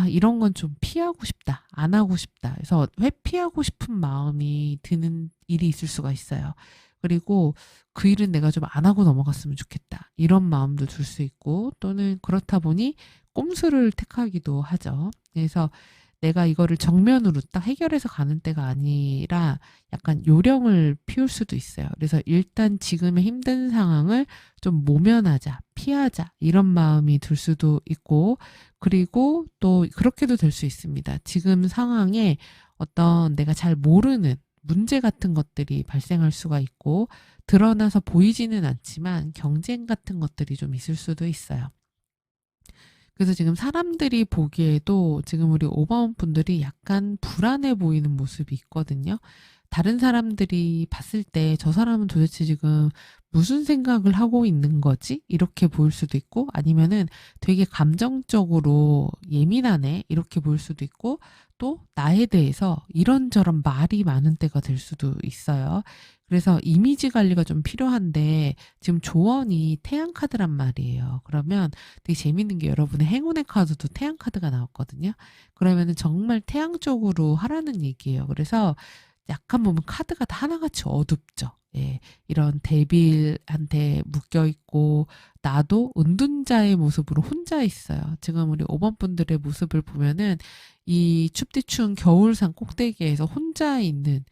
이런 건 좀 피하고 싶다. 안 하고 싶다. 그래서 회피하고 싶은 마음이 드는 일이 있을 수가 있어요. 그리고 그 일은 내가 좀 안 하고 넘어갔으면 좋겠다. 이런 마음도 들 수 있고, 또는 그렇다 보니 꼼수를 택하기도 하죠. 그래서 내가 이거를 정면으로 딱 해결해서 가는 때가 아니라 약간 요령을 피울 수도 있어요. 그래서 일단 지금의 힘든 상황을 좀 모면하자, 피하자, 이런 마음이 들 수도 있고, 그리고 또 그렇게도 될 수 있습니다. 지금 상황에 어떤 내가 잘 모르는 문제 같은 것들이 발생할 수가 있고, 드러나서 보이지는 않지만 경쟁 같은 것들이 좀 있을 수도 있어요. 그래서 지금 사람들이 보기에도 지금 우리 5번 분들이 약간 불안해 보이는 모습이 있거든요. 다른 사람들이 봤을 때 저 사람은 도대체 지금 무슨 생각을 하고 있는 거지? 이렇게 보일 수도 있고, 아니면은 되게 감정적으로 예민하네? 이렇게 보일 수도 있고, 또 나에 대해서 이런저런 말이 많은 때가 될 수도 있어요. 그래서 이미지 관리가 좀 필요한데 지금 조언이 태양 카드란 말이에요. 그러면 되게 재밌는 게 여러분의 행운의 카드도 태양 카드가 나왔거든요. 그러면은 정말 태양 쪽으로 하라는 얘기예요. 그래서 약간 보면 카드가 다 하나같이 어둡죠. 예, 이런 데빌한테 묶여 있고 나도 은둔자의 모습으로 혼자 있어요. 지금 우리 5번 분들의 모습을 보면은 이 춥디 추운 겨울산 꼭대기에서 혼자 있는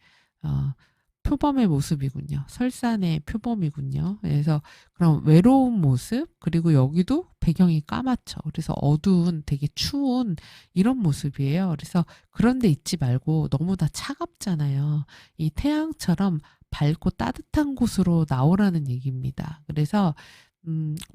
표범의 모습이군요. 설산의 표범이군요. 그래서 그런 외로운 모습, 그리고 여기도 배경이 까맣죠. 그래서 어두운 되게 추운 이런 모습이에요. 그래서 그런 데 있지 말고 너무 다 차갑잖아요. 이 태양처럼 밝고 따뜻한 곳으로 나오라는 얘기입니다. 그래서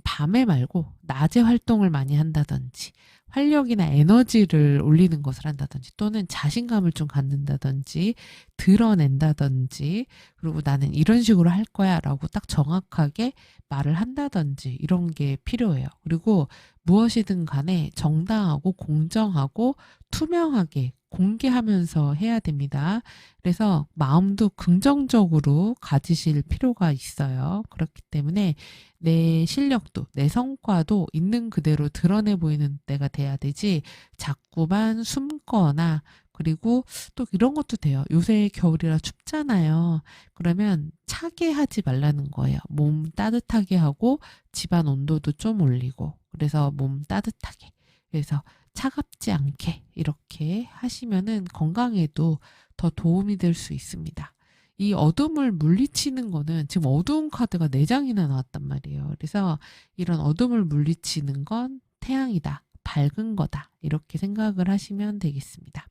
밤에 말고 낮에 활동을 많이 한다든지 활력이나 에너지를 올리는 것을 한다든지 또는 자신감을 좀 갖는다든지 드러낸다든지, 그리고 나는 이런 식으로 할 거야 라고 딱 정확하게 말을 한다든지 이런 게 필요해요. 그리고 무엇이든 간에 정당하고 공정하고 투명하게 공개하면서 해야 됩니다. 그래서 마음도 긍정적으로 가지실 필요가 있어요. 그렇기 때문에 내 실력도 내 성과도 있는 그대로 드러내 보이는 때가 돼야 되지 자꾸만 숨거나, 그리고 또 이런 것도 돼요. 요새 겨울이라 춥잖아요. 그러면 차게 하지 말라는 거예요. 몸 따뜻하게 하고 집안 온도도 좀 올리고, 그래서 몸 따뜻하게, 그래서 차갑지 않게 이렇게 하시면은 건강에도 더 도움이 될 수 있습니다. 이 어둠을 물리치는 거는 지금 어두운 카드가 4장이나 나왔단 말이에요. 그래서 이런 어둠을 물리치는 건 태양이다. 밝은 거다. 이렇게 생각을 하시면 되겠습니다.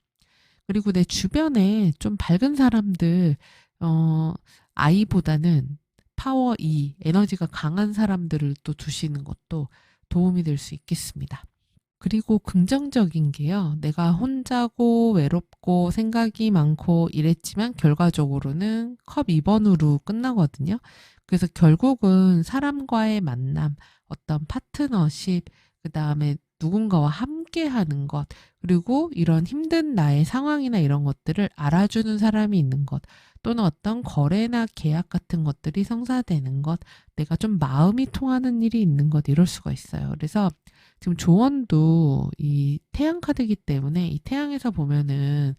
그리고 내 주변에 좀 밝은 사람들, 어, I보다는 파워 E, 에너지가 강한 사람들을 또 두시는 것도 도움이 될 수 있겠습니다. 그리고 긍정적인 게요. 내가 혼자고 외롭고 생각이 많고 이랬지만 결과적으로는 컵 2번으로 끝나거든요. 그래서 결국은 사람과의 만남, 어떤 파트너십, 그 다음에 누군가와 함께 하는 것, 그리고 이런 힘든 나의 상황이나 이런 것들을 알아주는 사람이 있는 것, 또는 어떤 거래나 계약 같은 것들이 성사되는 것, 내가 좀 마음이 통하는 일이 있는 것, 이럴 수가 있어요. 그래서 지금 조언도 이 태양 카드이기 때문에 이 태양에서 보면은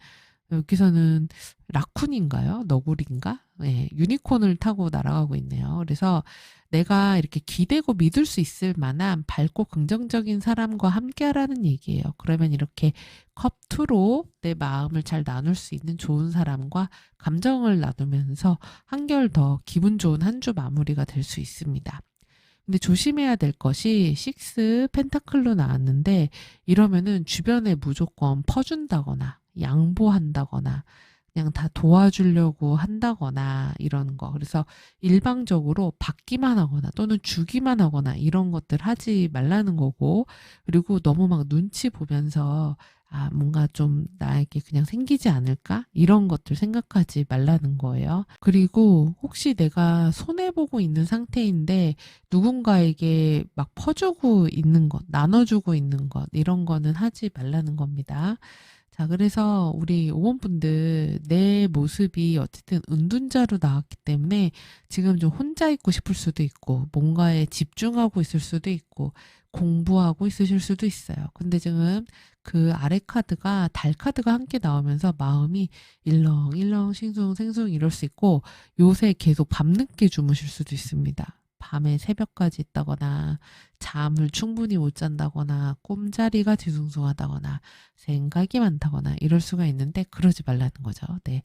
여기서는 라쿤인가요? 너구리인가? 네, 유니콘을 타고 날아가고 있네요. 그래서 내가 이렇게 기대고 믿을 수 있을 만한 밝고 긍정적인 사람과 함께 하라는 얘기예요. 그러면 이렇게 컵2로 내 마음을 잘 나눌 수 있는 좋은 사람과 감정을 나누면서 한결 더 기분 좋은 한 주 마무리가 될 수 있습니다. 근데 조심해야 될 것이 식스 펜타클로 나왔는데 이러면은 주변에 무조건 퍼준다거나 양보한다거나 그냥 다 도와주려고 한다거나 이런 거. 그래서 일방적으로 받기만 하거나 또는 주기만 하거나 이런 것들 하지 말라는 거고, 그리고 너무 막 눈치 보면서 아, 뭔가 좀 나에게 그냥 생기지 않을까? 이런 것들 생각하지 말라는 거예요. 그리고 혹시 내가 손해보고 있는 상태인데 누군가에게 막 퍼주고 있는 것, 나눠주고 있는 것, 이런 거는 하지 말라는 겁니다. 자, 그래서 우리 오원분들 내 모습이 어쨌든 은둔자로 나왔기 때문에 지금 좀 혼자 있고 싶을 수도 있고 뭔가에 집중하고 있을 수도 있고 공부하고 있으실 수도 있어요. 근데 지금 그 아래 카드가 달 카드가 함께 나오면서 마음이 일렁일렁 싱숭생숭 이럴 수 있고 요새 계속 밤늦게 주무실 수도 있습니다. 밤에 새벽까지 있다거나 잠을 충분히 못 잔다거나 꿈자리가 뒤숭숭하다거나 생각이 많다거나 이럴 수가 있는데 그러지 말라는 거죠. 네.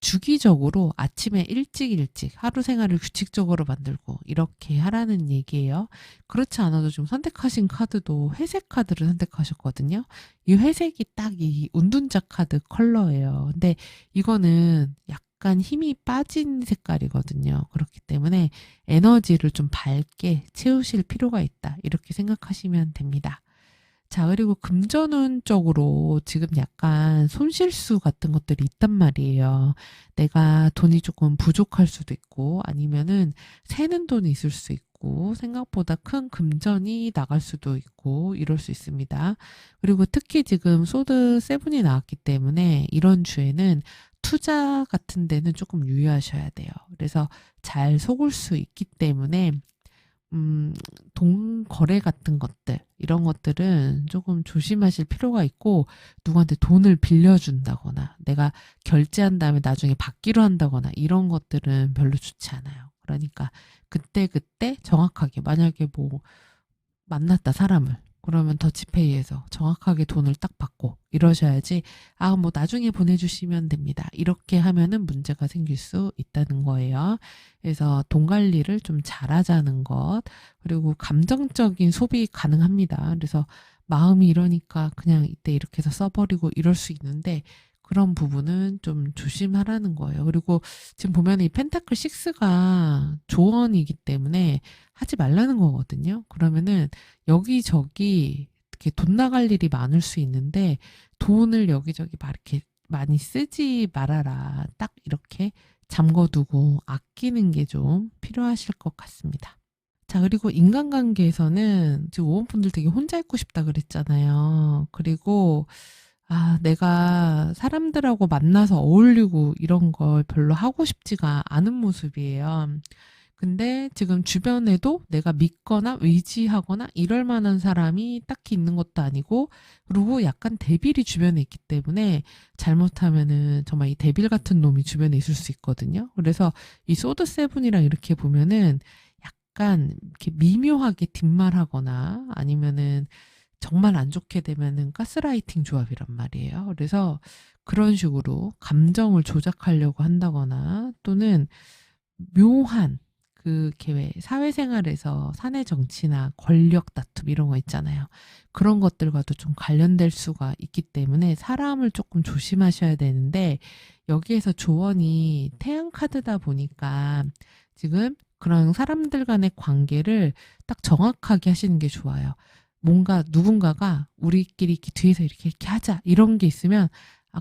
주기적으로 아침에 일찍 하루 생활을 규칙적으로 만들고 이렇게 하라는 얘기예요. 그렇지 않아도 좀 선택하신 카드도 회색 카드를 선택하셨거든요. 이 회색이 딱 이 운둔자 카드 컬러예요. 근데 이거는 약간 힘이 빠진 색깔이거든요. 그렇기 때문에 에너지를 좀 밝게 채우실 필요가 있다. 이렇게 생각하시면 됩니다. 자, 그리고 금전운 쪽으로 지금 약간 손실수 같은 것들이 있단 말이에요. 내가 돈이 조금 부족할 수도 있고, 아니면은 새는 돈이 있을 수 있고, 생각보다 큰 금전이 나갈 수도 있고, 이럴 수 있습니다. 그리고 특히 지금 소드 세븐이 나왔기 때문에 이런 주에는 투자 같은 데는 조금 유의하셔야 돼요. 그래서 잘 속을 수 있기 때문에 돈 거래 같은 것들, 이런 것들은 조금 조심하실 필요가 있고, 누구한테 돈을 빌려준다거나, 내가 결제한 다음에 나중에 받기로 한다거나, 이런 것들은 별로 좋지 않아요. 그러니까, 그때그때 정확하게, 만약에 뭐, 만났다, 사람을. 그러면 더치페이에서 정확하게 돈을 딱 받고 이러셔야지, 아, 뭐 나중에 보내주시면 됩니다. 이렇게 하면은 문제가 생길 수 있다는 거예요. 그래서 돈 관리를 좀 잘하자는 것, 그리고 감정적인 소비 가능합니다. 그래서 마음이 이러니까 그냥 이때 이렇게 해서 써버리고 이럴 수 있는데, 그런 부분은 좀 조심하라는 거예요. 그리고 지금 보면 이 펜타클 6가 조언이기 때문에 하지 말라는 거거든요. 그러면은 여기저기 이렇게 돈 나갈 일이 많을 수 있는데 돈을 여기저기 막 이렇게 많이 쓰지 말아라. 딱 이렇게 잠궈두고 아끼는 게 좀 필요하실 것 같습니다. 자, 그리고 인간관계에서는 지금 오원분들 되게 혼자 있고 싶다 그랬잖아요. 그리고 아, 내가 사람들하고 만나서 어울리고 이런 걸 별로 하고 싶지가 않은 모습이에요. 근데 지금 주변에도 내가 믿거나 의지하거나 이럴 만한 사람이 딱히 있는 것도 아니고, 그리고 약간 데빌이 주변에 있기 때문에 잘못하면은 정말 이 데빌 같은 놈이 주변에 있을 수 있거든요. 그래서 이 소드 세븐이랑 이렇게 보면은 약간 이렇게 미묘하게 뒷말하거나 아니면은 정말 안 좋게 되면은 가스라이팅 조합이란 말이에요. 그래서 그런 식으로 감정을 조작하려고 한다거나 또는 묘한 그렇게 왜 사회생활에서 사내 정치나 권력 다툼 이런 거 있잖아요. 그런 것들과도 좀 관련될 수가 있기 때문에 사람을 조금 조심하셔야 되는데 여기에서 조언이 태양 카드다 보니까 지금 그런 사람들 간의 관계를 딱 정확하게 하시는 게 좋아요. 뭔가 누군가가 우리끼리 이렇게 뒤에서 이렇게 하자 이런 게 있으면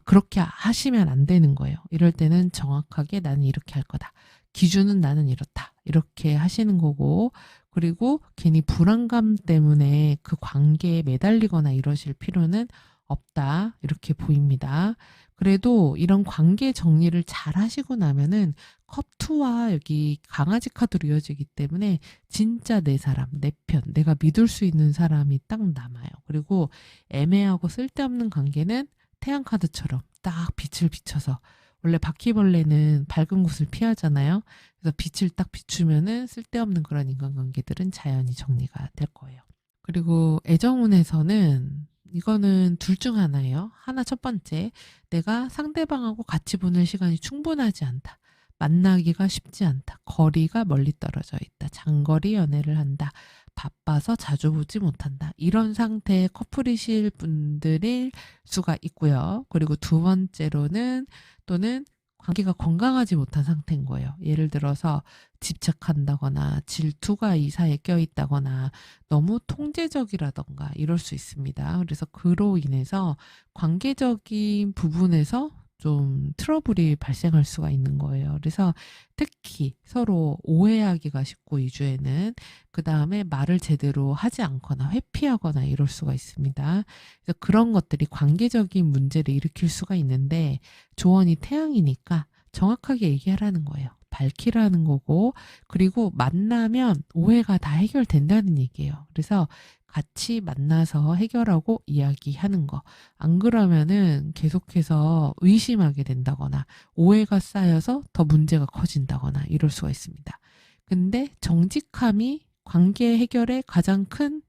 그렇게 하시면 안 되는 거예요. 이럴 때는 정확하게 나는 이렇게 할 거다. 기준은 나는 이렇다. 이렇게 하시는 거고, 그리고 괜히 불안감 때문에 그 관계에 매달리거나 이러실 필요는 없다. 이렇게 보입니다. 그래도 이런 관계 정리를 잘 하시고 나면은 컵2와 여기 강아지 카드로 이어지기 때문에 진짜 내 사람, 내 편, 내가 믿을 수 있는 사람이 딱 남아요. 그리고 애매하고 쓸데없는 관계는 태양 카드처럼 딱 빛을 비춰서 원래 바퀴벌레는 밝은 곳을 피하잖아요. 그래서 빛을 딱 비추면은 쓸데없는 그런 인간관계들은 자연히 정리가 될 거예요. 그리고 애정운에서는 이거는 둘 중 하나예요. 하나 첫 번째, 내가 상대방하고 같이 보낼 시간이 충분하지 않다. 만나기가 쉽지 않다. 거리가 멀리 떨어져 있다. 장거리 연애를 한다. 바빠서 자주 보지 못한다. 이런 상태의 커플이실 분들일 수가 있고요. 그리고 두 번째로는 또는 관계가 건강하지 못한 상태인 거예요. 예를 들어서 집착한다거나 질투가 이 사이에 껴있다거나 너무 통제적이라던가 이럴 수 있습니다. 그래서 그로 인해서 관계적인 부분에서 좀 트러블이 발생할 수가 있는 거예요. 그래서 특히 서로 오해하기가 쉽고 이 주에는 그 다음에 말을 제대로 하지 않거나 회피하거나 이럴 수가 있습니다. 그래서 그런 것들이 관계적인 문제를 일으킬 수가 있는데 조언이 태양이니까 정확하게 얘기하라는 거예요. 밝히라는 거고 그리고 만나면 오해가 다 해결된다는 얘기예요. 그래서 같이 만나서 해결하고 이야기하는 거. 안 그러면은 계속해서 의심하게 된다거나 오해가 쌓여서 더 문제가 커진다거나 이럴 수가 있습니다. 근데 정직함이 관계 해결의 가장 큰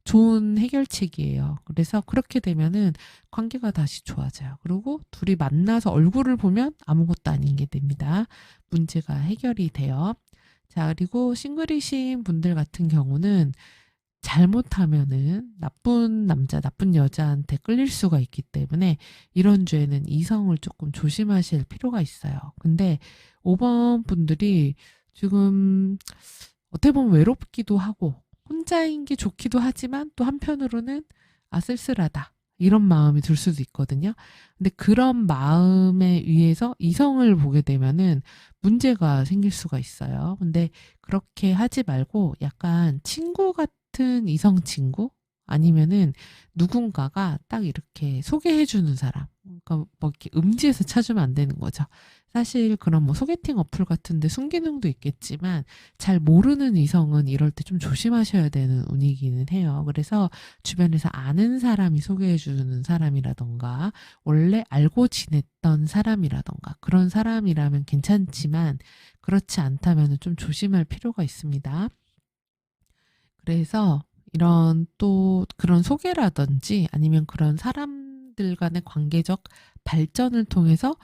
좋은 해결책이에요. 그래서 그렇게 되면은 관계가 다시 좋아져요. 그리고 둘이 만나서 얼굴을 보면 아무것도 아닌 게 됩니다. 문제가 해결이 돼요. 자, 그리고 싱글이신 분들 같은 경우는 잘못하면은 나쁜 남자, 나쁜 여자한테 끌릴 수가 있기 때문에 이런 주에는 이성을 조금 조심하실 필요가 있어요. 근데 5번 분들이 지금 어떻게 보면 외롭기도 하고 혼자인 게 좋기도 하지만 또 한편으로는 쓸쓸하다. 이런 마음이 들 수도 있거든요. 근데 그런 마음에 의해서 이성을 보게 되면은 문제가 생길 수가 있어요. 근데 그렇게 하지 말고 약간 친구 같은 이성 친구? 아니면은 누군가가 딱 이렇게 소개해주는 사람. 그러니까 뭐 이렇게 음지에서 찾으면 안 되는 거죠. 사실 그런 뭐 소개팅 어플 같은데 순기능도 있겠지만 잘 모르는 이성은 이럴 때 좀 조심하셔야 되는 운이기는 해요. 그래서 주변에서 아는 사람이 소개해주는 사람이라던가 원래 알고 지냈던 사람이라던가 그런 사람이라면 괜찮지만 그렇지 않다면 좀 조심할 필요가 있습니다. 그래서 이런 또 그런 소개라든지 아니면 그런 사람들 간의 관계적 발전을 통해서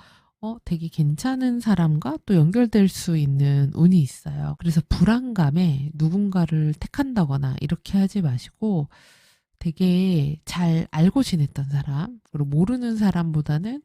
되게 괜찮은 사람과 또 연결될 수 있는 운이 있어요. 그래서 불안감에 누군가를 택한다거나 이렇게 하지 마시고 되게 잘 알고 지냈던 사람, 그리고 모르는 사람보다는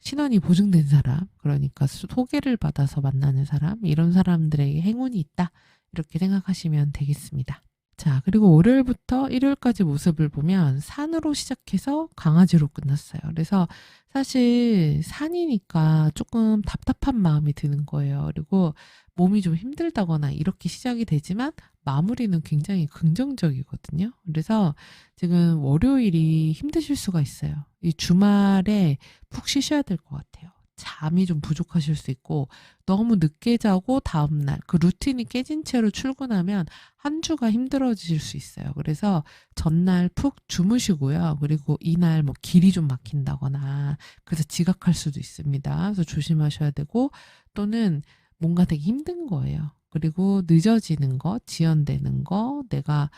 신원이 보증된 사람, 그러니까 소개를 받아서 만나는 사람, 이런 사람들에게 행운이 있다. 이렇게 생각하시면 되겠습니다. 자, 그리고 월요일부터 일요일까지 모습을 보면 산으로 시작해서 강아지로 끝났어요. 그래서 사실 산이니까 조금 답답한 마음이 드는 거예요. 그리고 몸이 좀 힘들다거나 이렇게 시작이 되지만 마무리는 굉장히 긍정적이거든요. 그래서 지금 월요일이 힘드실 수가 있어요. 이 주말에 푹 쉬셔야 될 것 같아요. 잠이 좀 부족하실 수 있고 너무 늦게 자고 다음날 그 루틴이 깨진 채로 출근하면 한 주가 힘들어질 수 있어요. 그래서 전날 푹 주무시고요. 그리고 이날 뭐 길이 좀 막힌다거나 그래서 지각할 수도 있습니다. 그래서 조심하셔야 되고 또는 뭔가 되게 힘든 거예요. 그리고 늦어지는 거, 지연되는 거, 내가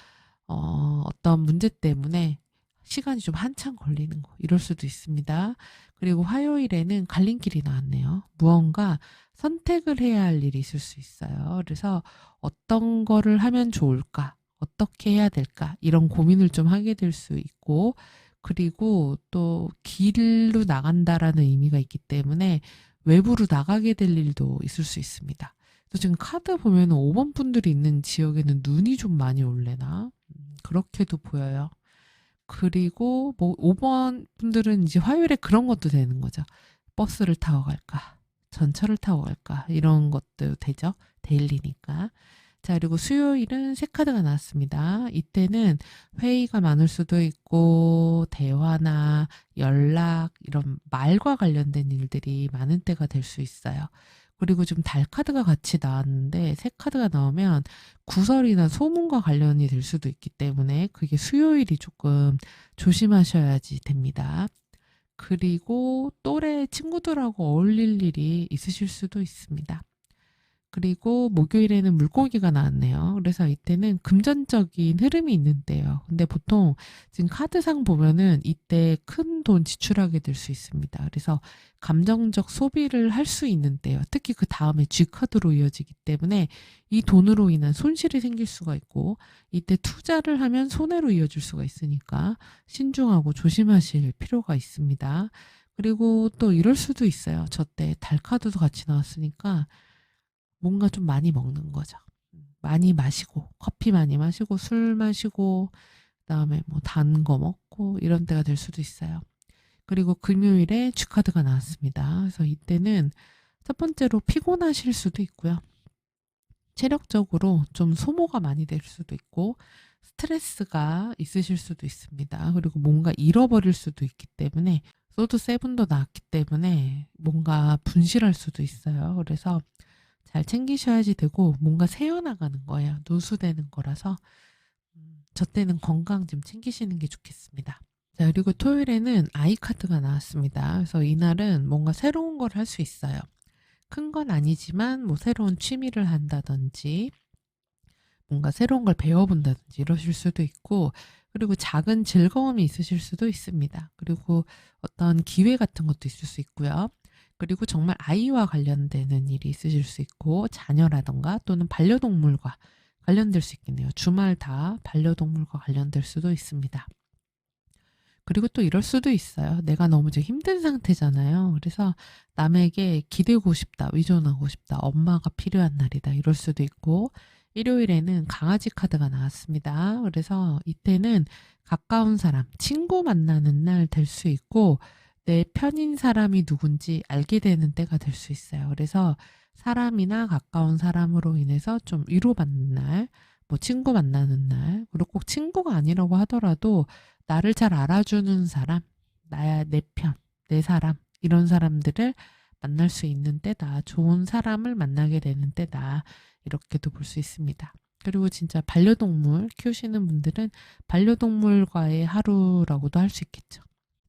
어떤 문제 때문에 시간이 좀 한참 걸리는 거 이럴 수도 있습니다. 그리고 화요일에는 갈림길이 나왔네요. 무언가 선택을 해야 할 일이 있을 수 있어요. 그래서 어떤 거를 하면 좋을까? 어떻게 해야 될까? 이런 고민을 좀 하게 될 수 있고, 그리고 또 길로 나간다라는 의미가 있기 때문에 외부로 나가게 될 일도 있을 수 있습니다. 또 지금 카드 보면 5번 분들이 있는 지역에는 눈이 좀 많이 올래나? 그렇게도 보여요. 그리고 뭐 5번 분들은 이제 화요일에 그런 것도 되는 거죠. 버스를 타고 갈까? 전철을 타고 갈까? 이런 것도 되죠. 데일리니까. 자, 그리고 수요일은 새 카드가 나왔습니다. 이때는 회의가 많을 수도 있고, 대화나 연락, 이런 말과 관련된 일들이 많은 때가 될 수 있어요. 그리고 좀 달 카드가 같이 나왔는데, 새 카드가 나오면 구설이나 소문과 관련이 될 수도 있기 때문에 그게 수요일이 조금 조심하셔야지 됩니다. 그리고 또래 친구들하고 어울릴 일이 있으실 수도 있습니다. 그리고 목요일에는 물고기가 나왔네요. 그래서 이때는 금전적인 흐름이 있는데요. 근데 보통 지금 카드상 보면은 이때 큰 돈 지출하게 될 수 있습니다. 그래서 감정적 소비를 할 수 있는데요. 특히 그 다음에 G카드로 이어지기 때문에 이 돈으로 인한 손실이 생길 수가 있고, 이때 투자를 하면 손해로 이어질 수가 있으니까 신중하고 조심하실 필요가 있습니다. 그리고 또 이럴 수도 있어요. 저 때 달카드도 같이 나왔으니까 뭔가 좀 많이 먹는 거죠. 많이 마시고, 커피 많이 마시고, 술 마시고, 그다음에 뭐 단 거 먹고 이런 때가 될 수도 있어요. 그리고 금요일에 G카드가 나왔습니다. 그래서 이때는 첫 번째로 피곤하실 수도 있고요. 체력적으로 좀 소모가 많이 될 수도 있고, 스트레스가 있으실 수도 있습니다. 그리고 뭔가 잃어버릴 수도 있기 때문에, 소드 세븐도 나왔기 때문에 뭔가 분실할 수도 있어요. 그래서 잘 챙기셔야지 되고, 뭔가 새어나가는 거예요. 누수되는 거라서 저 때는 건강 좀 챙기시는 게 좋겠습니다. 자, 그리고 토요일에는 아이 카드가 나왔습니다. 그래서 이날은 뭔가 새로운 걸 할 수 있어요. 큰 건 아니지만 뭐 새로운 취미를 한다든지 뭔가 새로운 걸 배워본다든지 이러실 수도 있고, 그리고 작은 즐거움이 있으실 수도 있습니다. 그리고 어떤 기회 같은 것도 있을 수 있고요. 그리고 정말 아이와 관련되는 일이 있으실 수 있고, 자녀라던가 또는 반려동물과 관련될 수 있겠네요. 주말 다 반려동물과 관련될 수도 있습니다. 그리고 또 이럴 수도 있어요. 내가 너무 지금 힘든 상태잖아요. 그래서 남에게 기대고 싶다, 의존하고 싶다, 엄마가 필요한 날이다, 이럴 수도 있고, 일요일에는 강아지 카드가 나왔습니다. 그래서 이때는 가까운 사람, 친구 만나는 날 될 수 있고, 내 편인 사람이 누군지 알게 되는 때가 될 수 있어요. 그래서 사람이나 가까운 사람으로 인해서 좀 위로받는 날, 뭐 친구 만나는 날, 그리고 꼭 친구가 아니라고 하더라도 나를 잘 알아주는 사람, 나야 내 편, 내 사람, 이런 사람들을 만날 수 있는 때다. 좋은 사람을 만나게 되는 때다. 이렇게도 볼 수 있습니다. 그리고 진짜 반려동물 키우시는 분들은 반려동물과의 하루라고도 할 수 있겠죠.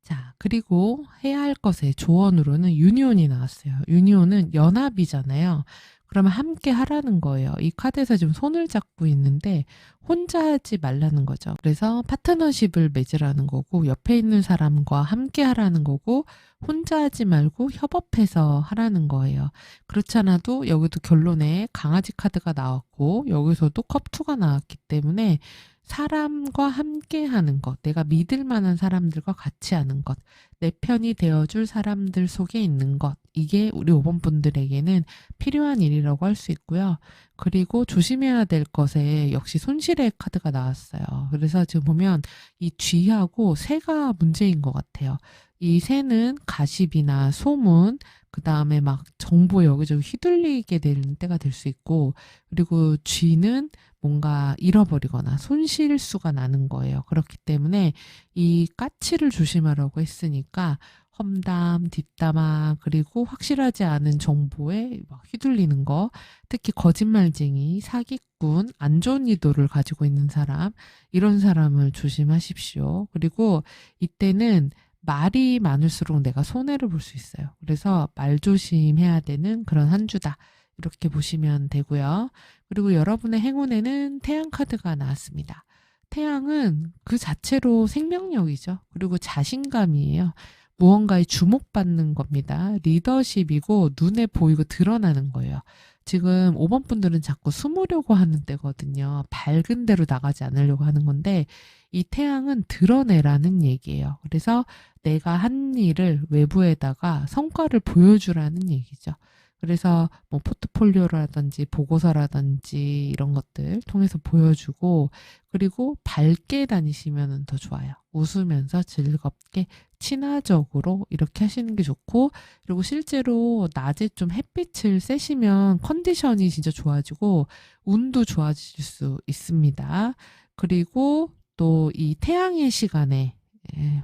자, 그리고 해야 할 것의 조언으로는 유니온이 나왔어요. 유니온은 연합이잖아요. 그러면 함께 하라는 거예요. 이 카드에서 지금 손을 잡고 있는데 혼자 하지 말라는 거죠. 그래서 파트너십을 맺으라는 거고, 옆에 있는 사람과 함께 하라는 거고, 혼자 하지 말고 협업해서 하라는 거예요. 그렇지 않아도 여기도 결론에 강아지 카드가 나왔고, 여기서도 컵2가 나왔기 때문에 사람과 함께 하는 것, 내가 믿을 만한 사람들과 같이 하는 것, 내 편이 되어줄 사람들 속에 있는 것, 이게 우리 5번 분들에게는 필요한 일이라고 할 수 있고요. 그리고 조심해야 될 것에 역시 손실의 카드가 나왔어요. 그래서 지금 보면 이 쥐하고 새가 문제인 것 같아요. 이 새는 가십이나 소문, 그 다음에 막 정보 여기저기 휘둘리게 되는 때가 될 수 있고, 그리고 쥐는 뭔가 잃어버리거나 손실수가 나는 거예요. 그렇기 때문에 이 까치를 조심하라고 했으니까 험담, 뒷담화, 그리고 확실하지 않은 정보에 막 휘둘리는 거, 특히 거짓말쟁이, 사기꾼, 안 좋은 의도를 가지고 있는 사람, 이런 사람을 조심하십시오. 그리고 이때는 말이 많을수록 내가 손해를 볼 수 있어요. 그래서 말 조심해야 되는 그런 한 주다. 이렇게 보시면 되고요. 그리고 여러분의 행운에는 태양 카드가 나왔습니다. 태양은 그 자체로 생명력이죠. 그리고 자신감이에요. 무언가에 주목받는 겁니다. 리더십이고 눈에 보이고 드러나는 거예요. 지금 5번 분들은 자꾸 숨으려고 하는 때거든요. 밝은 데로 나가지 않으려고 하는 건데 이 태양은 드러내라는 얘기예요. 그래서 내가 한 일을 외부에다가 성과를 보여주라는 얘기죠. 그래서 뭐 포트폴리오라든지 보고서라든지 이런 것들 통해서 보여주고 그리고 밝게 다니시면 더 좋아요. 웃으면서 즐겁게 친화적으로 이렇게 하시는 게 좋고 그리고 실제로 낮에 좀 햇빛을 쐬시면 컨디션이 진짜 좋아지고 운도 좋아질 수 있습니다. 그리고 또 이 태양의 시간에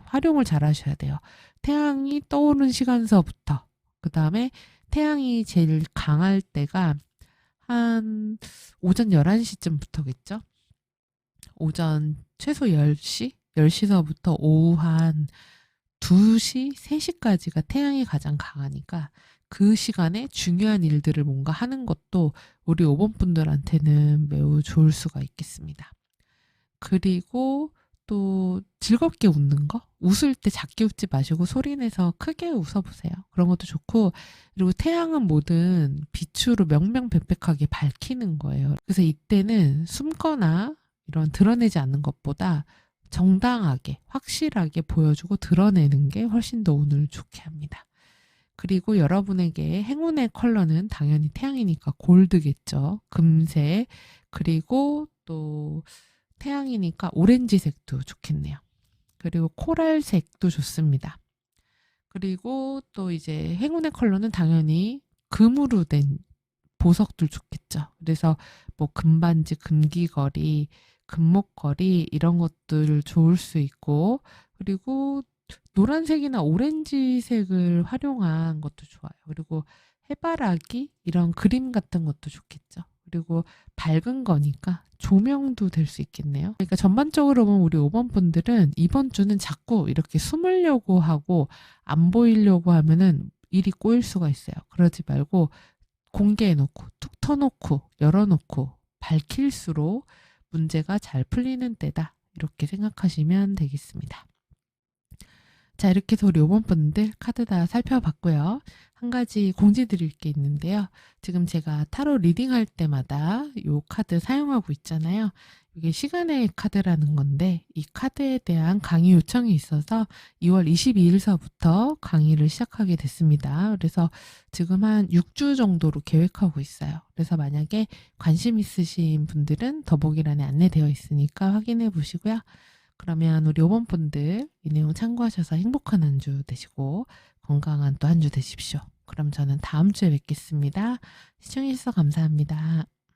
활용을 잘 하셔야 돼요. 태양이 떠오르는 시간서부터 그 다음에 태양이 제일 강할 때가 한 오전 11시쯤부터겠죠? 오전 최소 10시? 10시서부터 오후 한 2시, 3시까지가 태양이 가장 강하니까 그 시간에 중요한 일들을 뭔가 하는 것도 우리 5번 분들한테는 매우 좋을 수가 있겠습니다. 그리고 또 즐겁게 웃는 거? 웃을 때 작게 웃지 마시고 소리내서 크게 웃어보세요. 그런 것도 좋고 그리고 태양은 뭐든 빛으로 명명백백하게 밝히는 거예요. 그래서 이때는 숨거나 이런 드러내지 않는 것보다 정당하게 확실하게 보여주고 드러내는 게 훨씬 더 운을 좋게 합니다. 그리고 여러분에게 행운의 컬러는 당연히 태양이니까 골드겠죠. 금색 그리고 또 태양이니까 오렌지색도 좋겠네요. 그리고 코랄색도 좋습니다. 그리고 또 이제 행운의 컬러는 당연히 금으로 된 보석들 좋겠죠. 그래서 뭐 금반지, 금귀걸이, 금목걸이 이런 것들 좋을 수 있고 그리고 노란색이나 오렌지색을 활용한 것도 좋아요. 그리고 해바라기 이런 그림 같은 것도 좋겠죠. 그리고 밝은 거니까 조명도 될 수 있겠네요. 그러니까 전반적으로 보면 우리 5번 분들은 이번 주는 자꾸 이렇게 숨으려고 하고 안 보이려고 하면은 일이 꼬일 수가 있어요. 그러지 말고 공개해놓고 툭 터놓고 열어놓고 밝힐수록 문제가 잘 풀리는 때다. 이렇게 생각하시면 되겠습니다. 자, 이렇게 해서 우리 5번 분들 카드 다 살펴봤고요. 한 가지 공지 드릴 게 있는데요. 지금 제가 타로 리딩할 때마다 이 카드 사용하고 있잖아요. 이게 시간의 카드라는 건데 이 카드에 대한 강의 요청이 있어서 2월 22일서부터 강의를 시작하게 됐습니다. 그래서 지금 한 6주 정도로 계획하고 있어요. 그래서 만약에 관심 있으신 분들은 더보기란에 안내되어 있으니까 확인해 보시고요. 그러면 우리 5번 분들 이 내용 참고하셔서 행복한 한 주 되시고 건강한 또 한 주 되십시오. 그럼 저는 다음 주에 뵙겠습니다. 시청해주셔서 감사합니다.